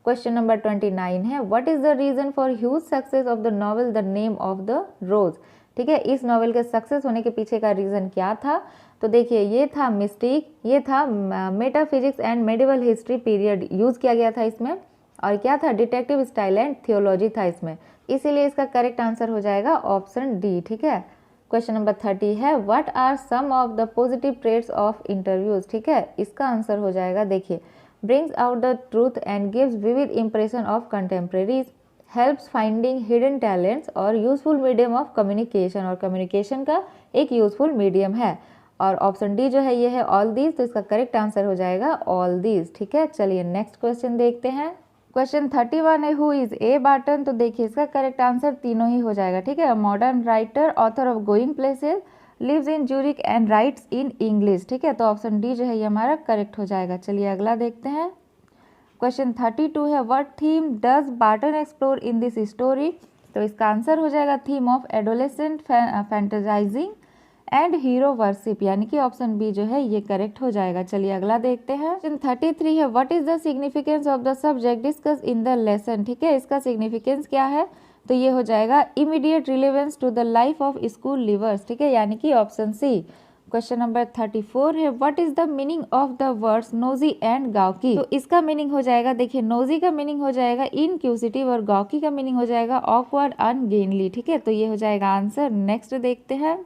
क्वेश्चन नंबर 29 है, what is the reason for huge success of the novel the Name of the Rose, ठीक है। इस नॉवेल के सक्सेस होने के पीछे का रीजन क्या था, तो देखिए ये था मिस्टिक, ये था metaphysics and medieval history period use किया गया था इसमें, और क्या था डिटेक्टिव स्टाइल एंड थियोलॉजी था इसमें, इसीलिए इसका करेक्ट आंसर हो जाएगा ऑप्शन डी, ठीक है। क्वेश्चन नंबर 30 है, what are some of the positive traits of interviews, ठीक है। इसका आंसर हो जाएगा, देखिए brings out the truth and gives vivid impression of contemporaries, helps finding hidden talents और useful medium of communication, और communication का एक useful medium है, और ऑप्शन डी जो है ये है ऑल दीज, तो इसका करेक्ट आंसर हो जाएगा ऑल दीज, ठीक है। चलिए नेक्स्ट क्वेश्चन देखते हैं। क्वेश्चन 31 है, हु इज ए बार्टन, तो देखिए इसका करेक्ट आंसर तीनों ही हो जाएगा, ठीक है। Modern writer, author of going places, lives in Zurich and writes in English, ठीक है। तो ऑप्शन डी जो है ये हमारा करेक्ट हो जाएगा। चलिए अगला देखते हैं। क्वेश्चन 32 है, what theme does Barton explore in this story, तो इसका आंसर हो जाएगा theme of adolescent fantasising and hero worship, यानी कि ऑप्शन बी जो है ये करेक्ट हो जाएगा। चलिए अगला देखते हैं। क्वेश्चन 33 है, what is the significance of the subject discuss in the lesson, ठीक है। इसका सिग्निफिकेंस क्या है, तो ये हो जाएगा immediate relevance to the life of school leavers, ठीक है, यानी कि ऑप्शन सी। क्वेश्चन नंबर 34 है, what is the meaning of the words nosy and gawky, तो इसका मीनिंग हो जाएगा, देखिए नोजी का मीनिंग हो जाएगा इनक्यूसिटिव और गाउकी का मीनिंग हो जाएगा ऑकवर्ड अनगेनली, ठीक है। तो ये हो जाएगा आंसर। नेक्स्ट देखते हैं।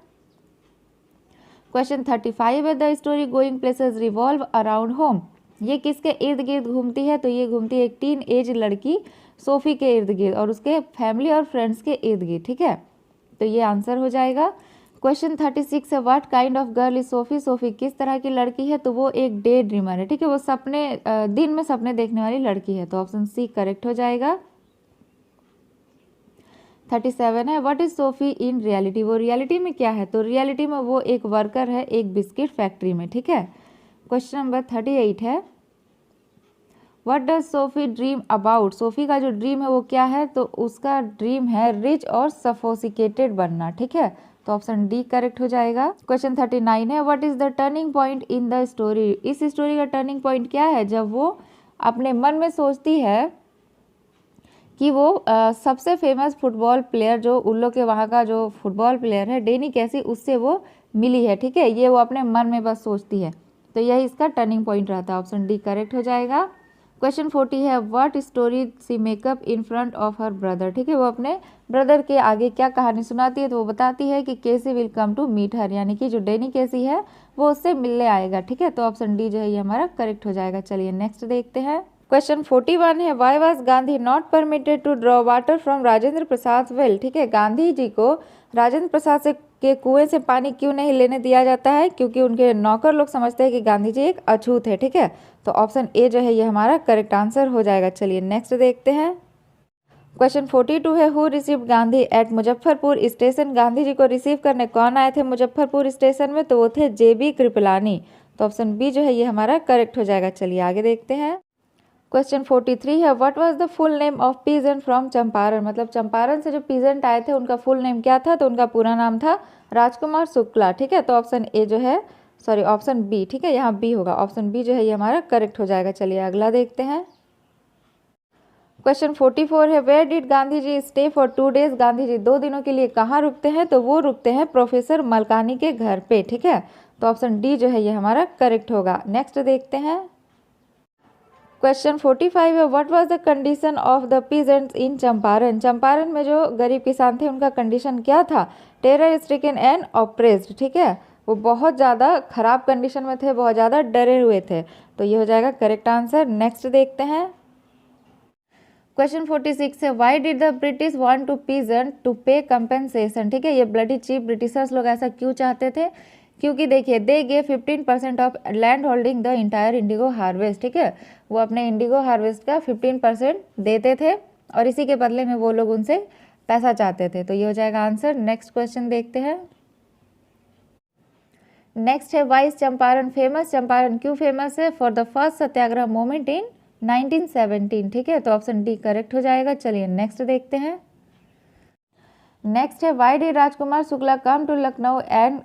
क्वेश्चन 35 है, the story going places revolve around home, ये किसके इर्द गिर्द घूमती है, तो ये घूमती है एक टीन एज लड़की सोफी के इर्द गिर्द और उसके फैमिली और फ्रेंड्स के इर्द गिर्द, ठीक है। तो ये आंसर हो जाएगा। क्वेश्चन 36 है, what kind of girl is Sophie, Sophie किस तरह की लड़की है, तो वो एक डे ड्रीमर है, ठीक है, वो सपने दिन में सपने देखने वाली लड़की है, तो ऑप्शन सी करेक्ट हो जाएगा। 37 है, what is Sophie in reality, वो रियलिटी में क्या है, तो रियलिटी में वो एक वर्कर है एक बिस्किट फैक्ट्री में, ठीक है। क्वेश्चन नंबर 38 है, what does Sophie dream about, Sophie का जो ड्रीम है वो क्या है, तो उसका ड्रीम है रिच और सफोसिकेटेड बनना, ठीक है। तो ऑप्शन डी करेक्ट हो जाएगा। क्वेश्चन 39 है, what is the turning point in the story, इस स्टोरी का टर्निंग पॉइंट क्या है, जब वो अपने मन में सोचती है कि वो सबसे फेमस फुटबॉल प्लेयर जो उल्लो के वहाँ का जो फुटबॉल प्लेयर है डेनी कैसी, उससे वो मिली है, ठीक है। ये वो अपने मन में बस सोचती है, तो यही इसका टर्निंग पॉइंट रहता है। ऑप्शन डी करेक्ट हो जाएगा। क्वेश्चन 40 है, what story she make up in front of her brother, ठीक है, वो अपने ब्रदर के आगे क्या कहानी सुनाती है, तो वो बताती है कि Casey will come to meet her, यानी कि जो डेनी केसी है वो उससे मिलने आएगा, ठीक है। तो ऑप्शन डी जो है ये हमारा करेक्ट हो जाएगा। चलिए नेक्स्ट देखते हैं। क्वेश्चन 41 है, why was Gandhi not permitted to draw water from Rajendra Prasad well, ठीक है, गांधी जी को राजेंद्र प्रसाद से के कुएं से पानी क्यों नहीं लेने दिया जाता है, क्योंकि उनके नौकर लोग समझते हैं कि गांधी जी एक अछूत है, ठीक है। तो ऑप्शन ए जो है ये हमारा करेक्ट आंसर हो जाएगा। चलिए नेक्स्ट देखते हैं। क्वेश्चन 42 है, who received Gandhi at Muzaffarpur station. Gandhi ji को रिसीव करने कौन आए थे मुजफ्फरपुर स्टेशन में, तो वो थे JB कृपलानी। तो ऑप्शन बी जो है ये हमारा करेक्ट हो जाएगा। चलिए आगे देखते हैं। क्वेश्चन 43 है, what was the full name of peasant from Champaran. मतलब चंपारण से जो पीजेंट आए थे उनका फुल नेम क्या था, तो उनका पूरा नाम था राजकुमार शुक्ला। ठीक है, तो ऑप्शन ए जो है, सॉरी ऑप्शन बी, ठीक है यहाँ बी होगा, ऑप्शन बी जो है ये हमारा करेक्ट हो जाएगा। चलिए अगला देखते हैं। क्वेश्चन 44 है, where did Gandhi ji stay for 2 days। Gandhi ji 2 दिनों के लिए कहाँ रुकते हैं, तो वो रुकते हैं प्रोफेसर मलकानी के घर पे। ठीक है, तो ऑप्शन डी जो है ये हमारा करेक्ट होगा। नेक्स्ट देखते हैं। क्वेश्चन 45 है, what was the condition of the peasants in Champaran. Champaran में जो गरीब किसान थे उनका कंडीशन क्या था, टेरर स्ट्रिकन एंड ऑप्रेस्ड। ठीक है, वो बहुत ज़्यादा खराब कंडीशन में थे, बहुत ज़्यादा डरे हुए थे। तो ये हो जाएगा करेक्ट आंसर। नेक्स्ट देखते हैं। क्वेश्चन 46 है, why did the British want to peasant to pay compensation. ठीक है, ये ब्लडी चीप ब्रिटिशर्स लोग ऐसा क्यों चाहते थे, क्योंकि देखिए दे गे 15% of land holding the entire Indigo harvest. ठीक है, वो अपने इंडिगो हार्वेस्ट का 15% देते थे और इसी के बदले में वो लोग उनसे पैसा चाहते थे। तो ये हो जाएगा आंसर। नेक्स्ट क्वेश्चन देखते हैं। नेक्स्ट है, why is Champaran famous. Champaran क्यों फेमस है, for the first satyagraha movement in 1917। ठीक है, तो ऑप्शन डी करेक्ट हो जाएगा। चलिए नेक्स्ट देखते हैं। नेक्स्ट है, why did Rajkumar Shukla come to Lucknow and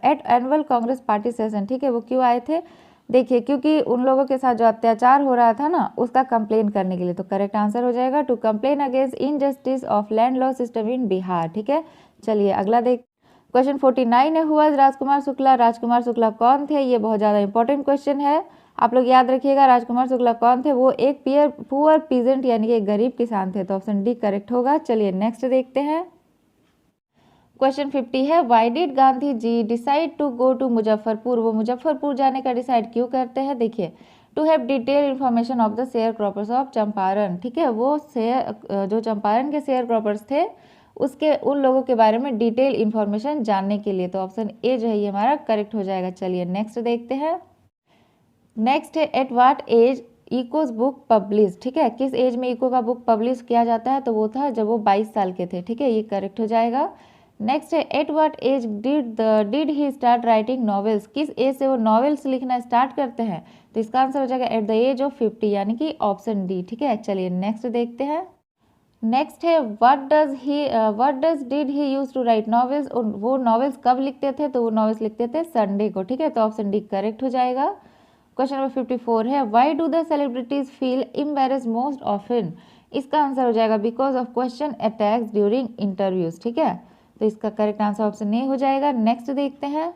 at annual Congress party session. ठीक है, वो क्यों आए थे, देखिए क्योंकि उन लोगों के साथ जो अत्याचार हो रहा था ना उसका कंप्लेन करने के लिए। तो करेक्ट आंसर हो जाएगा to complain against injustice of land law system in Bihar. ठीक है, चलिए अगला देख। क्वेश्चन 49 है, हु वाज राजकुमार शुक्ला। राजकुमार शुक्ला कौन थे, ये बहुत ज़्यादा इंपॉर्टेंट क्वेश्चन है, आप लोग याद रखिएगा। राजकुमार शुक्ला कौन थे, वो एक पुअर पीजेंट यानी कि एक गरीब किसान थे। तो ऑप्शन डी करेक्ट होगा। चलिए नेक्स्ट देखते हैं। क्वेश्चन 50 है, why did Gandhi ji decide to go to Muzaffarpur. वो मुजफ्फरपुर जाने का डिसाइड क्यों करते हैं, देखिए to have detail information of the sharecroppers of Champaran. ठीक है, वो जो चंपारण के शेयर क्रॉपर्स थे उसके उन लोगों के बारे में डिटेल इन्फॉर्मेशन जानने के लिए। तो ऑप्शन ए जो है ये हमारा करेक्ट हो जाएगा। चलिए नेक्स्ट देखते हैं। नेक्स्ट है, at what as echoes book publish. ठीक है, किस एज में इको का बुक पब्लिश किया जाता है, तो वो था जब वो 22 साल के थे। ठीक है, ये करेक्ट हो जाएगा। नेक्स्ट है, at what age did he start writing novels. किस एज से वो नॉवेल्स लिखना स्टार्ट करते हैं, तो इसका आंसर हो जाएगा एट द एज ऑफ 50 यानी कि ऑप्शन डी। ठीक है, चलिए नेक्स्ट देखते हैं। नेक्स्ट है, what does did he use to write novels. वो नॉवेल्स कब लिखते थे, तो वो नॉवेल्स लिखते थे संडे को। ठीक है, तो ऑप्शन डी करेक्ट हो जाएगा। क्वेश्चन नंबर 54 है, why do the celebrities feel embarrassed most often. इसका आंसर हो जाएगा because of question attacks during interviews. ठीक है, तो इसका करेक्ट आंसर ऑप्शन ए हो जाएगा। नेक्स्ट देखते हैं।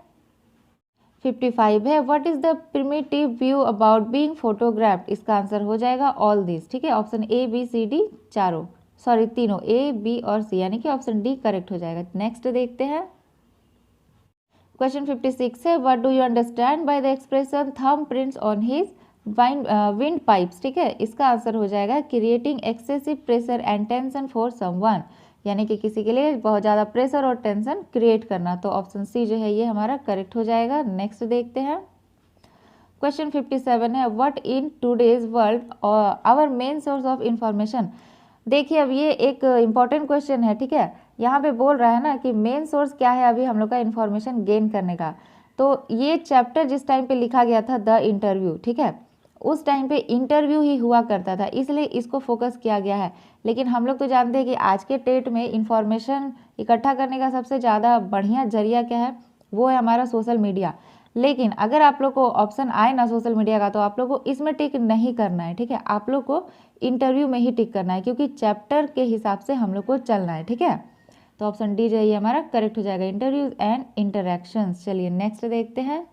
55 है, what is the primitive view about being photographed. इसका आंसर हो जाएगा ऑल दिस। ठीक है, option A B C D चारों, सॉरी तीनों, ए बी और सी, यानी कि ऑप्शन डी करेक्ट हो जाएगा। नेक्स्ट देखते हैं। क्वेश्चन 56 है, what do you understand by the expression thumb prints on his wind pipes. ठीक है, इसका आंसर हो जाएगा creating excessive pressure and tension for someone, यानी कि किसी के लिए बहुत ज़्यादा प्रेशर और टेंशन क्रिएट करना। तो ऑप्शन सी जो है ये हमारा करेक्ट हो जाएगा। नेक्स्ट देखते हैं। क्वेश्चन 57 है, what in today's world our main source of information. देखिए अब ये एक इम्पॉर्टेंट क्वेश्चन है। ठीक है, यहाँ पे बोल रहा है ना कि मेन सोर्स क्या है अभी हम लोग का इन्फॉर्मेशन गेन करने का। तो ये चैप्टर जिस टाइम पे लिखा गया था द इंटरव्यू, ठीक है, उस टाइम पे इंटरव्यू ही हुआ करता था, इसलिए इसको फोकस किया गया है। लेकिन हम लोग तो जानते हैं कि आज के डेट में इंफॉर्मेशन इकट्ठा करने का सबसे ज़्यादा बढ़िया जरिया क्या है, वो है हमारा सोशल मीडिया। लेकिन अगर आप लोग को ऑप्शन आए ना सोशल मीडिया का, तो आप लोग को इसमें टिक नहीं करना है। ठीक है, आप लोग को इंटरव्यू में ही टिक करना है, क्योंकि चैप्टर के हिसाब से हम लोग को चलना है। ठीक है, तो ऑप्शन डी जो है ये हमारा करेक्ट हो जाएगा, इंटरव्यूज एंड इंटरैक्शंस। चलिए नेक्स्ट देखते हैं।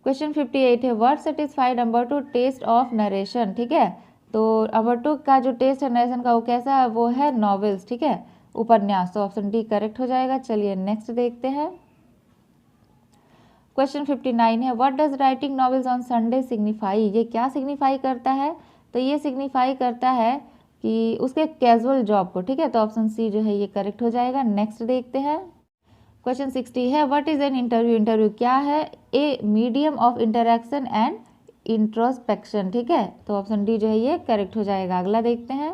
क्वेश्चन 58 है, word satisfied number 2 test of narration. ठीक है, तो नंबर 2 का जो टेस्ट है नरेशन का वो कैसा है, वो है नॉवेल्स। ठीक है, उपन्यास। तो ऑप्शन डी करेक्ट हो जाएगा। चलिए नेक्स्ट देखते हैं। क्वेश्चन 59 है, what does writing novels on Sunday signify. ये क्या सिग्निफाई करता है, तो ये सिग्निफाई करता है कि उसके कैजुअल जॉब को। ठीक है, तो ऑप्शन सी जो है ये करेक्ट हो जाएगा। नेक्स्ट देखते हैं। क्वेश्चन 60 है, what is an interview. Interview क्या है, a medium of interaction and introspection. ठीक है, तो ऑप्शन डी जो है ये करेक्ट हो जाएगा। अगला देखते हैं।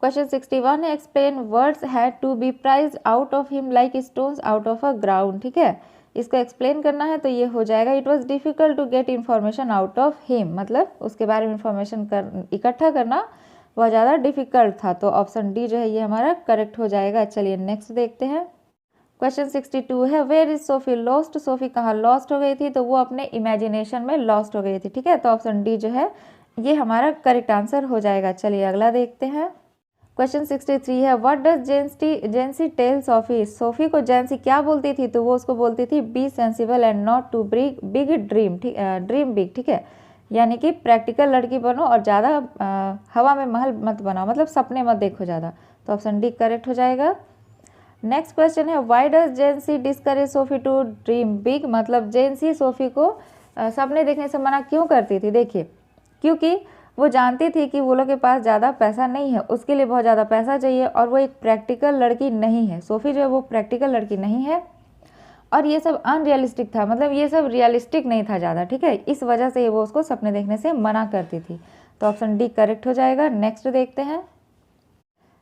क्वेश्चन 61 है, explain words had to be prized out of him like stones out of a ground. ठीक है, इसको एक्सप्लेन करना है तो ये हो जाएगा it was difficult to get information out of him, मतलब उसके बारे में इंफॉर्मेशन इकट्ठा करना बहुत ज़्यादा डिफिकल्ट था। तो ऑप्शन डी जो है ये हमारा करेक्ट हो जाएगा। चलिए नेक्स्ट देखते हैं। क्वेश्चन 62 है, where is Sophie lost. Sophie कहाँ लॉस्ट हो गई थी, तो वो अपने इमेजिनेशन में लॉस्ट हो गई थी। ठीक है, तो ऑप्शन डी जो है ये हमारा करेक्ट आंसर हो जाएगा। चलिए अगला देखते हैं। क्वेश्चन 63 है, what does Jansie tell Sophie. Sophie को जेंसी क्या बोलती थी, तो वो उसको बोलती थी be sensible and not to big dream. ठीक, ड्रीम बिग। ठीक है, यानी कि प्रैक्टिकल लड़की बनो और ज़्यादा हवा में महल मत बनाओ, मतलब सपने मत देखो ज़्यादा। तो ऑप्शन डी करेक्ट हो जाएगा। नेक्स्ट क्वेश्चन है, why does Jansie discourage Sophie to dream big. मतलब जेंसी सोफी को सपने देखने से मना क्यों करती थी। देखिए, क्योंकि वो जानती थी कि वो लोग के पास ज़्यादा पैसा नहीं है, उसके लिए बहुत ज़्यादा पैसा चाहिए और वो एक प्रैक्टिकल लड़की नहीं है। सोफी जो है वो प्रैक्टिकल लड़की नहीं है और ये सब अनरियलिस्टिक था, मतलब ये सब रियलिस्टिक नहीं था ज़्यादा। ठीक है, इस वजह से वो उसको सपने देखने से मना करती थी। तो ऑप्शन डी करेक्ट हो जाएगा। नेक्स्ट देखते हैं।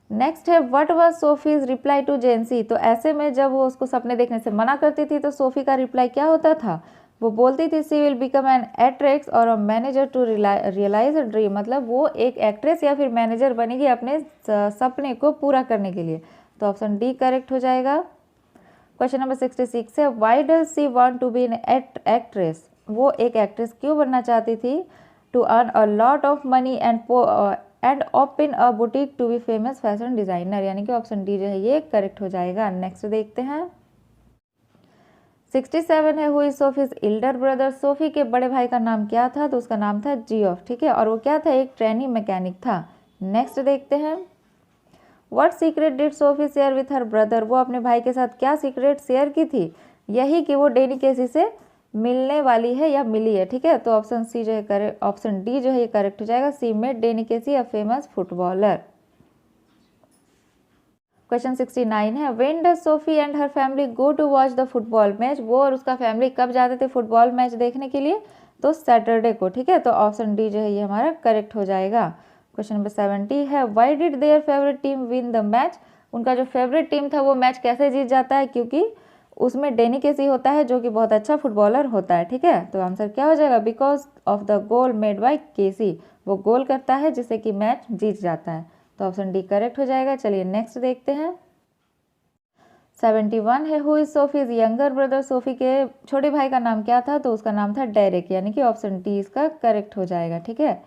नेक्स्ट है, what was Sophie's reply to Jansie. तो ऐसे में जब वो उसको सपने देखने से मना करती थी तो सोफी का रिप्लाई क्या होता था, वो बोलती थी she will become an actress और a manager to realise a dream. मतलब वो एक एक्ट्रेस या फिर मैनेजर बनेगी अपने सपने को पूरा करने के लिए। तो ऑप्शन डी करेक्ट हो जाएगा। क्वेश्चन नंबर 66 है, why does she want to be an actress. वो एक एक्ट्रेस क्यों बनना चाहती थी, to earn a lot of money and open a boutique to be famous fashion designer. यानी कि ऑप्शन डी जो है ये करेक्ट हो जाएगा। नेक्स्ट देखते हैं। 67 है, who is Sophie's elder brother. सोफी के बड़े भाई का नाम क्या था, तो उसका नाम था जियोफ। ठीक है, और वो क्या था, एक ट्रेनी मैकेनिक था। नेक्स्ट देखते हैं। What secret did Sophie share with her brother. वो अपने भाई के साथ क्या सीक्रेट शेयर की थी, यही कि वो डेनी केसी से मिलने वाली है या मिली है। ठीक है, तो ऑप्शन सी जो है करेक्ट, ऑप्शन डी जो है ये करेक्ट हो जाएगा। She made Danny Casey a famous footballer. Question 69 है, when does Sophie and her family go to watch the football match. वो और उसका फैमिली कब जाते थे फुटबॉल मैच देखने के लिए, तो सैटरडे को। ठीक है, तो ऑप्शन डी जो है ये हमारा करेक्ट हो जाएगा। क्वेश्चन नंबर 70 है, why did their favourite team win the match. उनका जो फेवरेट टीम था वो मैच कैसे जीत जाता है, क्योंकि उसमें डेनी केसी होता है जो कि बहुत अच्छा फुटबॉलर होता है। ठीक है, तो आंसर क्या हो जाएगा, because of the goal made by Casey. वो गोल करता है जिससे कि मैच जीत जाता है। तो ऑप्शन डी करेक्ट हो जाएगा। चलिए नेक्स्ट देखते हैं। 71 है, who is Sophie's younger brother. सोफी के छोटे भाई का नाम क्या था, तो उसका नाम था डेरेक। यानी कि ऑप्शन डी इसका करेक्ट हो जाएगा। ठीक है,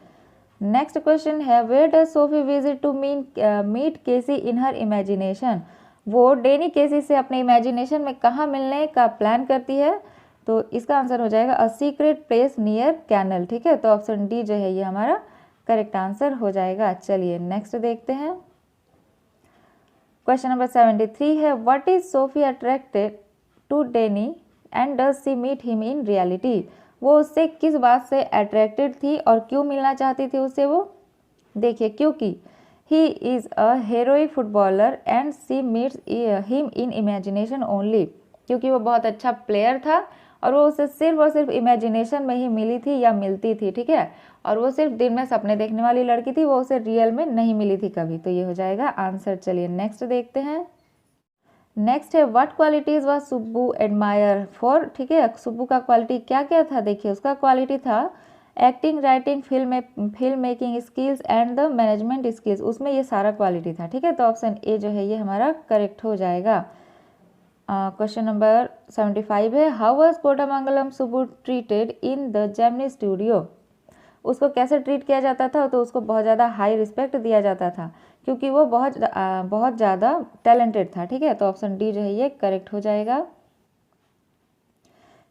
नेक्स्ट क्वेश्चन है, where does Sophie visit to meet Casey in her imagination. वो डेनी केसी से अपने इमेजिनेशन में कहाँ मिलने का प्लान करती है, तो इसका आंसर हो जाएगा a secret place near canal. ठीक है, तो ऑप्शन डी जो है ये हमारा करेक्ट आंसर हो जाएगा। चलिए नेक्स्ट देखते हैं। क्वेश्चन नंबर 73 है, what is Sophie attracted to Danny and does she meet him in reality. वो उससे किस बात से अट्रैक्टेड थी और क्यों मिलना चाहती थी उससे वो। देखिए, क्योंकि he is a heroic footballer and she meets him in imagination only. क्योंकि वो बहुत अच्छा प्लेयर था और वो उसे सिर्फ और सिर्फ इमेजिनेशन में ही मिली थी या मिलती थी। ठीक है, और वो सिर्फ दिन में सपने देखने वाली लड़की थी, वो उसे रियल में नहीं मिली थी कभी। तो ये हो जाएगा आंसर। चलिए नेक्स्ट देखते हैं। नेक्स्ट है, what qualities was Subbu admire for. ठीक है, सुब्बू का क्वालिटी क्या क्या था। देखिए, उसका क्वालिटी था acting, writing, film making skills and the management skills. उसमें ये सारा क्वालिटी था। ठीक है, तो ऑप्शन ए जो है ये हमारा करेक्ट हो जाएगा। क्वेश्चन नंबर 75 है, how was Kothamangalam Subbu treated in the Gemini studio. उसको कैसे ट्रीट किया जाता था, तो उसको बहुत ज़्यादा हाई रिस्पेक्ट दिया जाता था क्योंकि वो बहुत ज़्यादा टैलेंटेड था। ठीक है, तो ऑप्शन डी जो है ये करेक्ट हो जाएगा।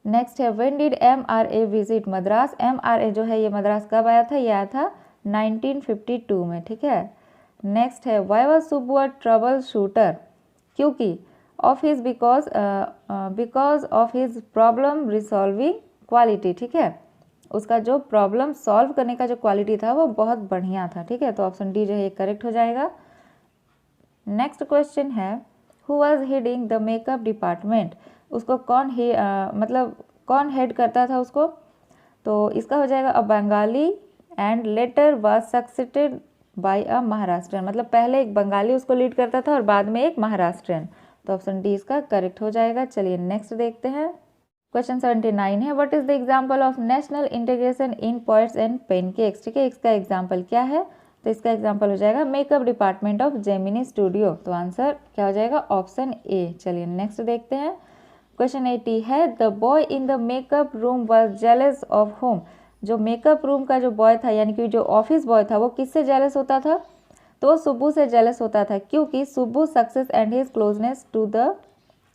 नेक्स्ट है, when did MRA visit Madras. MRA जो है ये मद्रास कब आया था, ये आया था 1952 में। ठीक है, नेक्स्ट है, why was Subbu a trouble shooter. क्योंकि of his because of his problem resolving quality. ठीक है, उसका जो प्रॉब्लम सॉल्व करने का जो क्वालिटी था वो बहुत बढ़िया था। ठीक है, तो ऑप्शन डी जो है ये करेक्ट हो जाएगा। नेक्स्ट क्वेश्चन है, who was heading the makeup department. उसको मतलब कौन हेड करता था उसको, तो इसका हो जाएगा a Bengali and later was succeeded by a Maharashtrian, मतलब पहले एक बंगाली उसको लीड करता था और बाद में एक महाराष्ट्रियन। तो ऑप्शन डी इसका करेक्ट हो जाएगा। चलिए नेक्स्ट देखते हैं। क्वेश्चन 79 है, what is the example of national integration in poets and pancakes. ठीक है, इसका एग्जांपल क्या है? तो इसका एग्जांपल हो जाएगा makeup department of Gemini studio. तो आंसर क्या हो जाएगा? ऑप्शन ए। चलिए नेक्स्ट देखते हैं। क्वेश्चन 80 है, the boy in the makeup room was jealous of home. जो मेकअप रूम का जो बॉय था, यानी कि जो ऑफिस बॉय था, वो किससे जेलस होता था? तो सुब्बू से जेलस होता था, क्योंकि Subbu success and his closeness to the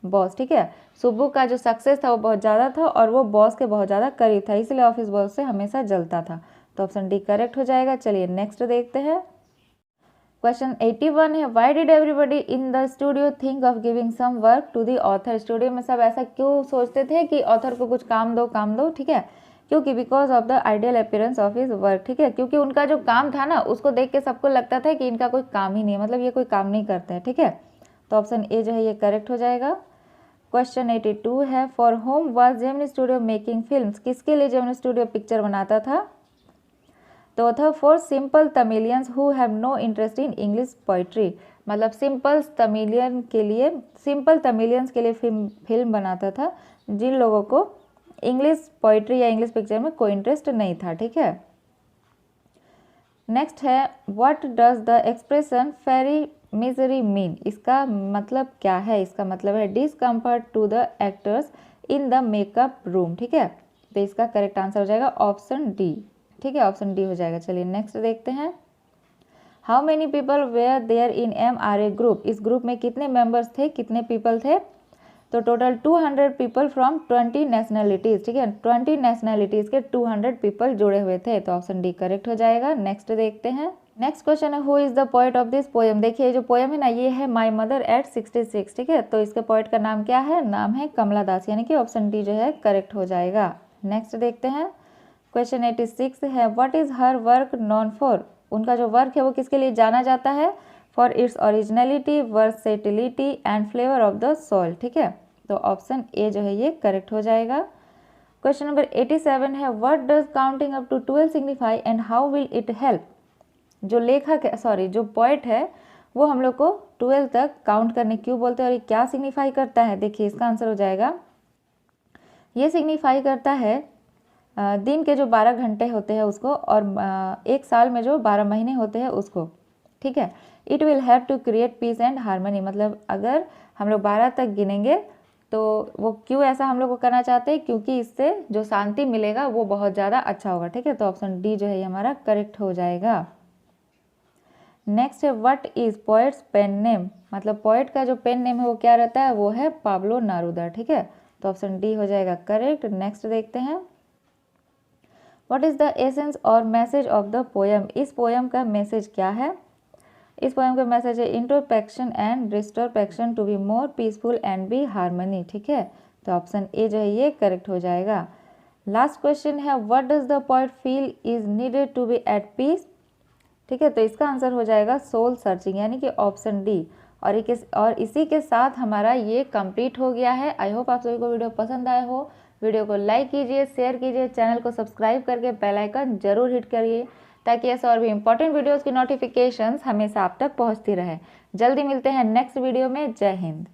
boss. ठीक है, सुब्बू का जो सक्सेस था वो बहुत ज़्यादा था और वो बॉस के बहुत ज़्यादा करीब था, इसलिए ऑफिस बॉस से हमेशा जलता था। तो ऑप्शन डी करेक्ट हो जाएगा। चलिए नेक्स्ट देखते हैं। क्वेश्चन 81 है, why did everybody in the studio think of giving some work to the author. Studio में सब ऐसा क्यों सोचते थे कि ऑथर को कुछ काम दो। ठीक है, क्योंकि because of the ideal appearance of his work. ठीक है, क्योंकि उनका जो काम था ना, उसको देख के सबको लगता था कि इनका कोई काम ही नहीं है, मतलब ये कोई काम नहीं करते हैं। ठीक है, तो ऑप्शन ए जो है ये करेक्ट हो जाएगा। क्वेश्चन 82 है, for whom was Gemini Studio making films. किसके लिए जेमिनी स्टूडियो पिक्चर बनाता था? तो था for simple Tamilians who have no interest in English poetry, मतलब सिंपल तमिलियंस के लिए फिल्म बनाता था जिन लोगों को इंग्लिश पोइट्री या इंग्लिश पिक्चर में कोई इंटरेस्ट नहीं था। ठीक है, नेक्स्ट है, what does the expression fiery misery mean. इसका मतलब क्या है? इसका मतलब है discomfort to the actors in the makeup room. ठीक है, तो इसका करेक्ट आंसर हो जाएगा ऑप्शन डी। ठीक है, ऑप्शन डी हो जाएगा। चलिए नेक्स्ट देखते हैं। How many people were there in MRA group. इस ग्रुप में कितने मेंबर्स थे, कितने पीपल थे? तो टोटल 200 पीपल फ्रॉम 20 नेशनलिटीज़। ठीक है, 20 नेशनलिटीज़ के 200 पीपल जुड़े हुए थे। तो ऑप्शन डी करेक्ट हो जाएगा। नेक्स्ट देखते हैं। नेक्स्ट क्वेश्चन है, who is the poet of this poem. देखिए जो पोएम है ना, ये है माई मदर एट 66। ठीक है, तो इसके पोएट का नाम क्या है? नाम है कमला दास, यानी कि ऑप्शन डी जो है करेक्ट हो जाएगा। नेक्स्ट देखते हैं। क्वेश्चन 86 है, what is her work non for. उनका जो वर्क है वो किसके लिए जाना जाता है? For its originality, versatility and flavour of the soul. ठीक है, तो ऑप्शन ए जो है ये करेक्ट हो जाएगा। क्वेश्चन नंबर 87 है, what does counting up to 12 signify and how will it help. जो लेखक है, जो पोएट है, वो हम लोग को 12 तक काउंट करने क्यों बोलते हैं और ये क्या सिग्निफाई करता है? देखिए इसका आंसर हो जाएगा, ये सिग्निफाई करता है दिन के जो 12 घंटे होते हैं उसको, और एक साल में जो 12 महीने होते हैं उसको। ठीक है, it will help to create peace and harmony, मतलब अगर हम लोग 12 तक गिनेंगे तो वो क्यों ऐसा हम लोग को करना चाहते हैं? क्योंकि इससे जो शांति मिलेगा वो बहुत ज़्यादा अच्छा होगा। ठीक है, तो ऑप्शन डी जो है ये हमारा करेक्ट हो जाएगा। नेक्स्ट है, what is poet's pen name. मतलब पोएट का जो पेन नेम है वो क्या रहता है? वो है पाब्लो नारूदा। ठीक है, तो ऑप्शन डी हो जाएगा करेक्ट। नेक्स्ट देखते हैं। व्हाट इज़ द एसेंस और मैसेज ऑफ द पोएम। इस पोएम का मैसेज क्या है? इस पोएम का मैसेज है introspection and retrospection to be more peaceful and be harmony. ठीक है, तो ऑप्शन ए जो है ये करेक्ट हो जाएगा। लास्ट क्वेश्चन है, what does the poet feel is needed to be at peace. ठीक है, तो इसका आंसर हो जाएगा सोल सर्चिंग, यानी कि ऑप्शन डी। और इसी के साथ हमारा ये कंप्लीट हो गया है। आई होप आप सभी को वीडियो पसंद आया हो। वीडियो को लाइक कीजिए, शेयर कीजिए, चैनल को सब्सक्राइब करके बेल आइकन जरूर हिट करिए, ताकि ऐसे और भी इंपॉर्टेंट वीडियोस की नोटिफिकेशंस हमेशा आप तक पहुंचती रहे। जल्दी मिलते हैं नेक्स्ट वीडियो में। जय हिंद।